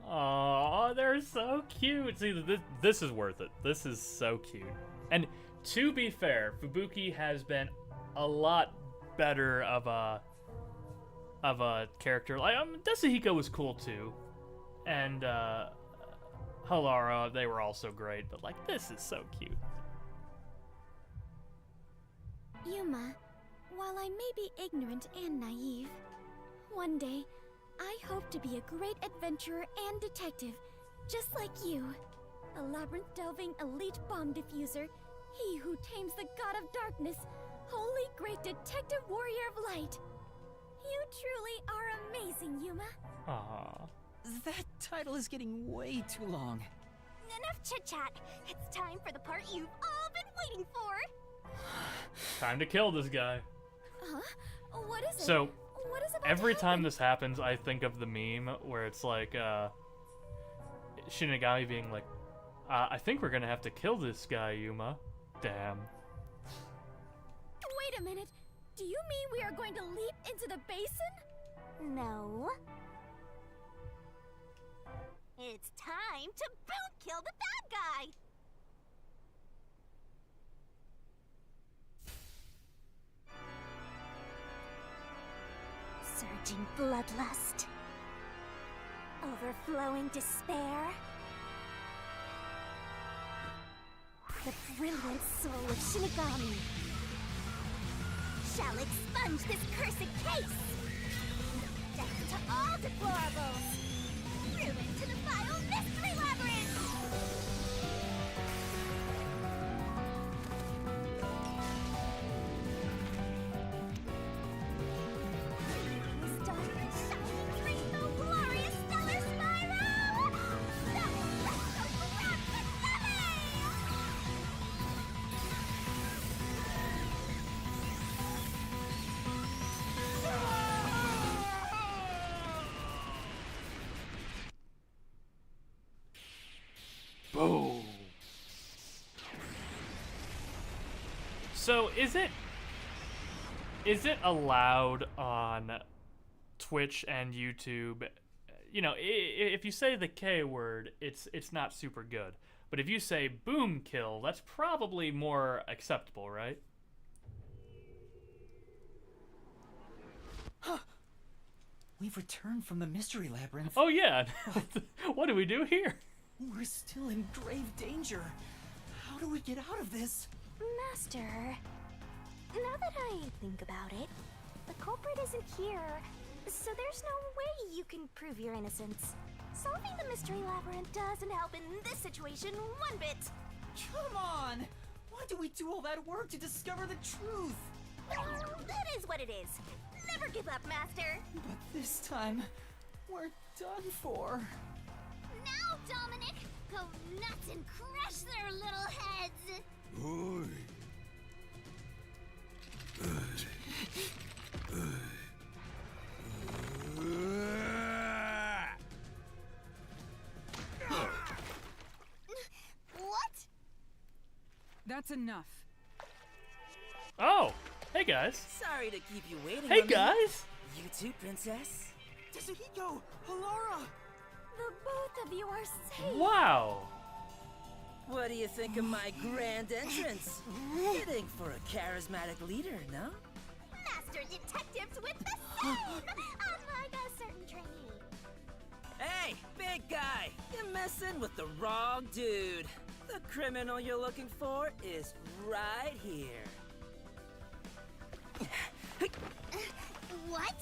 Aw, they're so cute. See, this is worth it. This is so cute. And to be fair, Fubuki has been a lot better of a character. Like Desahiko was cool too, and Halara, they were also great. But like, this is so cute. Yuma, while I may be ignorant and naive, one day I hope to be a great adventurer and detective, just like you. A labyrinth-delving elite bomb diffuser, he who tames the god of darkness, holy great detective warrior of light. You truly are amazing, Yuma. Aww. That title is getting way too long. Enough chit-chat. It's time for the part you've all been waiting for. Time to kill this guy. Huh? What is it? So, what is about every to time happen? this happens, I think of the meme where it's like, Shinigami being like, I think we're gonna have to kill this guy, Yuma. Damn. Wait a minute. Do you mean we are going to leap into the basin? No. It's time to boom kill the bad guy. raging bloodlust, overflowing despair. The brilliant soul of Shinigami shall expunge this cursed case. Death to all deplorables. Ruin to the vile mystery labyrinth. Stone shining rainbow glorious stellar spiral. That will rest over Boom. So is it allowed on Twitch and YouTube? You know, if you say the K word, it's not super good. But if you say boom kill, that's probably more acceptable, right? We've returned from the Mystery Labyrinth. Oh yeah. What do we do here? We're still in grave danger. How do we get out of this? Master, now that I think about it, the culprit isn't here, so there's no way you can prove your innocence. Solving the Mystery Labyrinth doesn't help in this situation one bit. Come on! Why do we do all that work to discover the truth? Well, that is what it is. Never give up, Master. But this time, we're done for. Now, Dominic, go nuts and crush their little heads. Oi. What? That's enough. Oh, hey guys. Sorry to keep you waiting. Hey on me. guys. You too, princess. Yasuhiko! Halara! The both of you are safe. Wow. What do you think of my grand entrance? Fitting for a charismatic leader, no? Master detectives with the same, unlike a certain trainee. Hey, big guy! You're messing with the wrong dude. The criminal you're looking for is right here. What?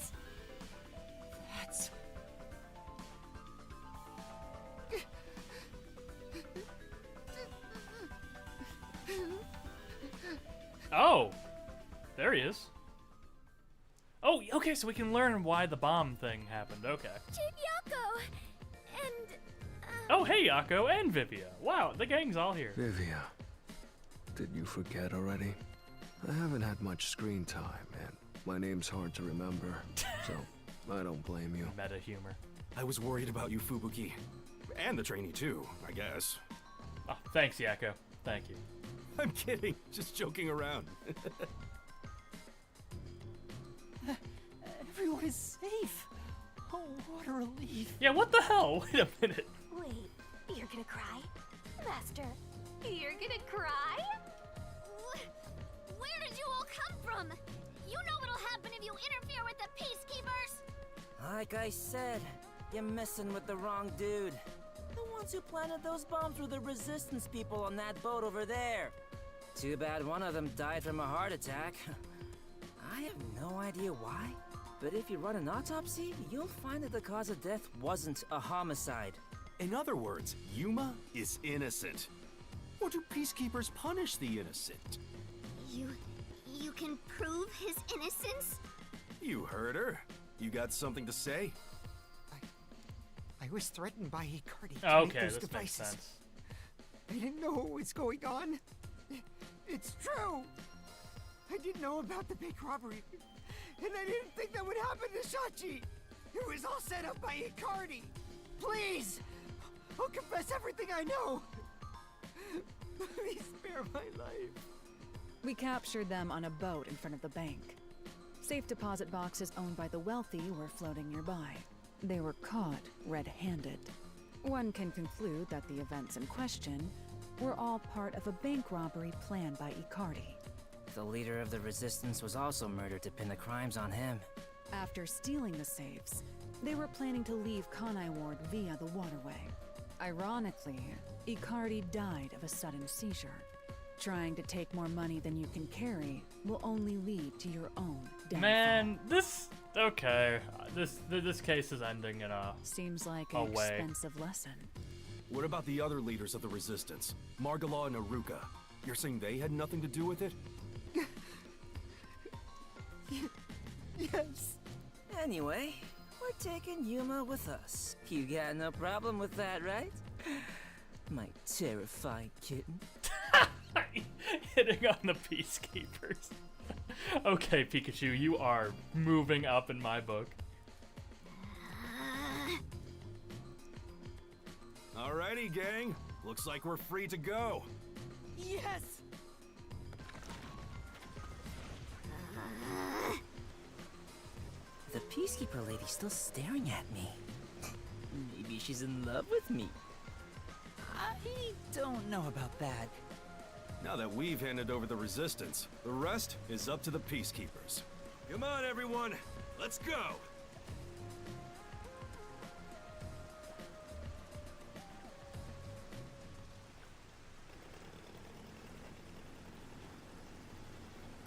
That's... Oh, there he is. Oh, okay, so we can learn why the bomb thing happened. Okay. Yako and Oh, hey, Yako and Vivia. Wow, the gang's all here. Vivia, did you forget already? I haven't had much screen time, and my name's hard to remember, so I don't blame you. Meta humor. I was worried about you, Fubuki. And the trainee, too, I guess. Oh, thanks, Yako. Thank you. I'm kidding. Just joking around. Everyone is safe. Oh, what a relief. Yeah, what the hell? Wait a minute. wait, you're gonna cry? Master, you're gonna cry? Where did you all come from? You know what'll happen if you interfere with the peacekeepers! Like I said, you're messing with the wrong dude. The ones who planted those bombs were the resistance people on that boat over there. Too bad one of them died from a heart attack. I have no idea why, but if you run an autopsy, you'll find that the cause of death wasn't a homicide. In other words, Yuma is innocent. Or do peacekeepers punish the innocent? You can prove his innocence? You heard her. You got something to say? I was threatened by Hikari to make Okay, those this makes devices. sense. I didn't know what was going on. It's true. I didn't know about the big robbery, and I didn't think that would happen to Shachi. It was all set up by Hikari. Please, I'll confess everything I know. Please spare my life. We captured them on a boat in front of the bank. Safe deposit boxes owned by the wealthy were floating nearby. They were caught red-handed. One can conclude that the events in question were all part of a bank robbery planned by Icardi. The leader of the resistance was also murdered to pin the crimes on him. After stealing the safes, they were planning to leave Kanai Ward via the waterway. Ironically, Icardi died of a sudden seizure. Trying to take more money than you can carry will only lead to your own downfall. Man, okay. This case is ending in a Seems like an way. expensive lesson. What about the other leaders of the Resistance? Margala and Aruka. You're saying they had nothing to do with it? Yes. Anyway, we're taking Yuma with us. You got no problem with that, right? My terrifying kitten. hitting on the peacekeepers. Okay, Pikachu, you are moving up in my book. Alrighty, gang. Looks like we're free to go. Yes! The Peacekeeper lady's still staring at me. Maybe she's in love with me. I don't know about that. Now that we've handed over the Resistance, the rest is up to the Peacekeepers. Come on, everyone. Let's go!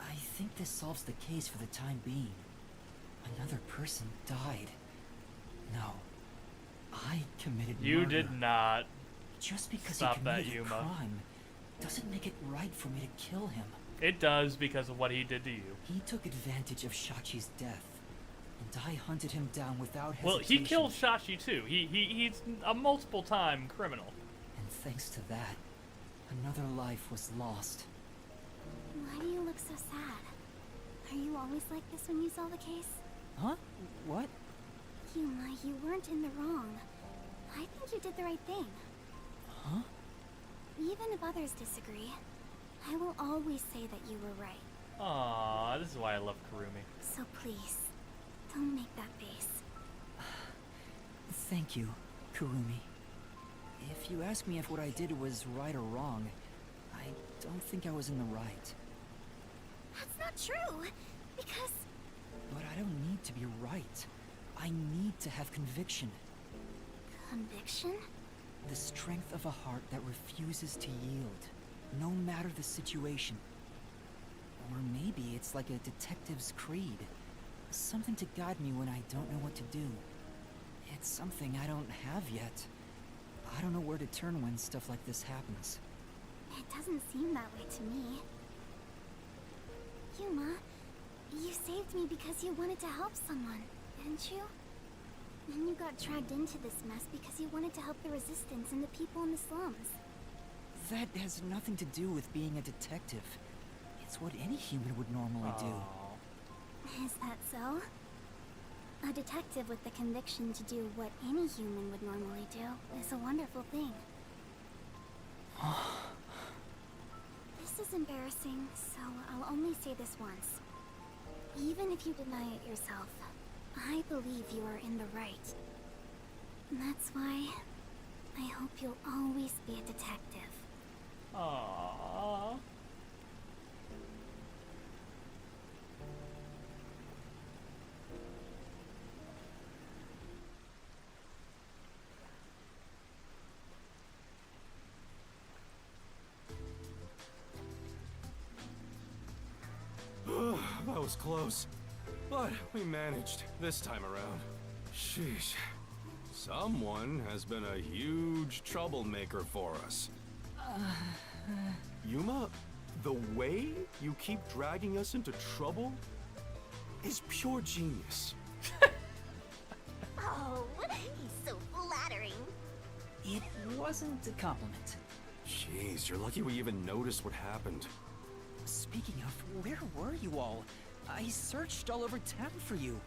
I think this solves the case for the time being. Another person died. No. I committed You murder. did not. Just because Stop he that, committed a Yuma. crime doesn't make it right for me to kill him. It does because of what he did to you. He took advantage of Shachi's death, and I hunted him down without hesitation. Well, he killed Shachi too. He's a multiple-time criminal. And thanks to that, another life was lost. Why do you look so sad? Are you always like this when you solve a case? Huh? What? Yuma, you weren't in the wrong. I think you did the right thing. Huh? Even if others disagree, I will always say that you were right. Aww, this is why I love Kurumi. So please, don't make that face. Thank you, Kurumi. If you ask me if what I did was right or wrong, I don't think I was in the right. That's not true, because... But I don't need to be right. I need to have conviction. Conviction? The strength of a heart that refuses to yield, no matter the situation. Or maybe it's like a detective's creed. Something to guide me when I don't know what to do. It's something I don't have yet. I don't know where to turn when stuff like this happens. It doesn't seem that way to me. Yuma, you saved me because you wanted to help someone, didn't you? And you got dragged into this mess because you wanted to help the Resistance and the people in the slums. That has nothing to do with being a detective. It's what any human would normally do. Is that so? A detective with the conviction to do what any human would normally do is a wonderful thing. This is embarrassing, so I'll only say this once. Even if you deny it yourself, I believe you are in the right. That's why I hope you'll always be a detective. Aww. That was close. But we managed this time around. Sheesh. Someone has been a huge troublemaker for us. Yuma, the way you keep dragging us into trouble is pure genius. Oh, he's so flattering. It wasn't a compliment. Jeez, you're lucky we even noticed what happened. Speaking of, where were you all? I searched all over town for you.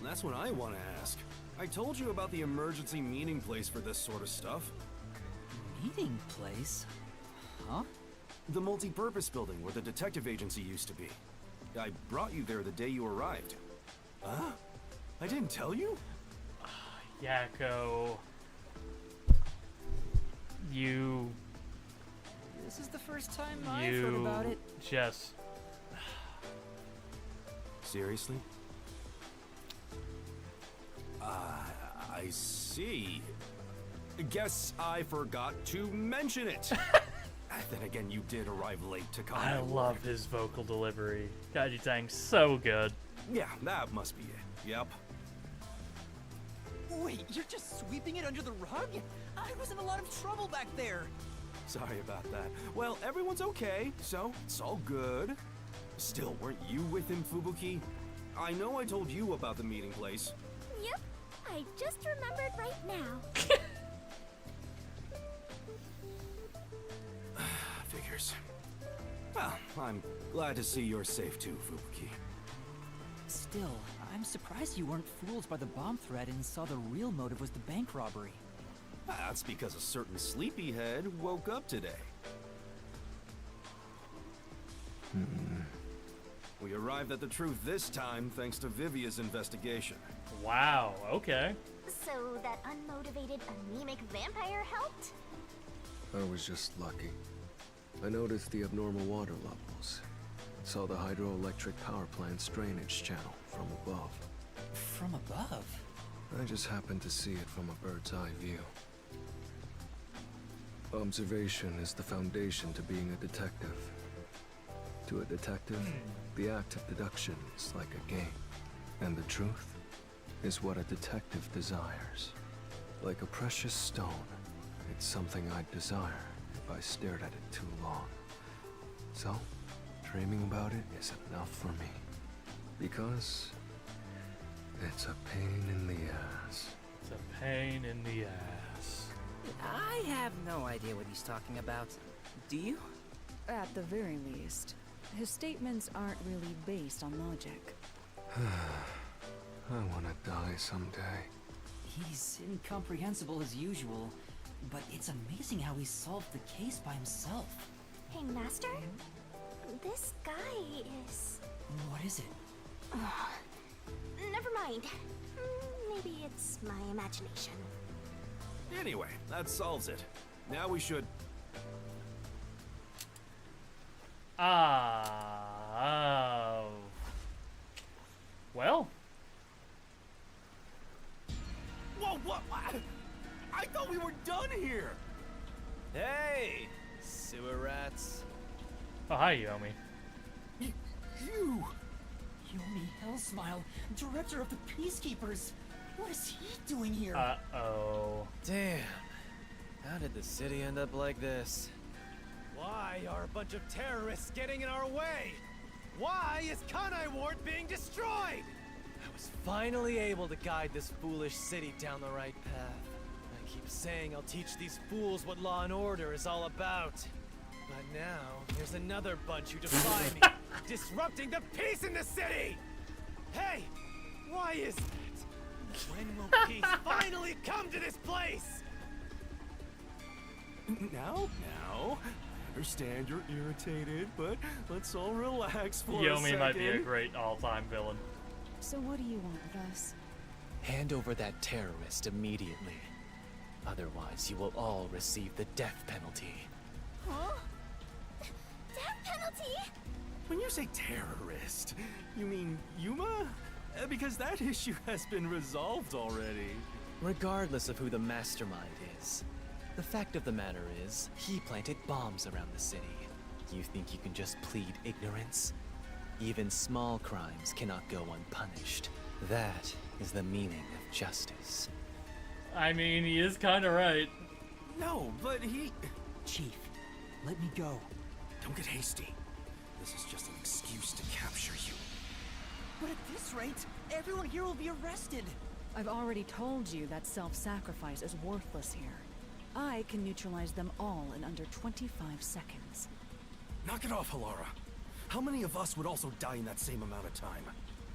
That's what I want to ask. I told you about the emergency meeting place for this sort of stuff. Meeting place? Huh? The multi-purpose building where the detective agency used to be. I brought you there the day you arrived. Huh? I didn't tell you? Yakko. You This is the first time I've heard about it. Just... Seriously? I see. Guess I forgot to mention it. Then again, you did arrive late to Kanai I Ward. love his vocal delivery. Gaiji Tang's so good. Yeah, that must be it. Yep. Wait, you're just sweeping it under the rug? I was in a lot of trouble back there. Sorry about that. Well, everyone's okay, so it's all good. Still, weren't you with him, Fubuki? I know I told you about the meeting place. Yep, I just remembered right now. Figures. Well, I'm glad to see you're safe too, Fubuki. Still, I'm surprised you weren't fooled by the bomb threat and saw the real motive was the bank robbery. That's because a certain sleepyhead woke up today. We arrived at the truth this time thanks to Vivia's investigation. Wow, okay. So that unmotivated, anemic vampire helped? I was just lucky. I noticed the abnormal water levels. Saw the hydroelectric power plant's drainage channel from above. From above? I just happened to see it from a bird's eye view. Observation is the foundation to being a detective. To a detective, the act of deduction is like a game. And the truth is what a detective desires. Like a precious stone, it's something I'd desire if I stared at it too long. So, dreaming about it is enough for me. Because it's a pain in the ass. It's a pain in the ass. I have no idea what he's talking about. Do you? At the very least, his statements aren't really based on logic. I want to die someday. He's incomprehensible as usual, but it's amazing how he solved the case by himself. Hey, Master? This guy is... What is it? Never mind. Maybe it's my imagination. Anyway, that solves it. Now we should... Well. Whoa, what? I thought we were done here! Hey, sewer rats. Oh, hi, Yomi. You! Yomi Hellsmile, director of the Peacekeepers. What is he doing here? Uh-oh. Damn. How did the city end up like this? Why are a bunch of terrorists getting in our way? Why is Kanai Ward being destroyed? I was finally able to guide this foolish city down the right path. I keep saying I'll teach these fools what law and order is all about. But now, there's another bunch who defy me, disrupting the peace in the city! Hey, why is that? When will peace finally come to this place? Now, I understand you're irritated, but let's all relax for a Yomi second. might be a great all-time villain. So what do you want with us? Hand over that terrorist immediately. Otherwise, you will all receive the death penalty. Huh? Death penalty? When you say terrorist, you mean Yuma? Because that issue has been resolved already. Regardless of who the mastermind is, the fact of the matter is, he planted bombs around the city. You think you can just plead ignorance? Even small crimes cannot go unpunished. That is the meaning of justice. I mean, he is kind of right. No, but he... Chief, let me go. Don't get hasty. This is just an excuse to capture you. But at this rate, everyone here will be arrested. I've already told you that self-sacrifice is worthless here. I can neutralize them all in under 25 seconds. Knock it off, Halara. How many of us would also die in that same amount of time?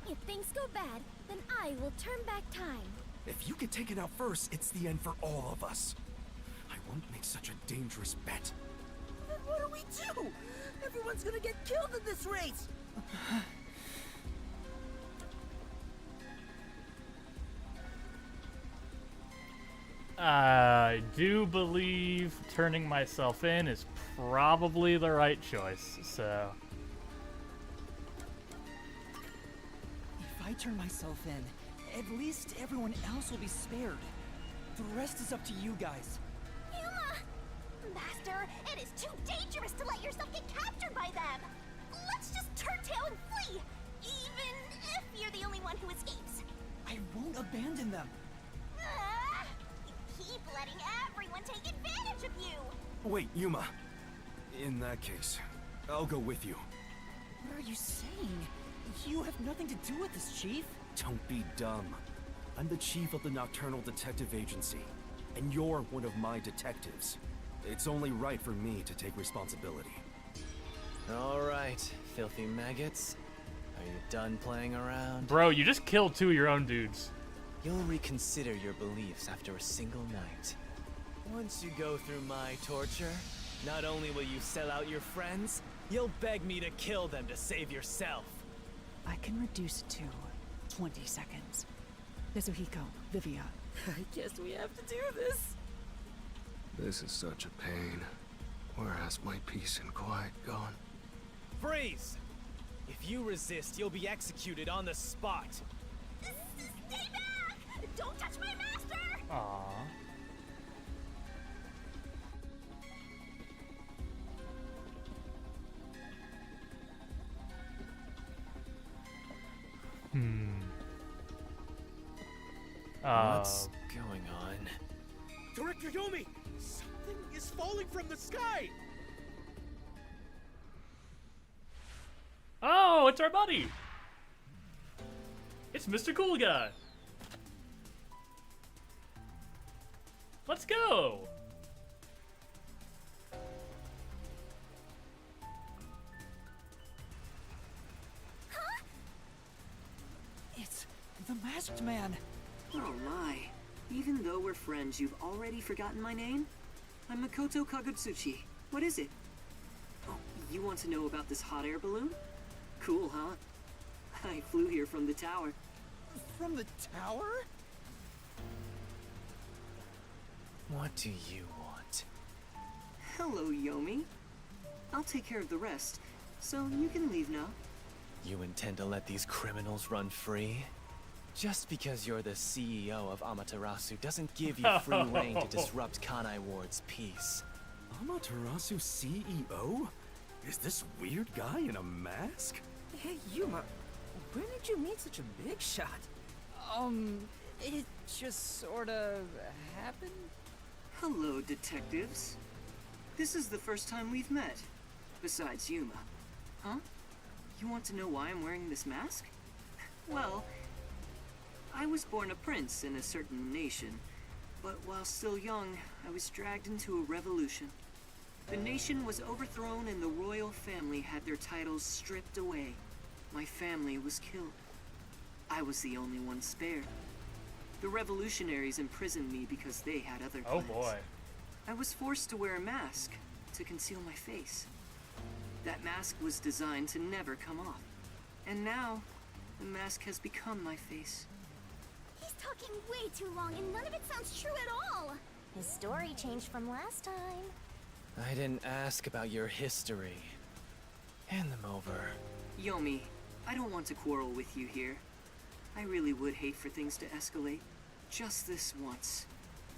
If things go bad, then I will turn back time. If you get taken out first, it's the end for all of us. I won't make such a dangerous bet. Then what do we do? Everyone's gonna get killed in this race! I do believe turning myself in is probably the right choice, so... If I turn myself in, At least everyone else will be spared. The rest is up to you guys. Yuma! Master, it is too dangerous to let yourself get captured by them! Let's just turn tail and flee! Even if you're the only one who escapes! I won't abandon them. You keep letting everyone take advantage of you! Wait, Yuma. In that case, I'll go with you. What are you saying? You have nothing to do with this, Chief. Don't be dumb. I'm the chief of the Nocturnal Detective Agency, and you're one of my detectives. It's only right for me to take responsibility. All right, filthy maggots. Are you done playing around? Bro, you just killed 2 of your own dudes. You'll reconsider your beliefs after a single night. Once you go through my torture, not only will you sell out your friends, you'll beg me to kill them to save yourself. I can reduce it to 20 seconds. Kazuhiko, Vivia. I guess we have to do this. This is such a pain. Where has my peace and quiet gone? Freeze! If you resist, you'll be executed on the spot. Stay back! Don't touch my master! Aww. What's going on? Director Yomi! Something is falling from the sky! Oh, it's our buddy! It's Mr. Cool Guy! Let's go! It's the Masked Man. Oh my. Even though we're friends, you've already forgotten my name? I'm Makoto Kagutsuchi. What is it? Oh, you want to know about this hot air balloon? Cool, huh? I flew here from the tower. From the tower? What do you want? Hello, Yomi. I'll take care of the rest, so you can leave now. You intend to let these criminals run free? Just because you're the CEO of Amaterasu doesn't give you free reign to disrupt Kanai Ward's peace. Amaterasu CEO? Is this weird guy in a mask? Hey, Yuma, where did you meet such a big shot? It just sorta happened? Hello, detectives. This is the first time we've met. Besides Yuma. Huh? You want to know why I'm wearing this mask? Well, I was born a prince in a certain nation, but while still young, I was dragged into a revolution. The nation was overthrown and the royal family had their titles stripped away. My family was killed. I was the only one spared. The revolutionaries imprisoned me because they had other plans. Oh boy. I was forced to wear a mask to conceal my face. That mask was designed to never come off. And now, the mask has become my face. He's talking way too long and none of it sounds true at all! His story changed from last time. I didn't ask about your history. Hand them over. Yomi, I don't want to quarrel with you here. I really would hate for things to escalate. Just this once.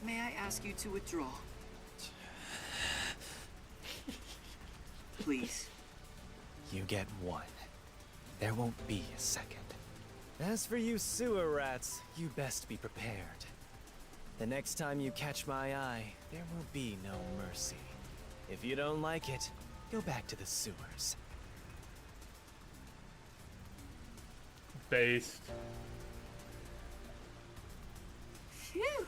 May I ask you to withdraw? Please. You get one. There won't be a second. As for you sewer rats, you best be prepared. The next time you catch my eye, there will be no mercy. If you don't like it, go back to the sewers. Based. Phew!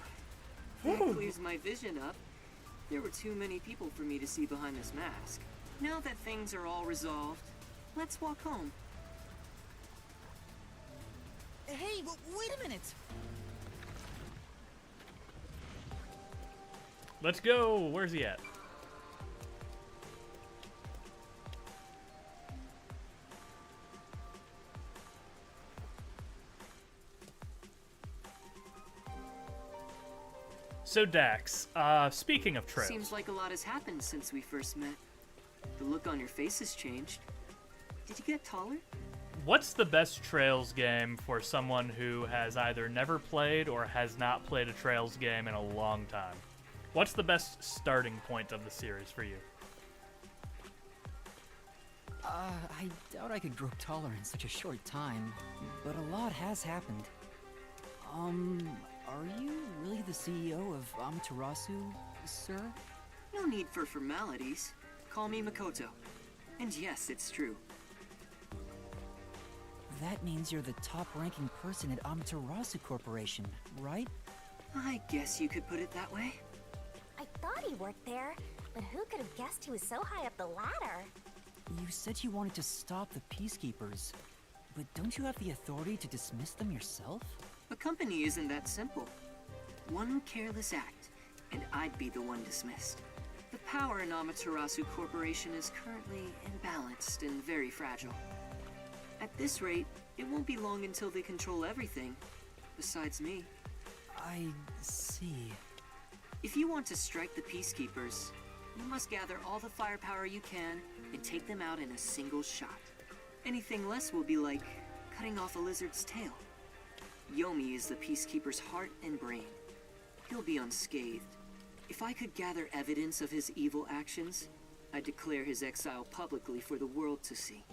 That clears my vision up. There were too many people for me to see behind this mask. Now that things are all resolved, let's walk home. Hey, wait a minute! Let's go! Where's he at? So Dax, speaking of trails. Seems like a lot has happened since we first met. The look on your face has changed. Did you get taller? What's the best Trails game for someone who has either never played or has not played a Trails game in a long time? What's the best starting point of the series for you? I doubt I could grow taller in such a short time, but a lot has happened. Are you really the CEO of Amaterasu, sir? No need for formalities. Call me Makoto. And yes, it's true. That means you're the top-ranking person at Amaterasu Corporation, right? I guess you could put it that way. I thought he worked there, but who could have guessed he was so high up the ladder? You said you wanted to stop the Peacekeepers, but don't you have the authority to dismiss them yourself? A company isn't that simple. One careless act, and I'd be the one dismissed. The power in Amaterasu Corporation is currently imbalanced and very fragile. At this rate, it won't be long until they control everything, besides me. I see. If you want to strike the Peacekeepers, you must gather all the firepower you can and take them out in a single shot. Anything less will be like cutting off a lizard's tail. Yomi is the Peacekeeper's heart and brain. He'll be unscathed. If I could gather evidence of his evil actions, I'd declare his exile publicly for the world to see.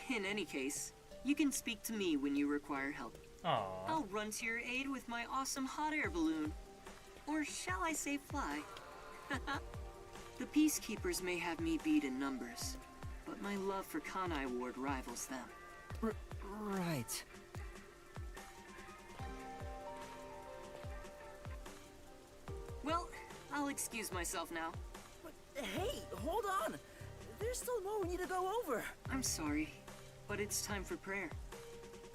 In any case, you can speak to me when you require help. Aww. I'll run to your aid with my awesome hot air balloon. Or shall I say fly? The Peacekeepers may have me beat in numbers, but my love for Kanai Ward rivals them. Right. Well, I'll excuse myself now. But hey, hold on! There's still more we need to go over. I'm sorry, but it's time for prayer.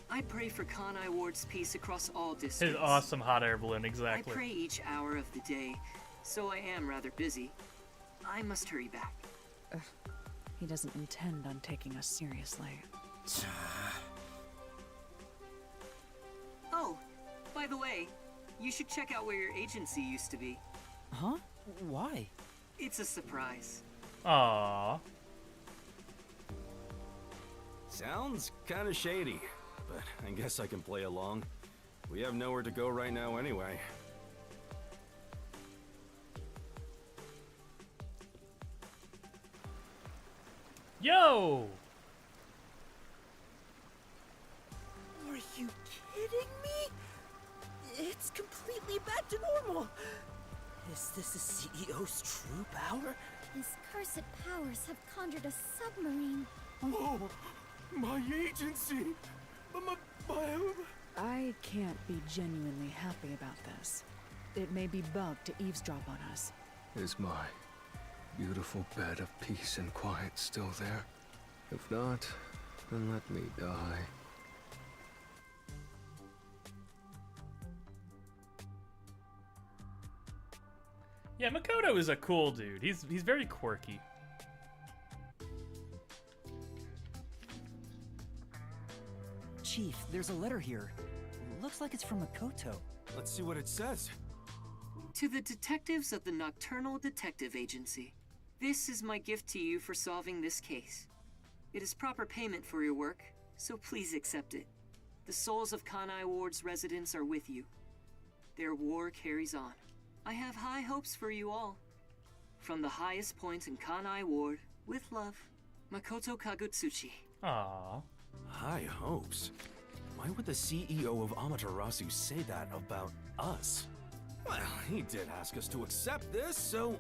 I pray for Kanai Ward's peace across all districts. His awesome hot air balloon, exactly. I pray each hour of the day, so I am rather busy. I must hurry back. He doesn't intend on taking us seriously. Oh, by the way, you should check out where your agency used to be. Huh? Why? It's a surprise. Aww. Sounds kinda shady, but I guess I can play along. We have nowhere to go right now anyway. Yo! Are you kidding me? It's completely back to normal. Is this the CEO's true power? His cursed powers have conjured a submarine. Oh, my agency! I can't be genuinely happy about this. It may be bugged to eavesdrop on us. Is my beautiful bed of peace and quiet still there? If not, then let me die. Yeah, Makoto is a cool dude. He's very quirky. Chief, there's a letter here. Looks like it's from Makoto. Let's see what it says. To the detectives of the Nocturnal Detective Agency, this is my gift to you for solving this case. It is proper payment for your work, so please accept it. The souls of Kanai Ward's residents are with you. Their war carries on. I have high hopes for you all. From the highest point in Kanai Ward, with love, Makoto Kagutsuchi. Aww. High hopes? Why would the CEO of Amaterasu say that about us? Well, he did ask us to accept this, so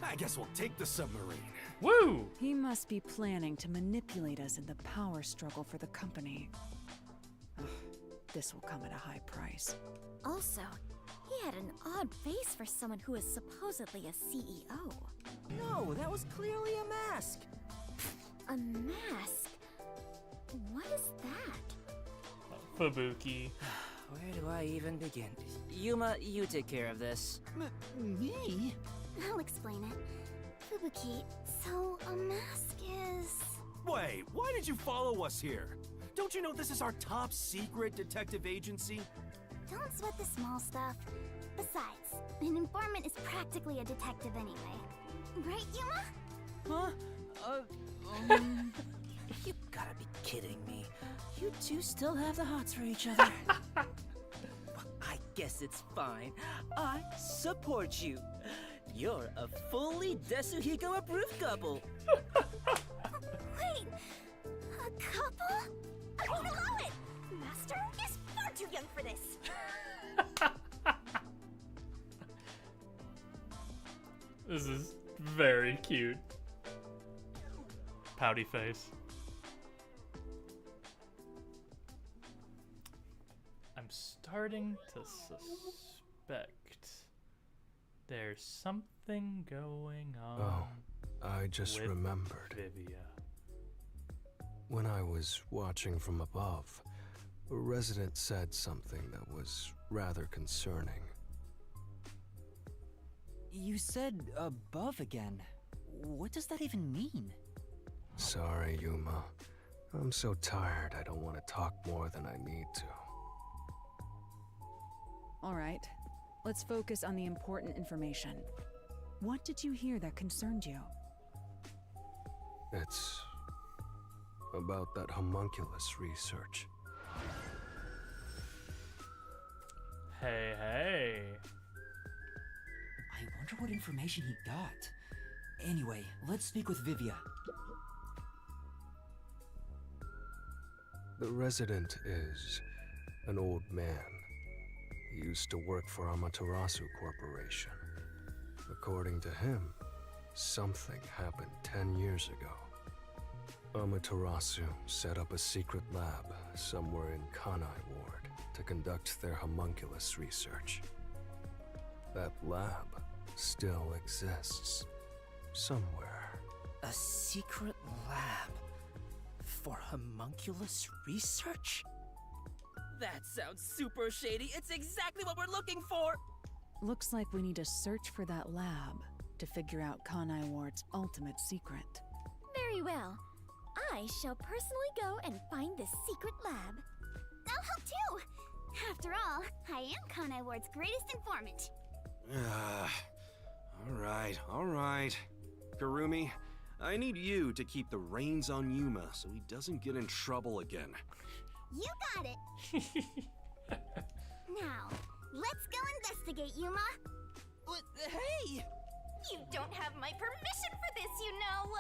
I guess we'll take the submarine. Woo! He must be planning to manipulate us in the power struggle for the company. Ugh, this will come at a high price. Also, he had an odd face for someone who is supposedly a CEO. No, that was clearly a mask. A mask? What is that? Fubuki. Where do I even begin? Yuma, you take care of this. Me? I'll explain it. Fubuki, so a mask is... Wait, why did you follow us here? Don't you know this is our top secret detective agency? Don't sweat the small stuff. Besides, an informant is practically a detective anyway. Right, Yuma? Huh? You gotta be kidding me. two still have the hots for each other. Well, I guess it's fine. I support you. You're a fully Desuhiko approved couple. Wait, a couple? I won't allow it! Master is far too young for this. This is very cute. Pouty face. I'm starting to suspect there's something going on. Oh, I just with remembered. Vivia. When I was watching from above, a resident said something that was rather concerning. You said above again. What does that even mean? Sorry, Yuma. I'm so tired I don't want to talk more than I need to. All right, let's focus on the important information. What did you hear that concerned you? It's about that homunculus research. Hey, hey. I wonder what information he got. Anyway, let's speak with Vivia. The resident is an old man. He used to work for Amaterasu Corporation. According to him, something happened 10 years ago. Amaterasu set up a secret lab somewhere in Kanai Ward to conduct their homunculus research. That lab still exists somewhere. A secret lab for homunculus research? That sounds super shady. It's exactly what we're looking for. Looks like we need to search for that lab to figure out Kanai Ward's ultimate secret. Very well. I shall personally go and find this secret lab. I'll help too. After all, I am Kanai Ward's greatest informant. All right. Karumi, I need you to keep the reins on Yuma so he doesn't get in trouble again. You got it. Now, let's go investigate, Yuma. Hey! You don't have my permission for this, you know.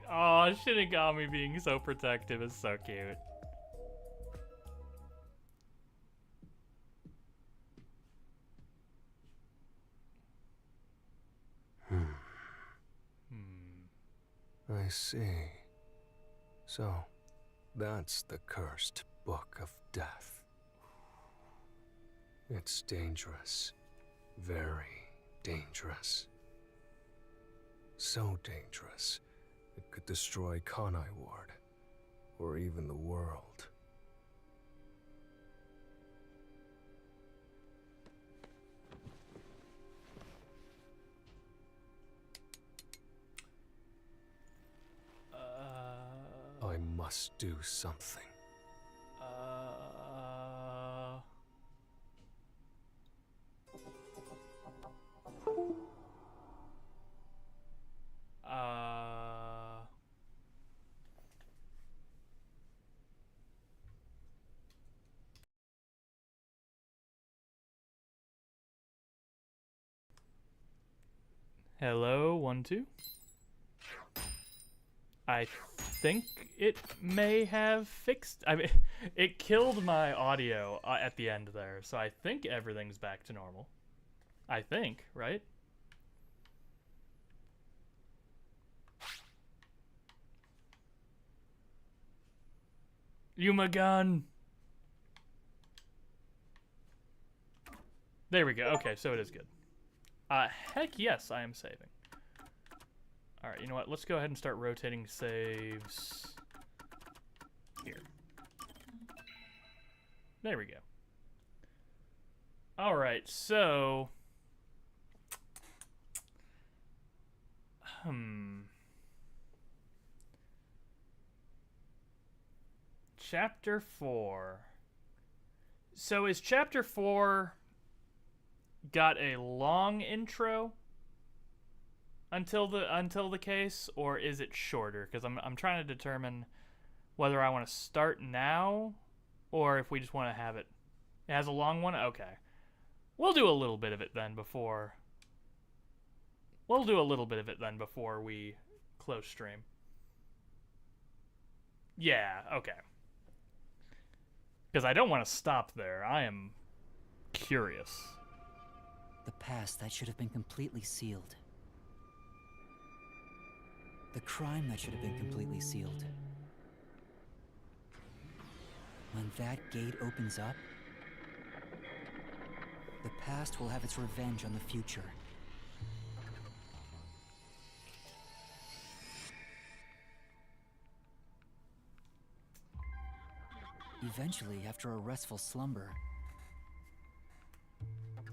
Oh, Shinigami being so protective is so cute. I see. So, that's the cursed Book of Death. It's dangerous. Very dangerous. So dangerous, it could destroy Kanai Ward, or even the world. I must do something. Hello, 1, 2. I think it may have fixed. I mean, it killed my audio at the end there, so I think everything's back to normal. I think, right? Yuma gun. There we go. Okay, so it is good. Heck yes, I am saving. Alright, you know what? Let's go ahead and start rotating saves here. There we go. Alright, so... Chapter 4. So is Chapter 4 got a long intro until the case, or is it shorter? Because I'm trying to determine whether I want to start now Or if we just want to have it. It has a long one? Okay. We'll do a little bit of it then before... We'll do a little bit of it then before we close stream. Yeah, okay. Because I don't want to stop there. I am curious. The past that should have been completely sealed. The crime that should have been completely sealed. When that gate opens up, the past will have its revenge on the future. Eventually, after a restful slumber,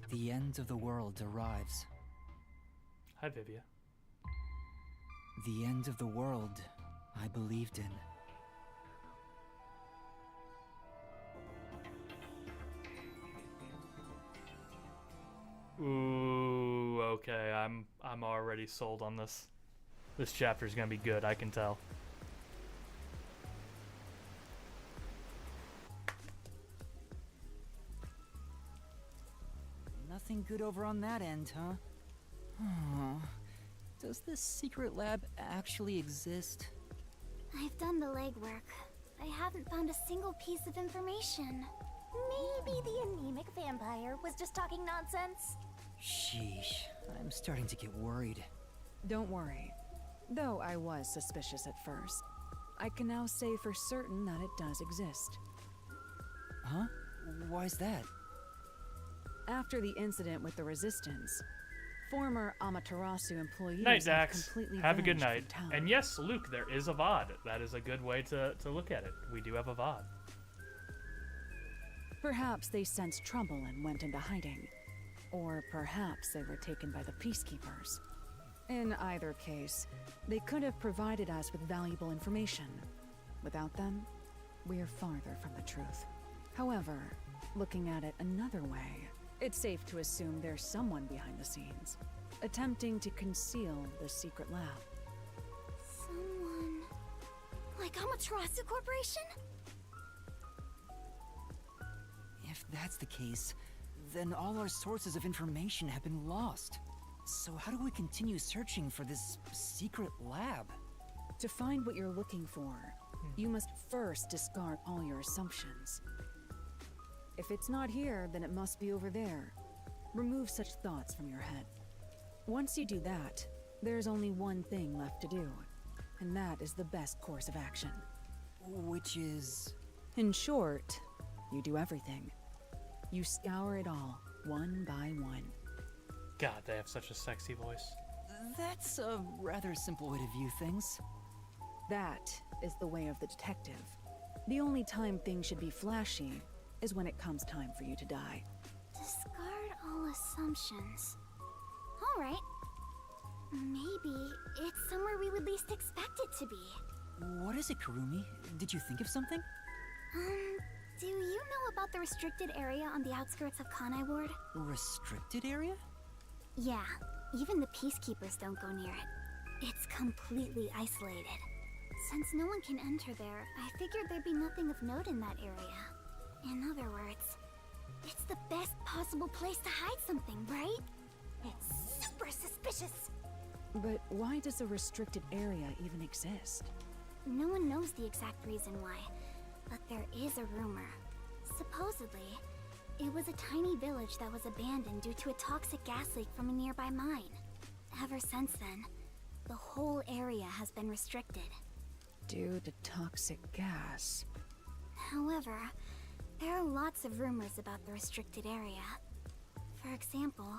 the end of the world arrives. Hi, Vivia. The end of the world I believed in. Ooh, okay. I'm already sold on this. This chapter's gonna be good, I can tell. Nothing good over on that end, huh? Oh, does this secret lab actually exist? I've done the legwork. I haven't found a single piece of information. Maybe the anemic vampire was just talking nonsense? Sheesh, I'm starting to get worried. Don't worry. Though I was suspicious at first, I can now say for certain that it does exist. Huh? Why's that? After the incident with the Resistance, former Amaterasu employees Night, have Dax. completely Have a good vanished night. from town. And yes, Luke, there is a VOD. That is a good way to look at it. We do have a VOD. Perhaps they sensed trouble and went into hiding. Or perhaps they were taken by the Peacekeepers. In either case, they could have provided us with valuable information. Without them, we're farther from the truth. However, looking at it another way, it's safe to assume there's someone behind the scenes, attempting to conceal the secret lab. Someone... like Amaterasu Corporation? If that's the case, then all our sources of information have been lost. So how do we continue searching for this secret lab? To find what you're looking for, you must first discard all your assumptions. If it's not here, then it must be over there. Remove such thoughts from your head. Once you do that, there's only one thing left to do, and that is the best course of action. Which is... In short, you do everything. You scour it all, one by one. God, they have such a sexy voice. That's a rather simple way to view things. That is the way of the detective. The only time things should be flashy is when it comes time for you to die. Discard all assumptions. Alright. Maybe it's somewhere we would least expect it to be. What is it, Karumi? Did you think of something? Do you know about the restricted area on the outskirts of Kanai Ward? Restricted area? Yeah, even the Peacekeepers don't go near it. It's completely isolated. Since no one can enter there, I figured there'd be nothing of note in that area. In other words, it's the best possible place to hide something, right? It's super suspicious. But why does a restricted area even exist? No one knows the exact reason why, but there is a rumor. Supposedly, it was a tiny village that was abandoned due to a toxic gas leak from a nearby mine. Ever since then, the whole area has been restricted. Due to toxic gas. However, there are lots of rumors about the restricted area. For example,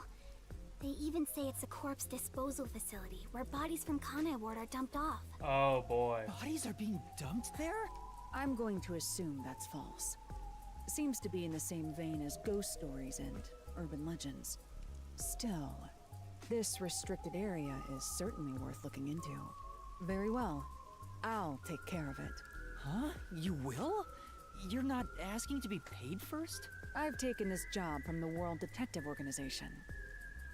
they even say it's a corpse disposal facility where bodies from Kanai Ward are dumped off. Oh boy. Bodies are being dumped there? I'm going to assume that's false. Seems to be in the same vein as ghost stories and urban legends. Still, this restricted area is certainly worth looking into. Very well. I'll take care of it. Huh? You will? You're not asking to be paid first? I've taken this job from the World Detective Organization.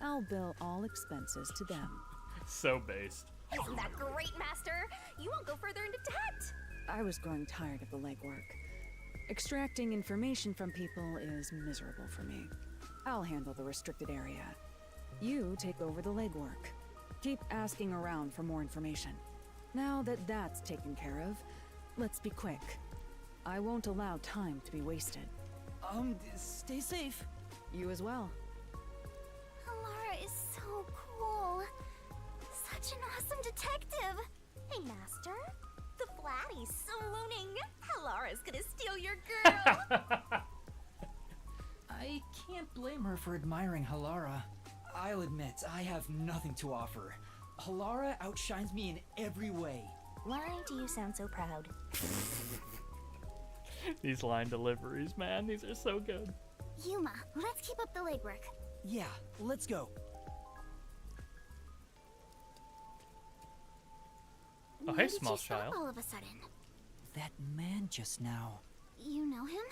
I'll bill all expenses to them. So based. Isn't that great, Master? You won't go further into debt. I was growing tired of the legwork. Extracting information from people is miserable for me. I'll handle the restricted area. You take over the legwork. Keep asking around for more information. Now that that's taken care of, let's be quick. I won't allow time to be wasted. Stay safe. You as well. Lara is so cool. Such an awesome detective. Hey, Master. The Flatty's swooning. Lara's gonna steal your girl. I can't blame her for admiring Halara. I'll admit, I have nothing to offer. Halara outshines me in every way. Why do you sound so proud? These line deliveries, man, these are so good. Yuma, let's keep up the legwork. Yeah, let's go. Oh, Why hey, did small you stop child. all of a sudden? That man just now. You know him?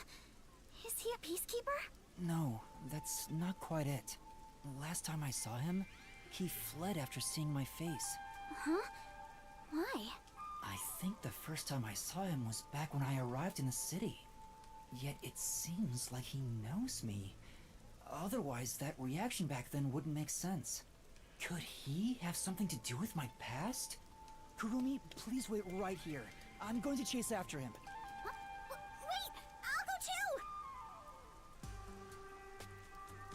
Is he a peacekeeper? No, that's not quite it. Last time I saw him, he fled after seeing my face. Huh? Why? I think the first time I saw him was back when I arrived in the city. Yet it seems like he knows me. Otherwise, that reaction back then wouldn't make sense. Could he have something to do with my past? Kurumi, please wait right here. I'm going to chase after him. Wait! I'll go too!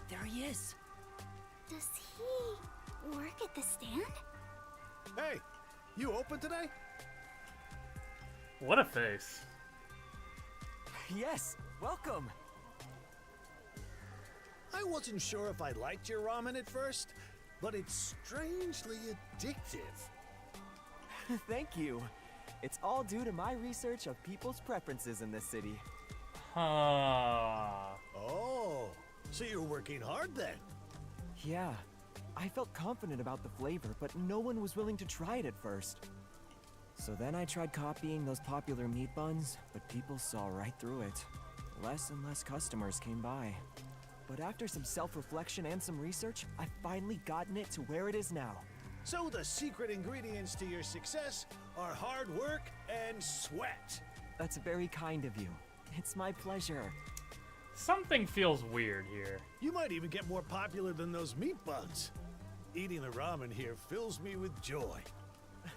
There he is. Does he work at the stand? Hey, you open today? What a face. Yes, welcome. I wasn't sure if I liked your ramen at first, but it's strangely addictive. Thank you. It's all due to my research of people's preferences in this city. Huh. Oh, so you're working hard then? Yeah, I felt confident about the flavor, but no one was willing to try it at first. So then I tried copying those popular meat buns, but people saw right through it. Less and less customers came by. But after some self-reflection and some research, I've finally gotten it to where it is now. So the secret ingredients to your success are hard work and sweat. That's very kind of you. It's my pleasure. Something feels weird here. You might even get more popular than those meat buns. Eating the ramen here fills me with joy.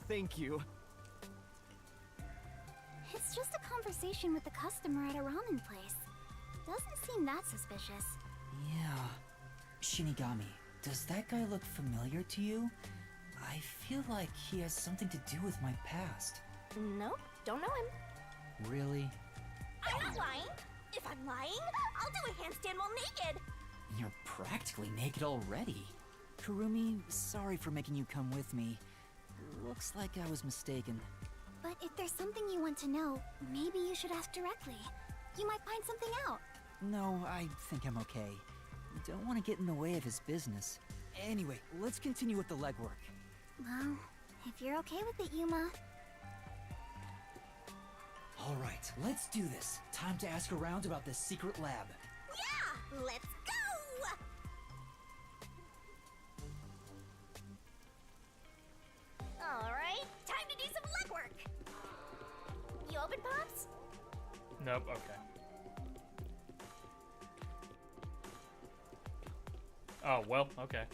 Thank you. It's just a conversation with the customer at a ramen place. Doesn't seem that suspicious. Yeah. Shinigami, does that guy look familiar to you? I feel like he has something to do with my past. Nope, don't know him. Really? I'm not lying. If I'm lying, I'll do a handstand while naked. You're practically naked already. Kurumi, sorry for making you come with me. Looks like I was mistaken. But if there's something you want to know, maybe you should ask directly. You might find something out. No, I think I'm okay. Don't want to get in the way of his business. Anyway, let's continue with the legwork. Well, if you're okay with it, Yuma. Alright, let's do this. Time to ask around about this secret lab. Yeah! Let's go! Alright, time to do some legwork. You open, Pops? Nope, okay. Oh, well, okay.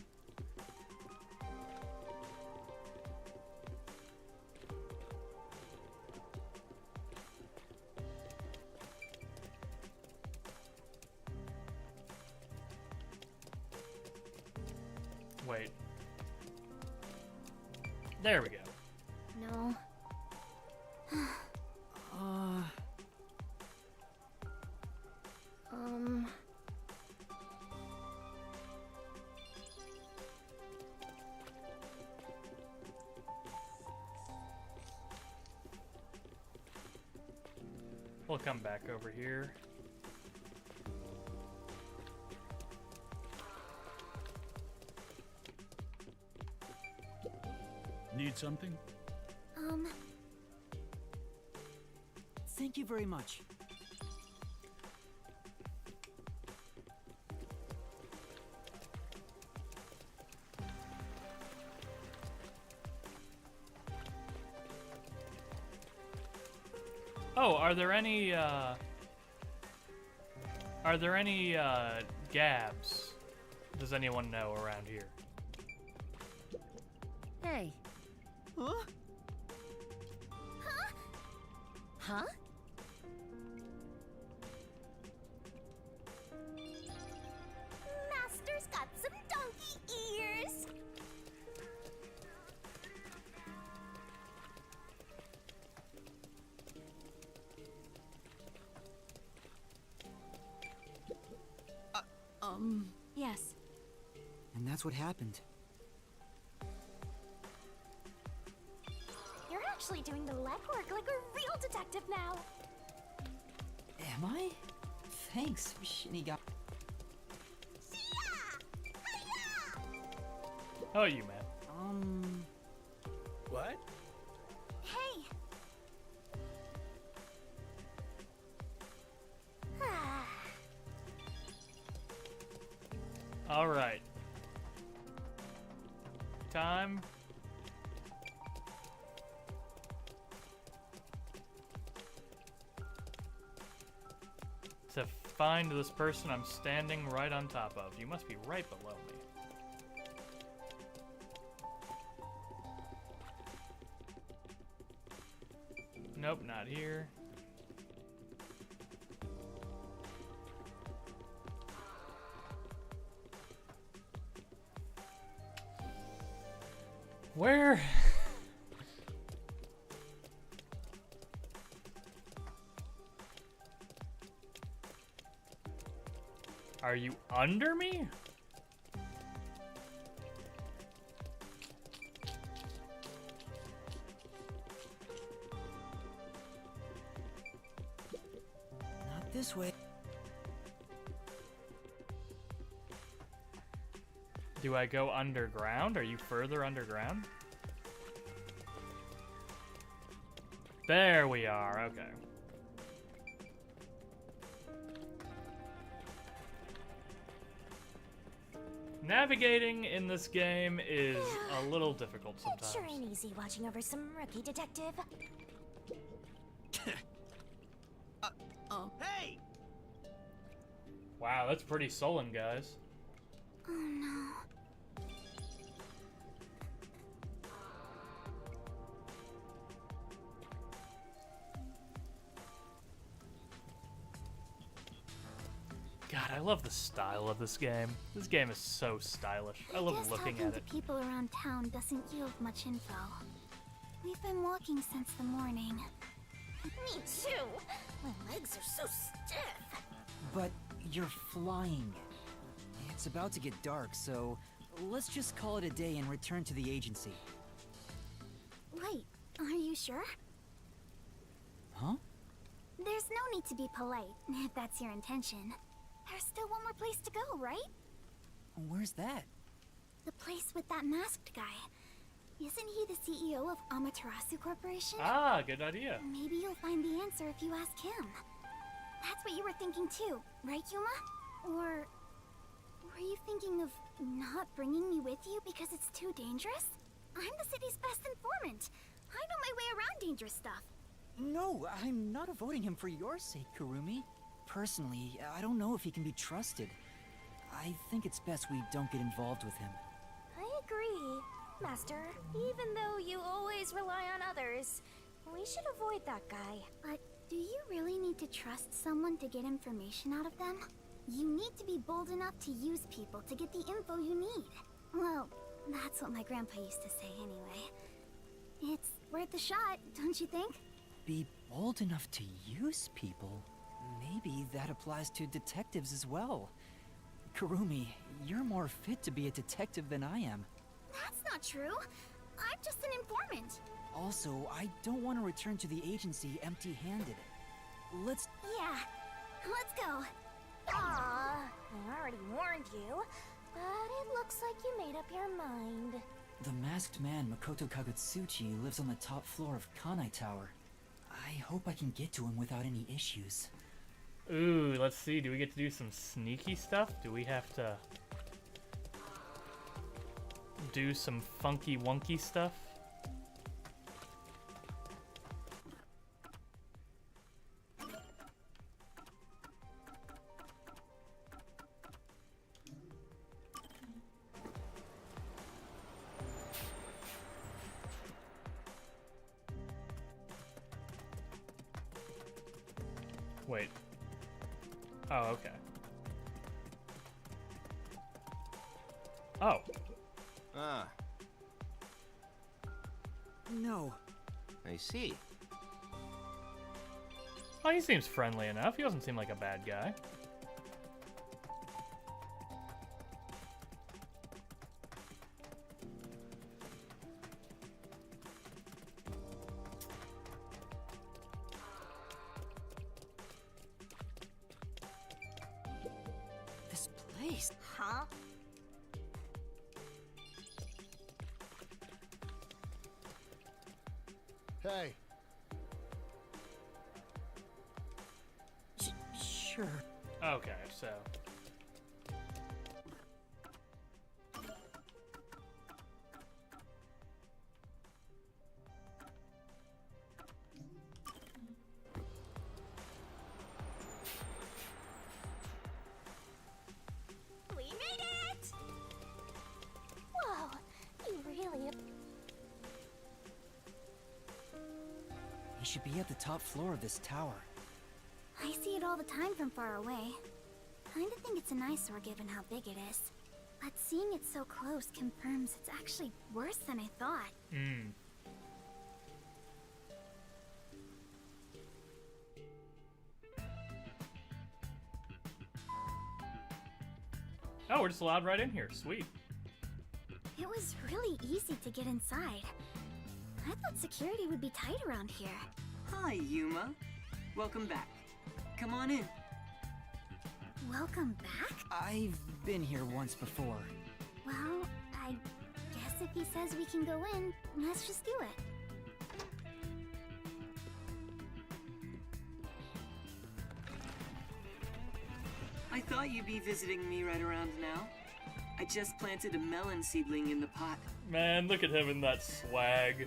Wait. There we go. No. We'll come back over here. Need something? Thank you very much. Oh, are there any, Are there any gabs? Does anyone know around here? Hey. Huh? Huh? Master's got some donkey ears. Yes. And that's what happened. You're actually doing the legwork like a real detective now. Am I? Thanks, Shinigami. How are you, man? What? Hey. All right. Time. To find this person I'm standing right on top of. You must be right below me. Nope, not here. Where? Are you under me? Not this way. Do I go underground? Are you further underground? There we are, okay. Navigating in this game is a little difficult sometimes. It sure ain't easy watching over some rookie detective. Hey! Wow, that's pretty sullen, guys. Oh no. God, I love the style of this game. This game is so stylish. I love looking at it. To people around town doesn't yield much info. We've been walking since the morning. Me too. My legs are so stiff. But you're flying. It's about to get dark, so let's just call it a day and return to the agency. Wait, are you sure? Huh? There's no need to be polite, if that's your intention. There's still one more place to go, right? Where's that? The place with that masked guy. Isn't he the CEO of Amaterasu Corporation? Ah, good idea. Maybe you'll find the answer if you ask him. That's what you were thinking too, right, Yuma? Or were you thinking of not bringing me with you because it's too dangerous? I'm the city's best informant. I know my way around dangerous stuff. No, I'm not avoiding him for your sake, Kurumi. Personally, I don't know if he can be trusted. I think it's best we don't get involved with him. I agree, Master. Even though you always rely on others, we should avoid that guy. But do you really need to trust someone to get information out of them? You need to be bold enough to use people to get the info you need. Well, that's what my grandpa used to say anyway. It's worth a shot, don't you think? Be bold enough to use people? Maybe that applies to detectives as well. Kurumi, you're more fit to be a detective than I am. That's not true. I'm just an informant. Also, I don't want to return to the agency empty-handed. Let's... Yeah, let's go. Aw, I already warned you, but it looks like you made up your mind. The masked man Makoto Kagutsuchi lives on the top floor of Kanai Tower. I hope I can get to him without any issues. Ooh, let's see. Do we get to do some sneaky stuff? Do we have to do some funky wonky stuff? Wait. Oh, okay. Oh. Ah, No. I see. Oh, he seems friendly enough. He doesn't seem like a bad guy. This place. Huh? Hey, Sure. Okay, so. We made it! Whoa, you really... You should be at the top floor of this tower. I see it all the time from far away. Kinda think it's an eyesore given how big it is. But seeing it so close confirms it's actually worse than I thought. Hmm. Oh, we're just allowed right in here. Sweet. It was really easy to get inside. I thought security would be tight around here. Hi, Yuma. Welcome back. Come on in. Welcome back? I've been here once before. Well, I guess if he says we can go in, let's just do it. I thought you'd be visiting me right around now. I just planted a melon seedling in the pot. Man, look at him in that swag.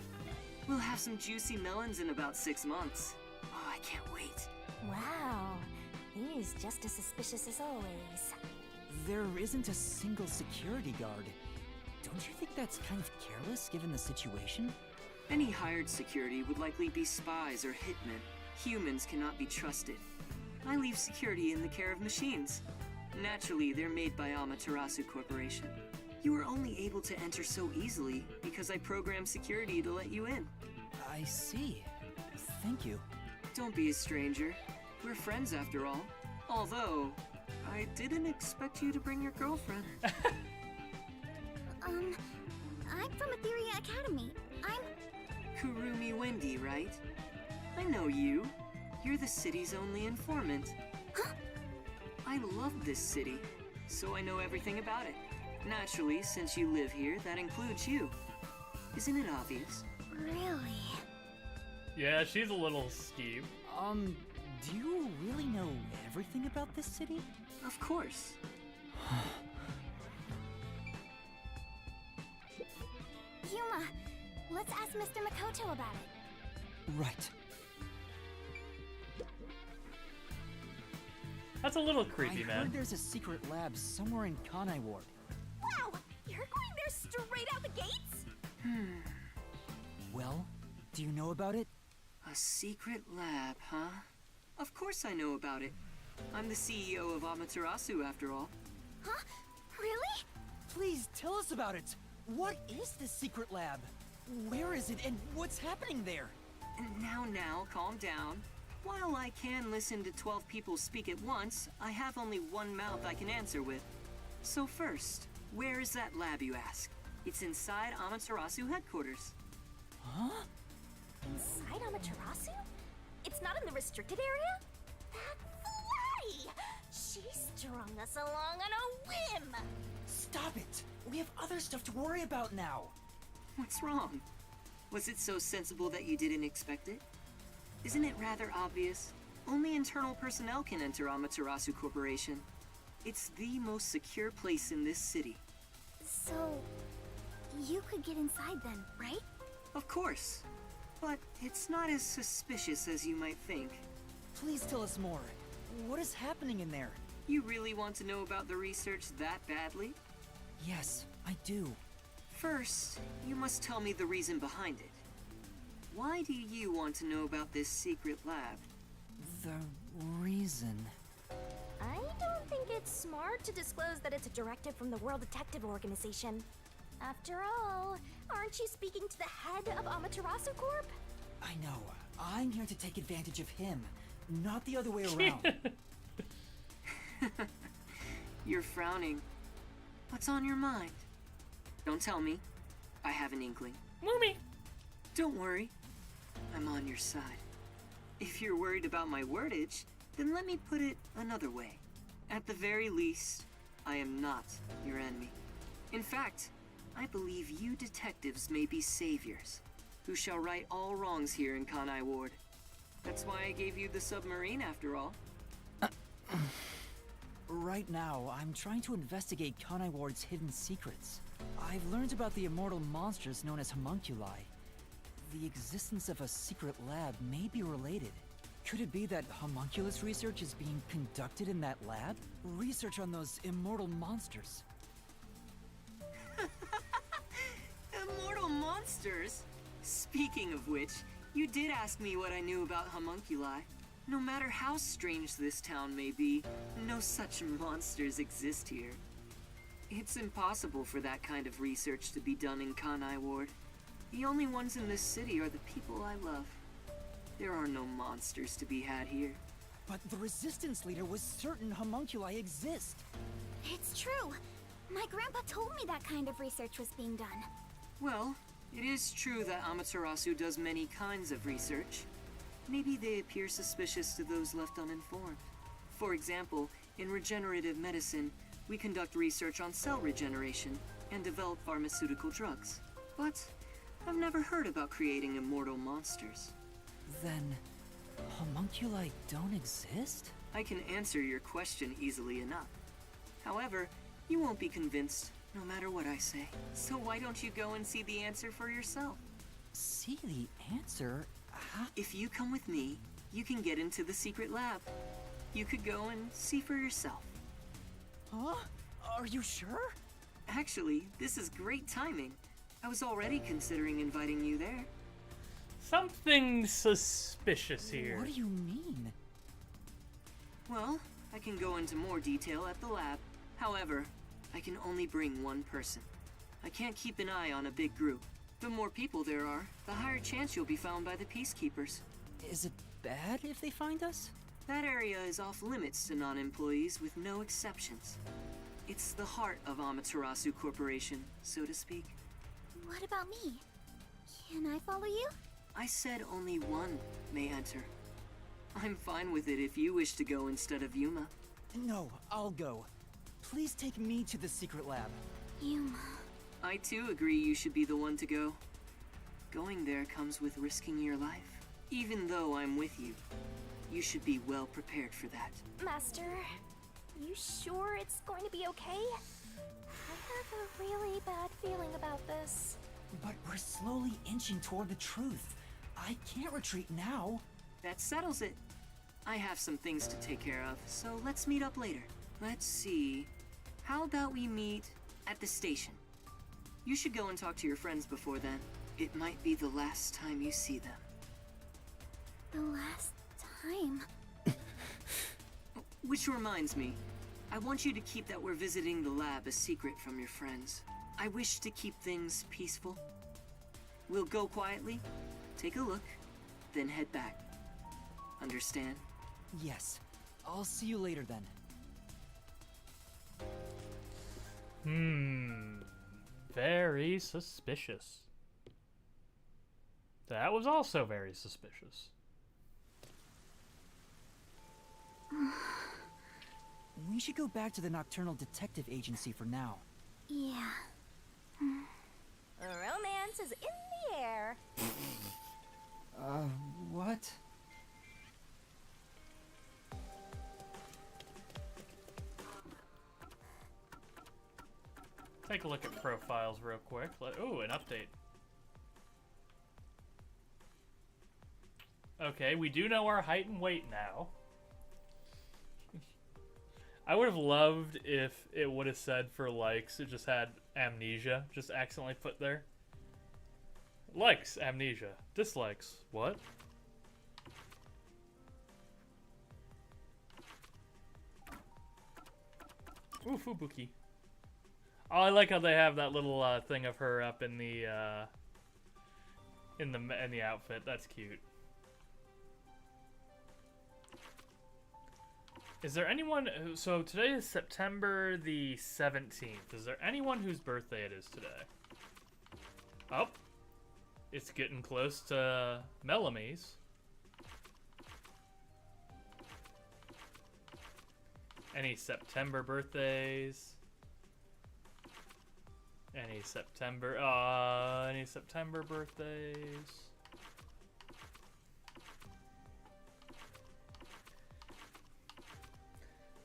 We'll have some juicy melons in about 6 months. Oh, I can't wait. Wow, he's just as suspicious as always. There isn't a single security guard. Don't you think that's kind of careless given the situation? Any hired security would likely be spies or hitmen. Humans cannot be trusted. I leave security in the care of machines. Naturally, they're made by Amaterasu Corporation. You were only able to enter so easily because I programmed security to let you in. I see. Thank you. Don't be a stranger. We're friends after all. Although, I didn't expect you to bring your girlfriend. I'm from Etheria Academy. I'm... Kurumi Wendy, right? I know you. You're the city's only informant. Huh? I love this city, so I know everything about it. Naturally, since you live here, that includes you. Isn't it obvious? Really? Yeah, she's a little skeeved. Do you really know everything about this city? Of course. Yuma, let's ask Mr. Makoto about it. Right. That's a little creepy, I man. heard there's a secret lab somewhere in Kanai Ward. Wow, you're going there straight out the gates? Well, do you know about it? A secret lab, huh? Of course I know about it. I'm the CEO of Amaterasu, after all. Huh? Really? Please tell us about it. What is this secret lab? Where is it and what's happening there? And now, calm down. While I can listen to 12 people speak at once, I have only one mouth I can answer with. So first, where is that lab, you ask? It's inside Amaterasu headquarters. Huh? Inside Amaterasu? It's not in the restricted area? That's Lottie! She strung us along on a whim! Stop it! We have other stuff to worry about now. What's wrong? Was it so sensible that you didn't expect it? Isn't it rather obvious? Only internal personnel can enter Amaterasu Corporation. It's the most secure place in this city. So, you could get inside then, right? Of course. But it's not as suspicious as you might think. Please tell us more. What is happening in there? You really want to know about the research that badly? Yes, I do. First, you must tell me the reason behind it. Why do you want to know about this secret lab? The reason... I don't think it's smart to disclose that it's a directive from the World Detective Organization. After all, aren't you speaking to the head of Amaterasu Corp? I know. I'm here to take advantage of him, not the other way around. You're frowning. What's on your mind? Don't tell me. I have an inkling. Moomy! Don't worry. I'm on your side. If you're worried about my wordage, then let me put it another way. At the very least, I am not your enemy. In fact, I believe you detectives may be saviors, who shall right all wrongs here in Kanai Ward. That's why I gave you the submarine after all. Right now, I'm trying to investigate Kanai Ward's hidden secrets. I've learned about the immortal monsters known as homunculi. The existence of a secret lab may be related. Could it be that homunculus research is being conducted in that lab? Research on those immortal monsters. Immortal monsters? Speaking of which, you did ask me what I knew about homunculi. No matter how strange this town may be, no such monsters exist here. It's impossible for that kind of research to be done in Kanai Ward. The only ones in this city are the people I love. There are no monsters to be had here. But the Resistance leader was certain homunculi exist. It's true. My grandpa told me that kind of research was being done. Well, it is true that Amaterasu does many kinds of research. Maybe they appear suspicious to those left uninformed. For example, in regenerative medicine, we conduct research on cell regeneration and develop pharmaceutical drugs. But I've never heard about creating immortal monsters. Then, homunculi don't exist? I can answer your question easily enough. However, you won't be convinced, no matter what I say. So why don't you go and see the answer for yourself? See the answer? If you come with me, you can get into the secret lab. You could go and see for yourself. Huh? Are you sure? Actually, this is great timing. I was already considering inviting you there. Something suspicious here. What do you mean? Well, I can go into more detail at the lab. However, I can only bring one person. I can't keep an eye on a big group. The more people there are, the higher chance you'll be found by the peacekeepers. Is it bad if they find us? That area is off limits to non-employees with no exceptions. It's the heart of Amaterasu Corporation, so to speak. What about me? Can I follow you? I said only one may enter. I'm fine with it if you wish to go instead of Yuma. No, I'll go. Please take me to the secret lab. Yuma. I too agree you should be the one to go. Going there comes with risking your life. Even though I'm with you, you should be well prepared for that. Master, you sure it's going to be okay? I have a really bad feeling about this. But we're slowly inching toward the truth. I can't retreat now. That settles it. I have some things to take care of, so let's meet up later. Let's see. How about we meet at the station? You should go and talk to your friends before then. It might be the last time you see them. The last time? Which reminds me, I want you to keep that we're visiting the lab a secret from your friends. I wish to keep things peaceful. We'll go quietly, take a look, then head back. Understand? Yes. I'll see you later then. Very suspicious. That was also very suspicious. We should go back to the Nocturnal Detective Agency for now. Yeah. Romance is in the air. What? Take a look at profiles real quick. Ooh, an update. Okay, we do know our height and weight now. I would have loved if it would have said for likes, it just had amnesia, just accidentally put there. Likes, amnesia. Dislikes, what? Ooh, Fubuki. Oh, I like how they have that little thing of her up in the in the outfit. That's cute. Is there anyone who, so today is September the 17th. Is there anyone whose birthday it is today? Oh, it's getting close to Mellamy's. Any September birthdays? Any September birthdays?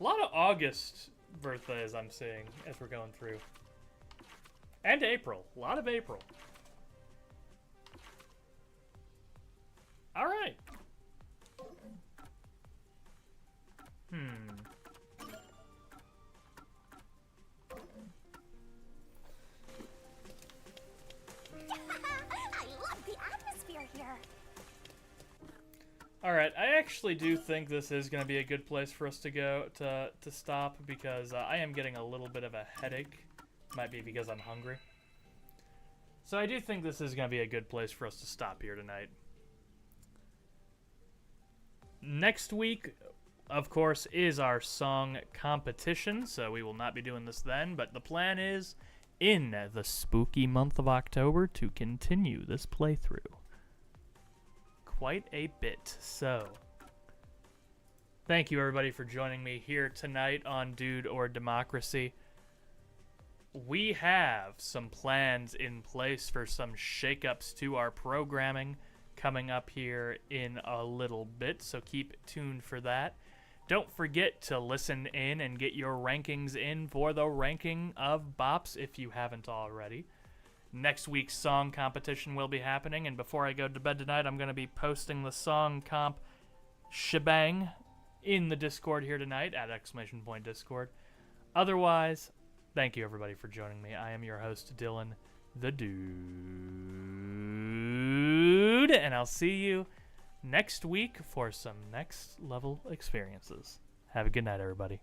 A lot of August birthdays I'm seeing as we're going through. And April. A lot of April. Alright. I love the atmosphere here. Alright, I actually do think this is going to be a good place for us to go to stop because I am getting a little bit of a headache. Might be because I'm hungry. So I do think this is going to be a good place for us to stop here tonight. Next week, of course, is our song competition, so we will not be doing this then, but the plan is, in the spooky month of October, to continue this playthrough. Quite a bit, so thank you everybody for joining me here tonight on Dude or Democracy. We have some plans in place for some shakeups to our programming coming up here in a little bit, so keep tuned for that. Don't forget to listen in and get your rankings in for the ranking of bops if you haven't already. Next week's song competition will be happening, and before I go to bed tonight, I'm going to be posting the song comp shebang in the Discord here tonight, at !Discord. Otherwise, thank you everybody for joining me. I am your host, Dylan the Dude, and I'll see you next week for some next level experiences. Have a good night, everybody.